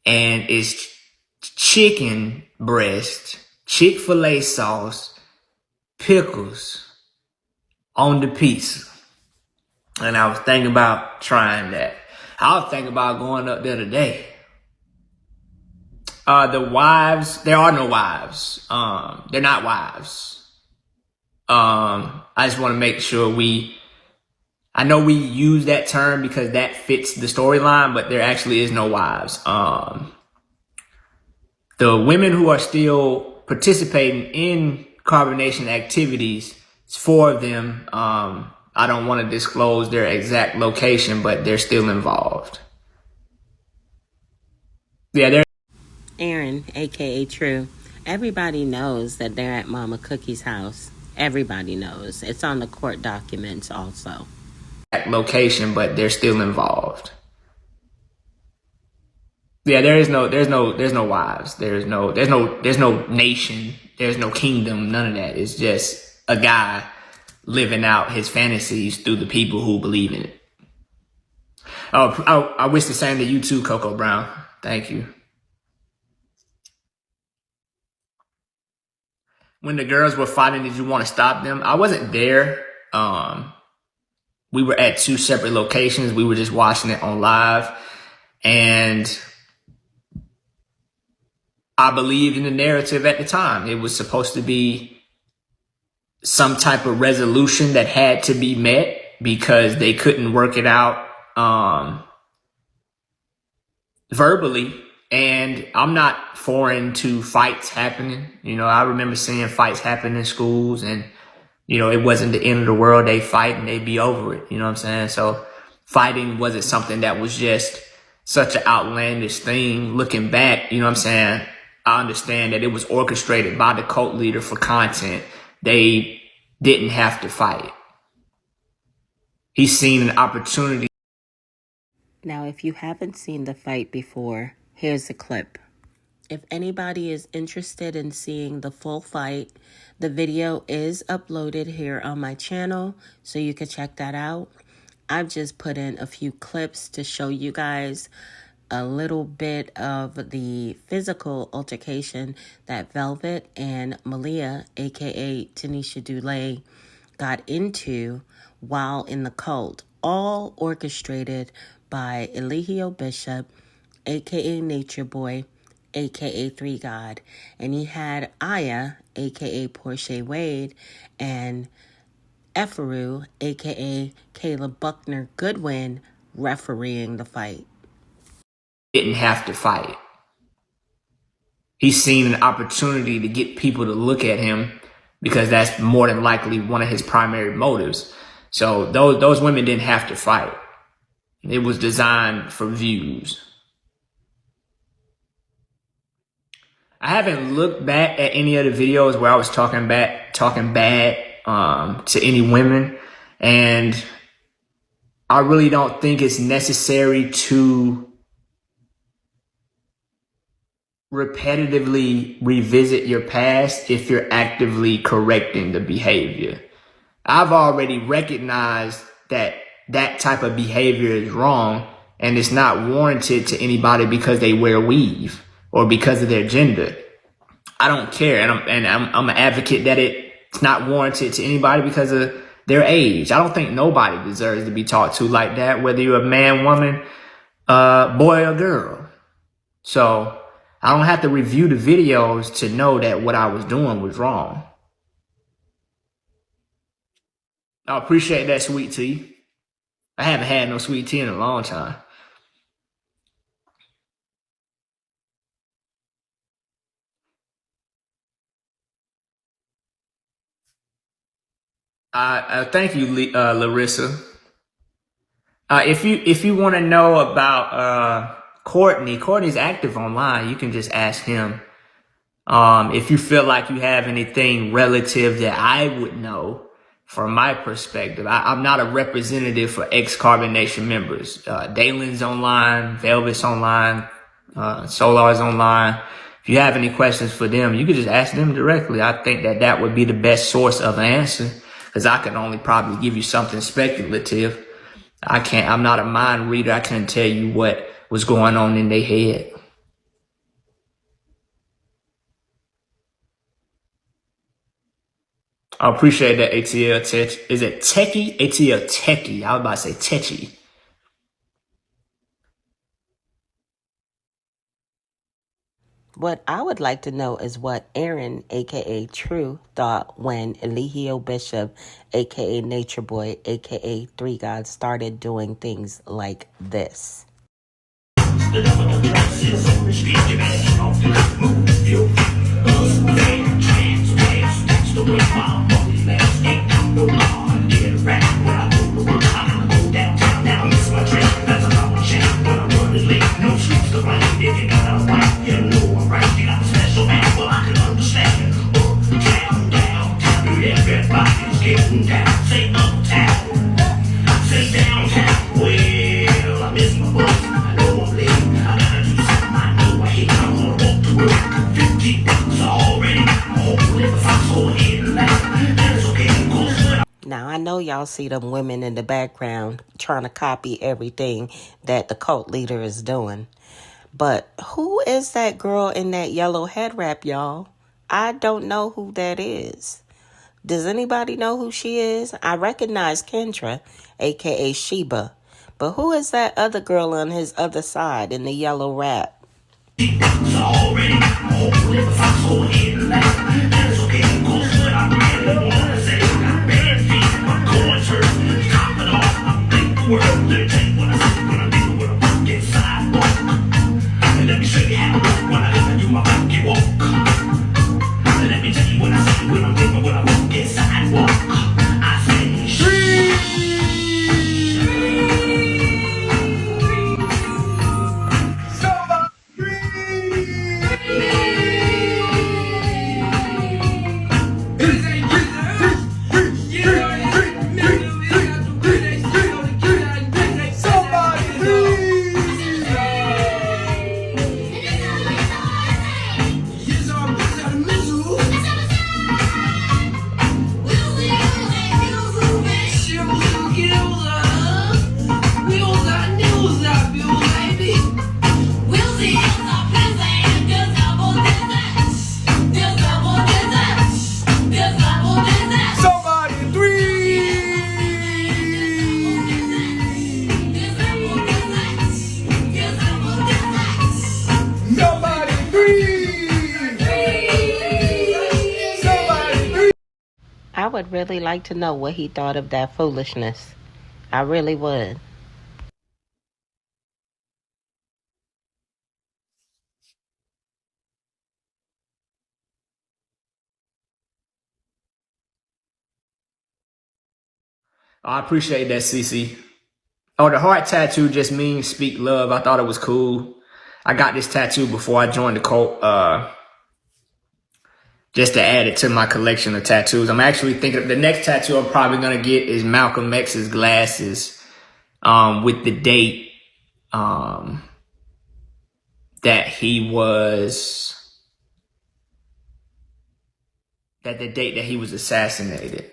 And it's chicken breast, Chick-fil-A sauce, pickles on the pizza. And I was thinking about trying that. I was thinking about going up there today. The wives, there are no wives. They're not wives. I just want to make sure I know we use that term because that fits the storyline, but there actually is no wives. The women who are still participating in carbonation activities, it's 4 of them. I don't want to disclose their exact location, but they're still involved. Yeah, they're Aaron, a.k.a. True. Everybody knows that they're at Mama Cookie's house. Everybody knows. It's on the court documents also. location, but they're still involved. Yeah, there's no wives. There's no nation. There's no kingdom. None of that. It's just a guy living out his fantasies through the people who believe in it. Oh, I wish the same to you too, Coco Brown. Thank you. When the girls were fighting, did you want to stop them? I wasn't there. We were at 2 separate locations. We were just watching it on live. And I believed in the narrative at the time. It was supposed to be some type of resolution that had to be met because they couldn't work it out verbally. And I'm not foreign to fights happening. You know, I remember seeing fights happen in schools and, you know, it wasn't the end of the world. They fight and they be over it. You know what I'm saying? So fighting wasn't something that was just such an outlandish thing. Looking back, you know what I'm saying? I understand that it was orchestrated by the cult leader for content. They didn't have to fight. He's seen an opportunity. Now, if you haven't seen the fight before, here's a clip. If anybody is interested in seeing the full fight, the video is uploaded here on my channel, so you can check that out. I've just put in a few clips to show you guys a little bit of the physical altercation that Velvet and Malia, aka Tanisha Dulé, got into while in the cult, all orchestrated by Eligio Bishop, aka Nature Boy, aka Three God, and he had Aya, aka Portia Wade, and Eferu, aka Caleb Buckner Goodwin, refereeing the fight. Didn't have to fight. He's seen an opportunity to get people to look at him because that's more than likely one of his primary motives. So those women didn't have to fight. It was designed for views. I haven't looked back at any of the videos where I was talking bad to any women, and I really don't think it's necessary to repetitively revisit your past if you're actively correcting the behavior. I've already recognized that that type of behavior is wrong and it's not warranted to anybody because they wear weave or because of their gender. I don't care, and I'm an advocate that it's not warranted to anybody because of their age. I don't think nobody deserves to be talked to like that, whether you're a man, woman, boy, or girl. So I don't have to review the videos to know that what I was doing was wrong. I appreciate that, sweet tea. I haven't had no sweet tea in a long time. Thank you, Larissa. If you want to know about Courtney's active online. You can just ask him. If you feel like you have anything relative that I would know from my perspective, I'm not a representative for ex-Carbon Nation members. Dalen's online, Velvet's online, Solar's online. If you have any questions for them, you can just ask them directly. I think that would be the best source of an answer, because I can only probably give you something speculative. I'm not a mind reader. I can't tell you what was going on in their head. I appreciate that, ATL Tech. Is it Techie? ATL Techie. I was about to say Techie. What I would like to know is what Aaron, aka True, thought when Eligio Bishop, aka Nature Boy, aka Three Gods, started doing things like this. Now, I know y'all see them women in the background trying to copy everything that the cult leader is doing. But who is that girl in that yellow head wrap, y'all? I don't know who that is. Does anybody know who she is? I recognize Kendra, a.k.a. Sheba. But who is that other girl on his other side in the yellow wrap? I would really like to know what he thought of that foolishness. I really would. I appreciate that, CC. Oh, the heart tattoo just means speak love. I thought it was cool. I got this tattoo before I joined the cult, just to add it to my collection of tattoos. I'm actually thinking the next tattoo I'm probably gonna get is Malcolm X's glasses, with the date, that the date that he was assassinated.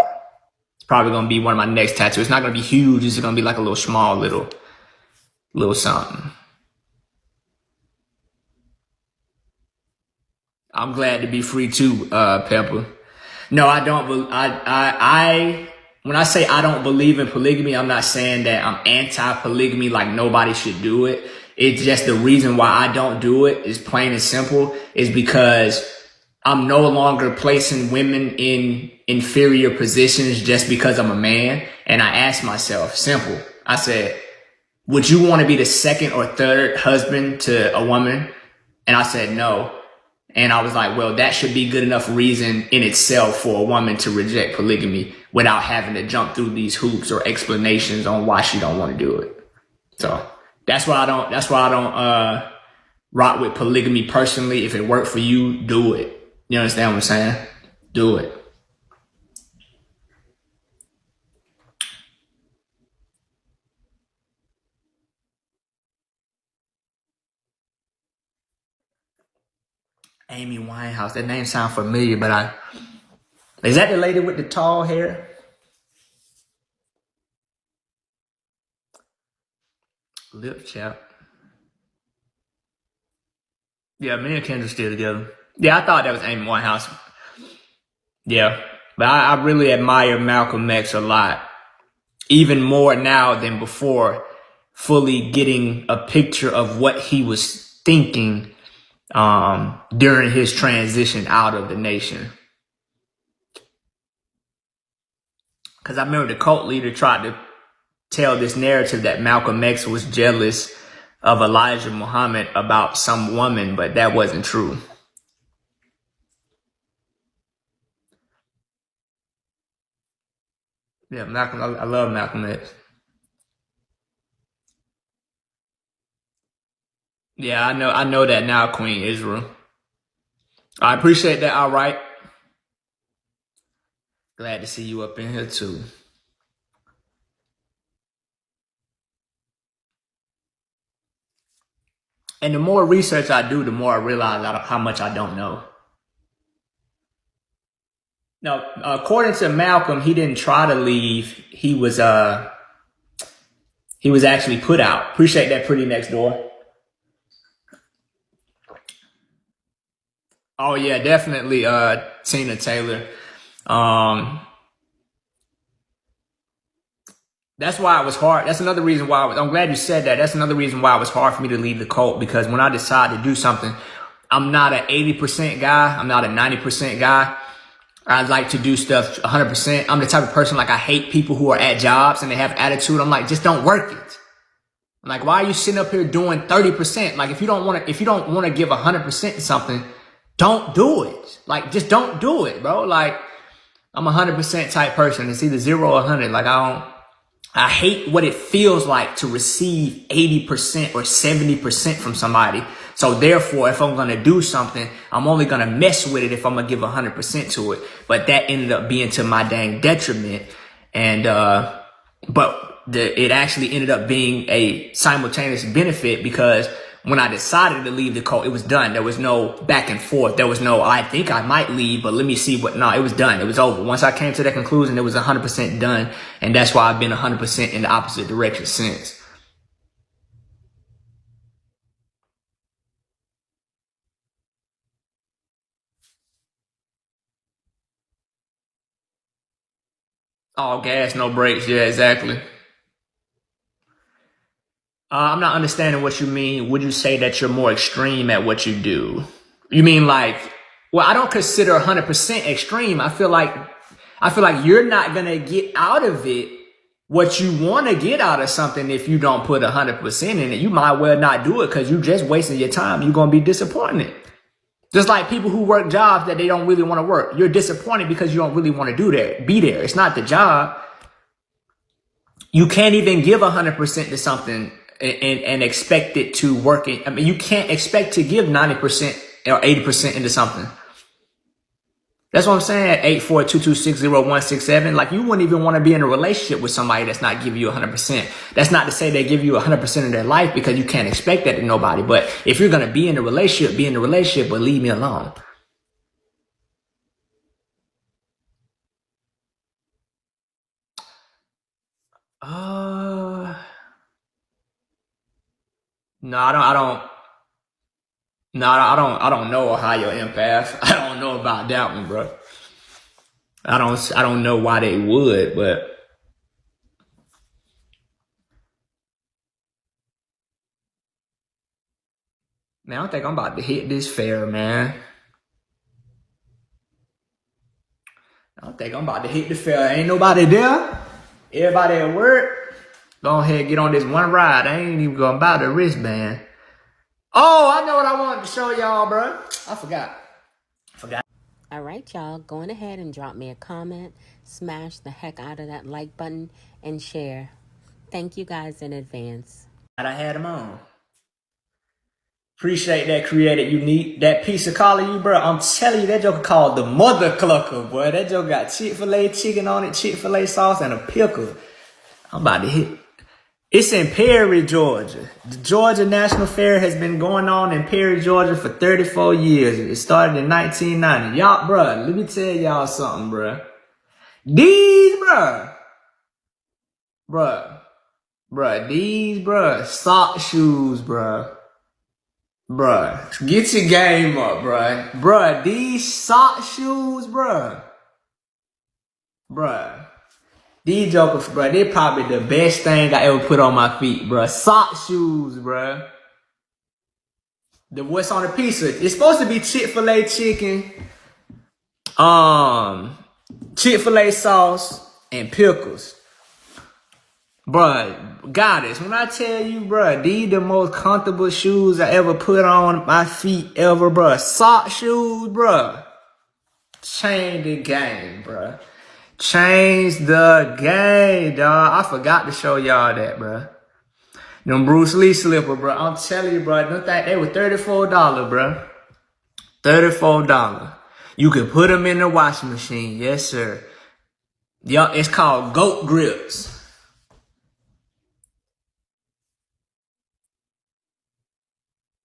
It's probably gonna be one of my next tattoos. It's not gonna be huge. It's gonna be like a little small, little something. I'm glad to be free too, Pepper. No, I don't. When I say I don't believe in polygamy, I'm not saying that I'm anti-polygamy, like nobody should do it. It's just the reason why I don't do it is plain and simple, is because I'm no longer placing women in inferior positions just because I'm a man. And I asked myself, simple, I said, would you want to be the second or third husband to a woman? And I said, no. And I was like, well, that should be good enough reason in itself for a woman to reject polygamy without having to jump through these hoops or explanations on why she don't want to do it. So that's why I don't rock with polygamy personally. If it worked for you, do it. You understand what I'm saying? Do it. Amy Winehouse. That name sounds familiar, but is that the lady with the tall hair? Lip chap. Yeah, me and Kendra still together. Yeah, I thought that was Amy Winehouse. Yeah, but I really admire Malcolm X a lot. Even more now than before, fully getting a picture of what he was thinking during his transition out of the nation. Because I remember the cult leader tried to tell this narrative that Malcolm X was jealous of Elijah Muhammad about some woman, but that wasn't true. Yeah, Malcolm, I love Malcolm X. Yeah, I know that now, Queen Israel. I appreciate that. All right. Glad to see you up in here too. And the more research I do, the more I realize how much I don't know. Now, according to Malcolm, he didn't try to leave. He was actually put out. Appreciate that, pretty next door. Oh yeah, definitely Tina Taylor. That's why it was hard. That's another reason why I'm glad you said that. That's another reason why it was hard for me to leave the cult, because when I decide to do something, I'm not an 80% guy. I'm not a 90% guy. I like to do stuff 100%. I'm the type of person, like, I hate people who are at jobs and they have attitude. I'm like, just don't work it. I'm like, why are you sitting up here doing 30%? Like, if you don't want to give 100% to something, don't do it. Like, just don't do it, bro. Like, I'm a 100% type person. It's either 0 or 100. Like, I hate what it feels like to receive 80% or 70% from somebody. So therefore, if I'm going to do something, I'm only going to mess with it if I'm going to give 100% to it. But that ended up being to my dang detriment. And, but it actually ended up being a simultaneous benefit, because when I decided to leave the cult, it was done. There was no back and forth. There was no, I think I might leave, but let me see what. No, it was done. It was over. Once I came to that conclusion, it was 100% done. And that's why I've been 100% in the opposite direction since. All gas, no brakes. Yeah, exactly. I'm not understanding what you mean. Would you say that you're more extreme at what you do? You mean like, well, I don't consider 100% extreme. I feel like I feel like you're not going to get out of it what you want to get out of something if you don't put 100% in it. You might well not do it because you just wasting your time. You're going to be disappointed. Just like people who work jobs that they don't really want to work. You're disappointed because you don't really want to be there. It's not the job. You can't even give 100% to something and expect it to work. I mean, you can't expect to give 90% or 80% into something. That's what I'm saying. 842260167. Like, you wouldn't even want to be in a relationship with somebody that's not giving you 100%. That's not to say they give you 100% of their life, because you can't expect that to nobody. But if you're going to be in a relationship, but leave me alone. No, I don't know a higher empath. I don't know about that one, bro. I don't know why they would, but man, I don't think I'm about to hit this fair, man. I don't think I'm about to hit the fair. Ain't nobody there. Everybody at work. Go ahead and get on this one ride. I ain't even gonna buy the wristband. Oh, I know what I wanted to show y'all, bro. I forgot. All right, y'all. Going ahead and drop me a comment. Smash the heck out of that like button and share. Thank you guys in advance. I had them on. Appreciate that, Created Unique. That piece of collar, you, bro. I'm telling you, that joker called the mother clucker, boy. That joker got Chick-fil-A chicken on it, Chick-fil-A sauce, and a pickle. I'm about to hit. It's in Perry, Georgia. The Georgia National Fair has been going on in Perry, Georgia for 34 years. It started in 1990. Y'all, bro, let me tell y'all something, bro. These, bro, sock shoes, bro. Bruh, get your game up, bruh. Bruh, these sock shoes, bruh. These jokers, bruh, they probably the best thing I ever put on my feet, bruh. Sock shoes, bruh. What's on the pizza? It's supposed to be Chick-fil-A chicken, Chick-fil-A sauce, and pickles. Bruh, goddess, when I tell you, bruh, these the most comfortable shoes I ever put on my feet ever, bruh. Sock shoes, bruh. Change the game, bruh. Change the game, dog. I forgot to show y'all that, bruh. Them Bruce Lee slipper, bruh. I'm telling you, bruh, don't think they were $34, bruh. $34. You can put them in the washing machine. Yes, sir. Yo, it's called Goat Grips.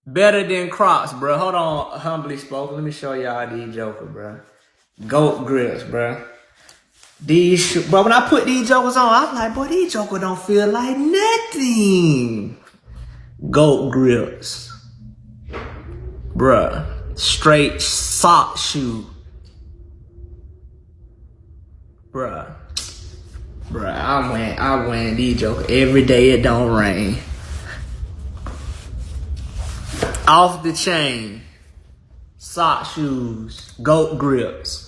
Better than Crocs, bro. Hold on, humbly spoken. Let me show y'all these jokers, bro. Goat Grips, bro. Bro, when I put these jokers on, I was like, boy, these jokers don't feel like nothing. Goat Grips. Bruh. Straight sock shoe. Bruh. I wear these jokers every day it don't rain. Off the chain. Sock shoes. Goat Grips.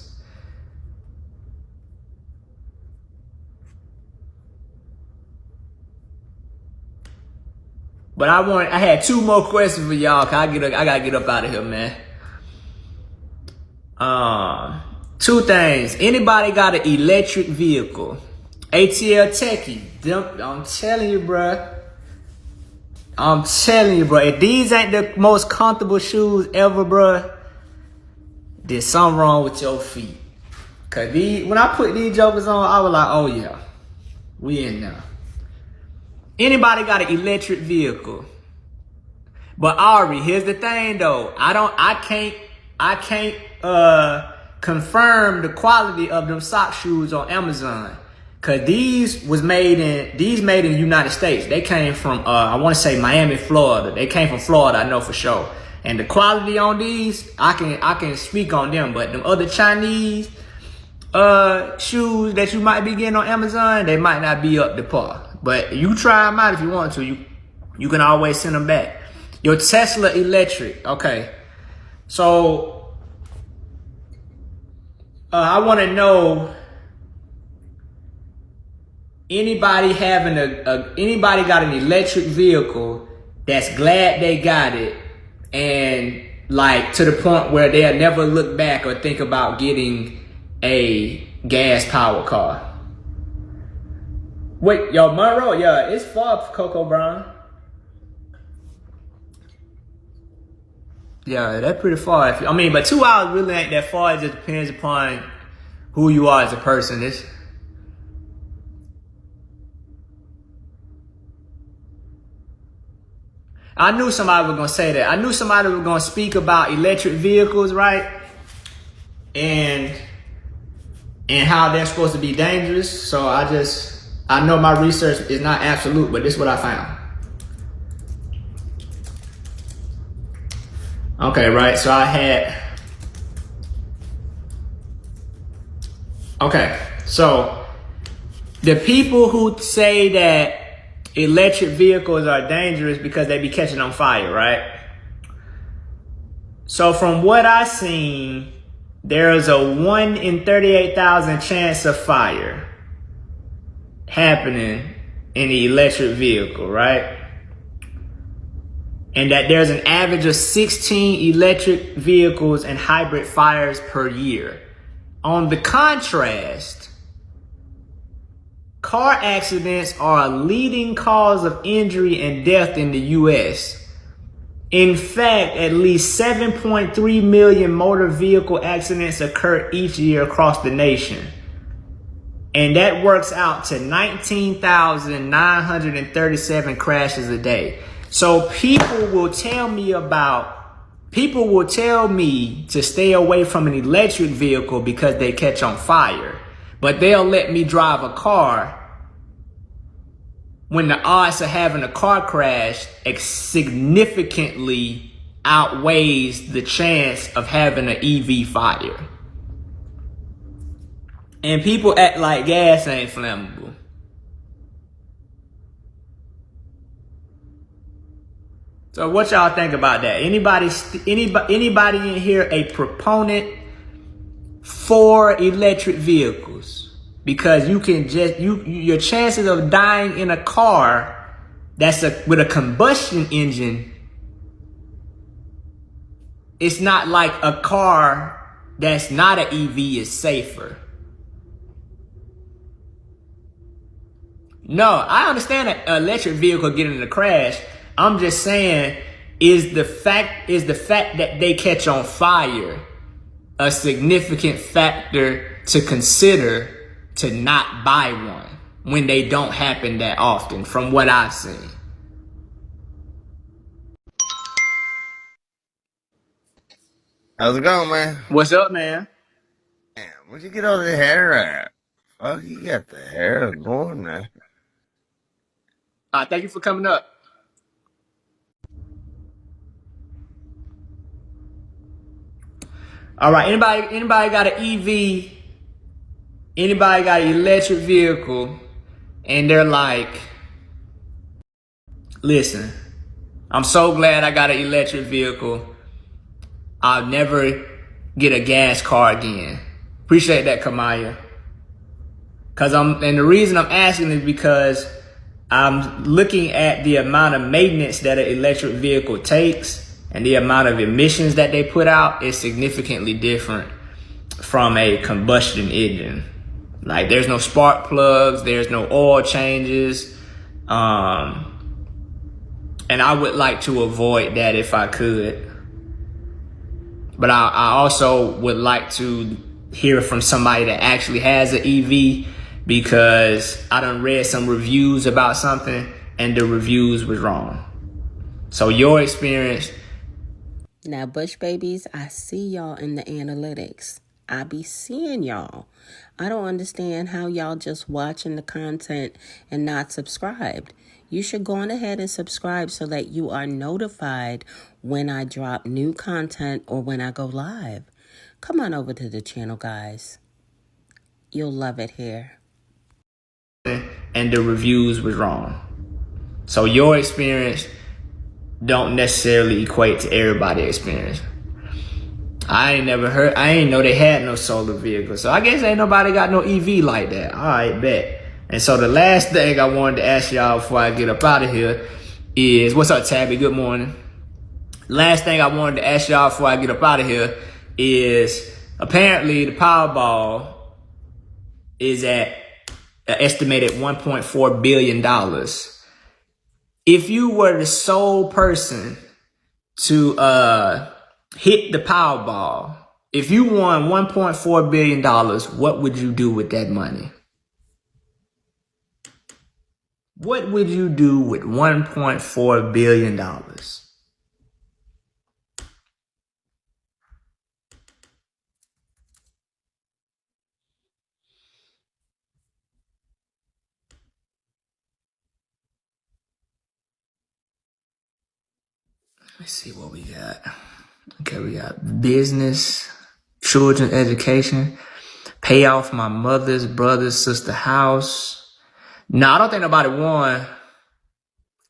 But I had two more questions for y'all. I gotta get up out of here, man. Two things. Anybody got an electric vehicle? ATL Techie. I'm telling you, bruh. If these ain't the most comfortable shoes ever, bruh, there's something wrong with your feet. Cause when I put these jokers on, I was like, oh yeah, we in there. Anybody got an electric vehicle? But Ari, here's the thing though. I can't confirm the quality of them sock shoes on Amazon. Cause these made in the United States. They came from I want to say Miami, Florida. They came from Florida, I know for sure. And the quality on these, I can speak on them. But them other Chinese shoes that you might be getting on Amazon, they might not be up to par. But you try them out if you want to. You can always send them back. Your Tesla electric, okay. So I want to know anybody having anybody got an electric vehicle that's glad they got it, and like to the point where they'll never look back or think about getting a gas powered car. Wait, yo, Monroe, yeah, it's far, Coco Brown. Yeah, that's pretty far. But 2 hours really ain't that far. It just depends upon who you are as a person. I knew somebody was gonna say that. I knew somebody was gonna speak about electric vehicles, right? And how they're supposed to be dangerous. So I know my research is not absolute, but this is what I found. Okay, right, so so the people who say that electric vehicles are dangerous because they be catching on fire, right? So from what I seen, there is a 1 in 38,000 chance of fire happening in the electric vehicle, right? And that there's an average of 16 electric vehicles and hybrid fires per year. On the contrast, car accidents are a leading cause of injury and death in the U.S. In fact, at least 7.3 million motor vehicle accidents occur each year across the nation. And that works out to 19,937 crashes a day. So people will tell me to stay away from an electric vehicle because they catch on fire. But they'll let me drive a car when the odds of having a car crash significantly outweighs the chance of having an EV fire. And people act like gas ain't flammable. So what y'all think about that? Anybody in here a proponent for electric vehicles? Because you can your chances of dying in a car with a combustion engine, it's not like a car that's not an EV is safer. No, I understand an electric vehicle getting in a crash. I'm just saying, is the fact that they catch on fire a significant factor to consider to not buy one when they don't happen that often, from what I've seen? How's it going, man? What's up, man? Man, where'd you get all the hair at? Fuck, you got the hair going, man. Thank you for coming up. All right, anybody got an EV? Anybody got an electric vehicle? And they're like, listen, I'm so glad I got an electric vehicle. I'll never get a gas car again. Appreciate that, Kamaya. And the reason I'm asking is because I'm looking at the amount of maintenance that an electric vehicle takes, and the amount of emissions that they put out is significantly different from a combustion engine. Like, there's no spark plugs, there's no oil changes. And I would like to avoid that if I could. But I also would like to hear from somebody that actually has an EV, because I done read some reviews about something and the reviews was wrong. So your experience. Now, Bush Babies, I see y'all in the analytics. I be seeing y'all. I don't understand how y'all just watching the content and not subscribed. You should go on ahead and subscribe so that you are notified when I drop new content or when I go live. Come on over to the channel, guys. You'll love it here. And the reviews was wrong. So your experience don't necessarily equate to everybody's experience. I ain't know they had no solar vehicles. So I guess ain't nobody got no EV like that. All right, bet. And so the last thing I wanted to ask y'all before I get up out of here is, what's up, Tabby? Good morning. Last thing I wanted to ask y'all before I get up out of here is, apparently the Powerball is at an estimated $1.4 billion. If you were the sole person to hit the Powerball, if you won $1.4 billion, what would you do with that money? What would you do with $1.4 billion? Let's see what we got. Okay, we got business, children education, pay off my mother's brother's sister house. No, I don't think nobody won.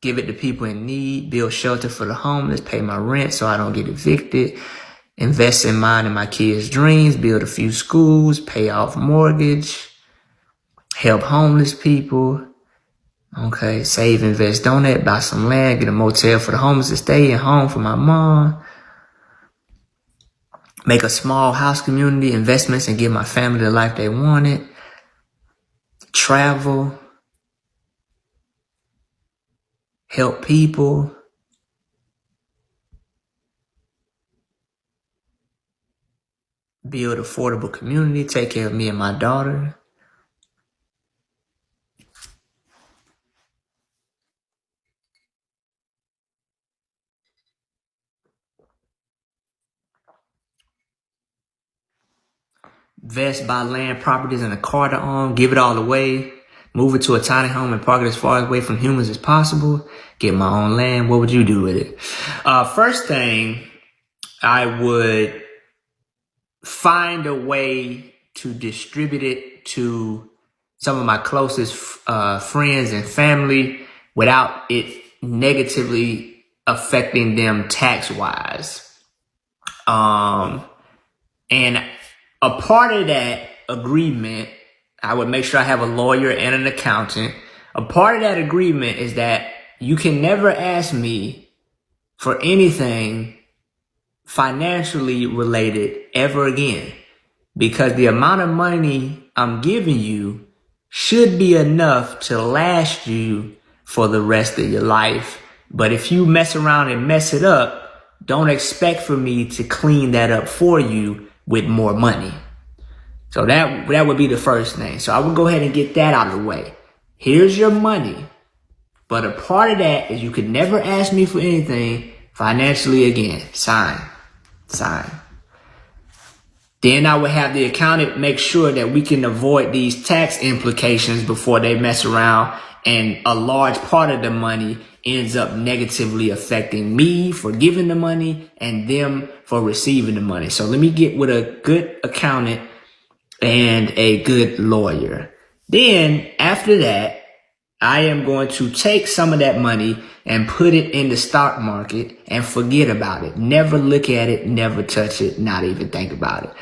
Give it to people in need, build shelter for the homeless, pay my rent so I don't get evicted, invest in mine and my kids' dreams, build a few schools, pay off mortgage, help homeless people. Okay, save, invest, donate, buy some land, get a motel for the homeless to stay in, home for my mom. Make a small house community, investments, and give my family the life they wanted. Travel. Help people. Build affordable community, take care of me and my daughter. Invest, buy land, properties, and a car to own. Give it all away. Move it to a tiny home and park it as far away from humans as possible. Get my own land. What would you do with it? First thing, I would find a way to distribute it to some of my closest friends and family without it negatively affecting them tax-wise. And a part of that agreement, I would make sure I have a lawyer and an accountant. A part of that agreement is that you can never ask me for anything financially related ever again, because the amount of money I'm giving you should be enough to last you for the rest of your life. But if you mess around and mess it up, don't expect for me to clean that up for you with more money. So that would be the first thing. So I would go ahead and get that out of the way. Here's your money. But a part of that is you could never ask me for anything financially again. Sign. Then I would have the accountant make sure that we can avoid these tax implications before they mess around and a large part of the money ends up negatively affecting me for giving the money and them for receiving the money. So let me get with a good accountant and a good lawyer. Then after that, I am going to take some of that money and put it in the stock market and forget about it. Never look at it, never touch it, not even think about it.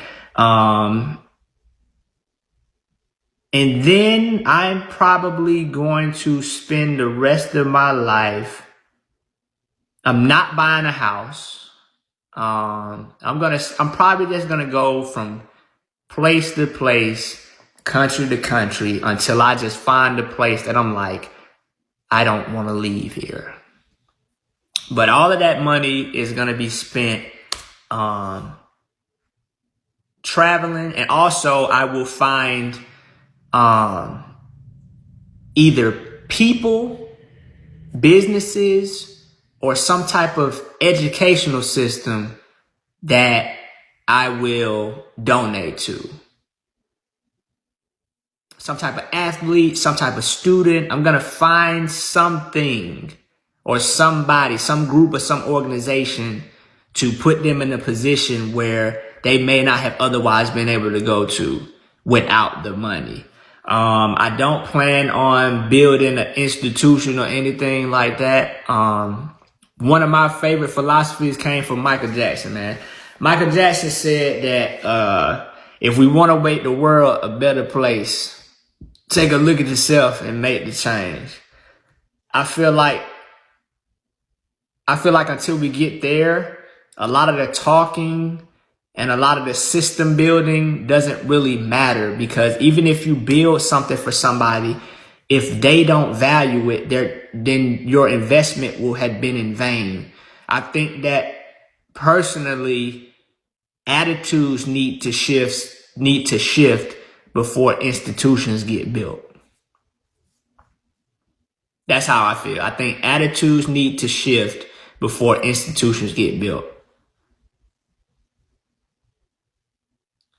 And then I'm probably going to spend the rest of my life. I'm not buying a house. I'm probably just gonna go from place to place, country to country, until I just find a place that I'm like, I don't want to leave here. But all of that money is going to be spent traveling. And also I will find either people, businesses, or some type of educational system that I will donate to. Some type of athlete, some type of student. I'm going to find something or somebody, some group or some organization to put them in a position where they may not have otherwise been able to go to without the money. I don't plan on building an institution or anything like that. One of my favorite philosophies came from Michael Jackson, man. Michael Jackson said that if we want to make the world a better place, take a look at yourself and make the change. I feel like until we get there, a lot of the talking and a lot of the system building doesn't really matter, because even if you build something for somebody, if they don't value it, then your investment will have been in vain. I think that personally, attitudes need to shift before institutions get built. That's how I feel. I think attitudes need to shift before institutions get built.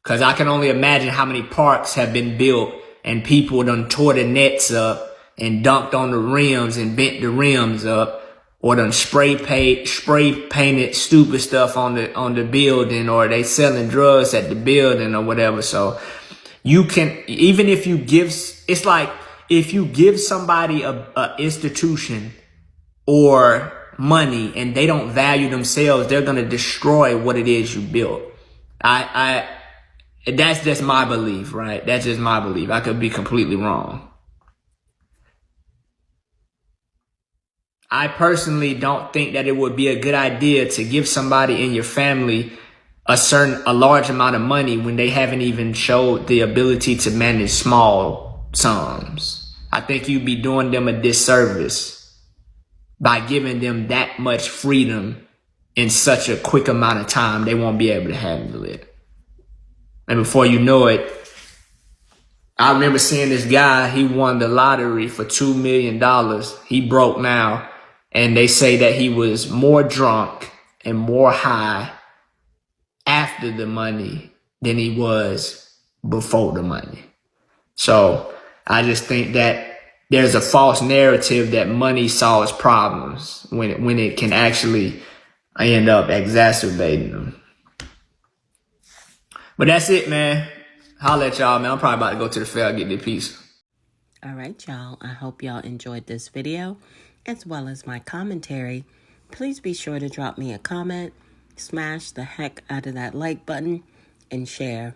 Because I can only imagine how many parks have been built and people done tore the nets up and dunked on the rims and bent the rims up, or done spray painted stupid stuff on the building, or they selling drugs at the building or whatever. So you can, even if you give, it's like if you give somebody a institution or money and they don't value themselves, they're gonna destroy what it is you built. That's just my belief, right? That's just my belief. I could be completely wrong. I personally don't think that it would be a good idea to give somebody in your family a large amount of money when they haven't even showed the ability to manage small sums. I think you'd be doing them a disservice by giving them that much freedom in such a quick amount of time. They won't be able to handle it. And before you know it, I remember seeing this guy, he won the lottery for $2 million. He broke now. And they say that he was more drunk and more high after the money than he was before the money. So I just think that there's a false narrative that money solves problems when it can actually end up exacerbating them. But that's it, man. Holla at y'all, man. I'm probably about to go to the fair and get the piece. All right, y'all. I hope y'all enjoyed this video as well as my commentary. Please be sure to drop me a comment, smash the heck out of that like button, and share.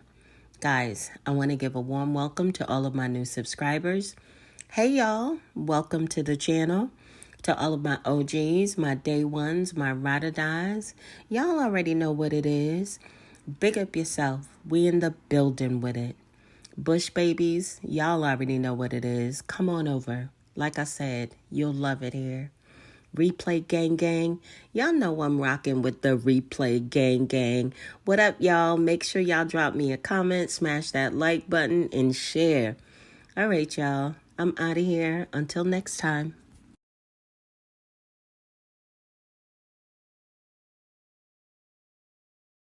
Guys, I want to give a warm welcome to all of my new subscribers. Hey, y'all. Welcome to the channel. To all of my OGs, my day ones, my ride or dies. Y'all already know what it is. Big up yourself. We in the building with it. Bush babies, y'all already know what it is. Come on over. Like I said, you'll love it here. Replay gang gang. Y'all know I'm rocking with the replay gang gang. What up, y'all? Make sure y'all drop me a comment, smash that like button, and share. All right, y'all. I'm out of here. Until next time.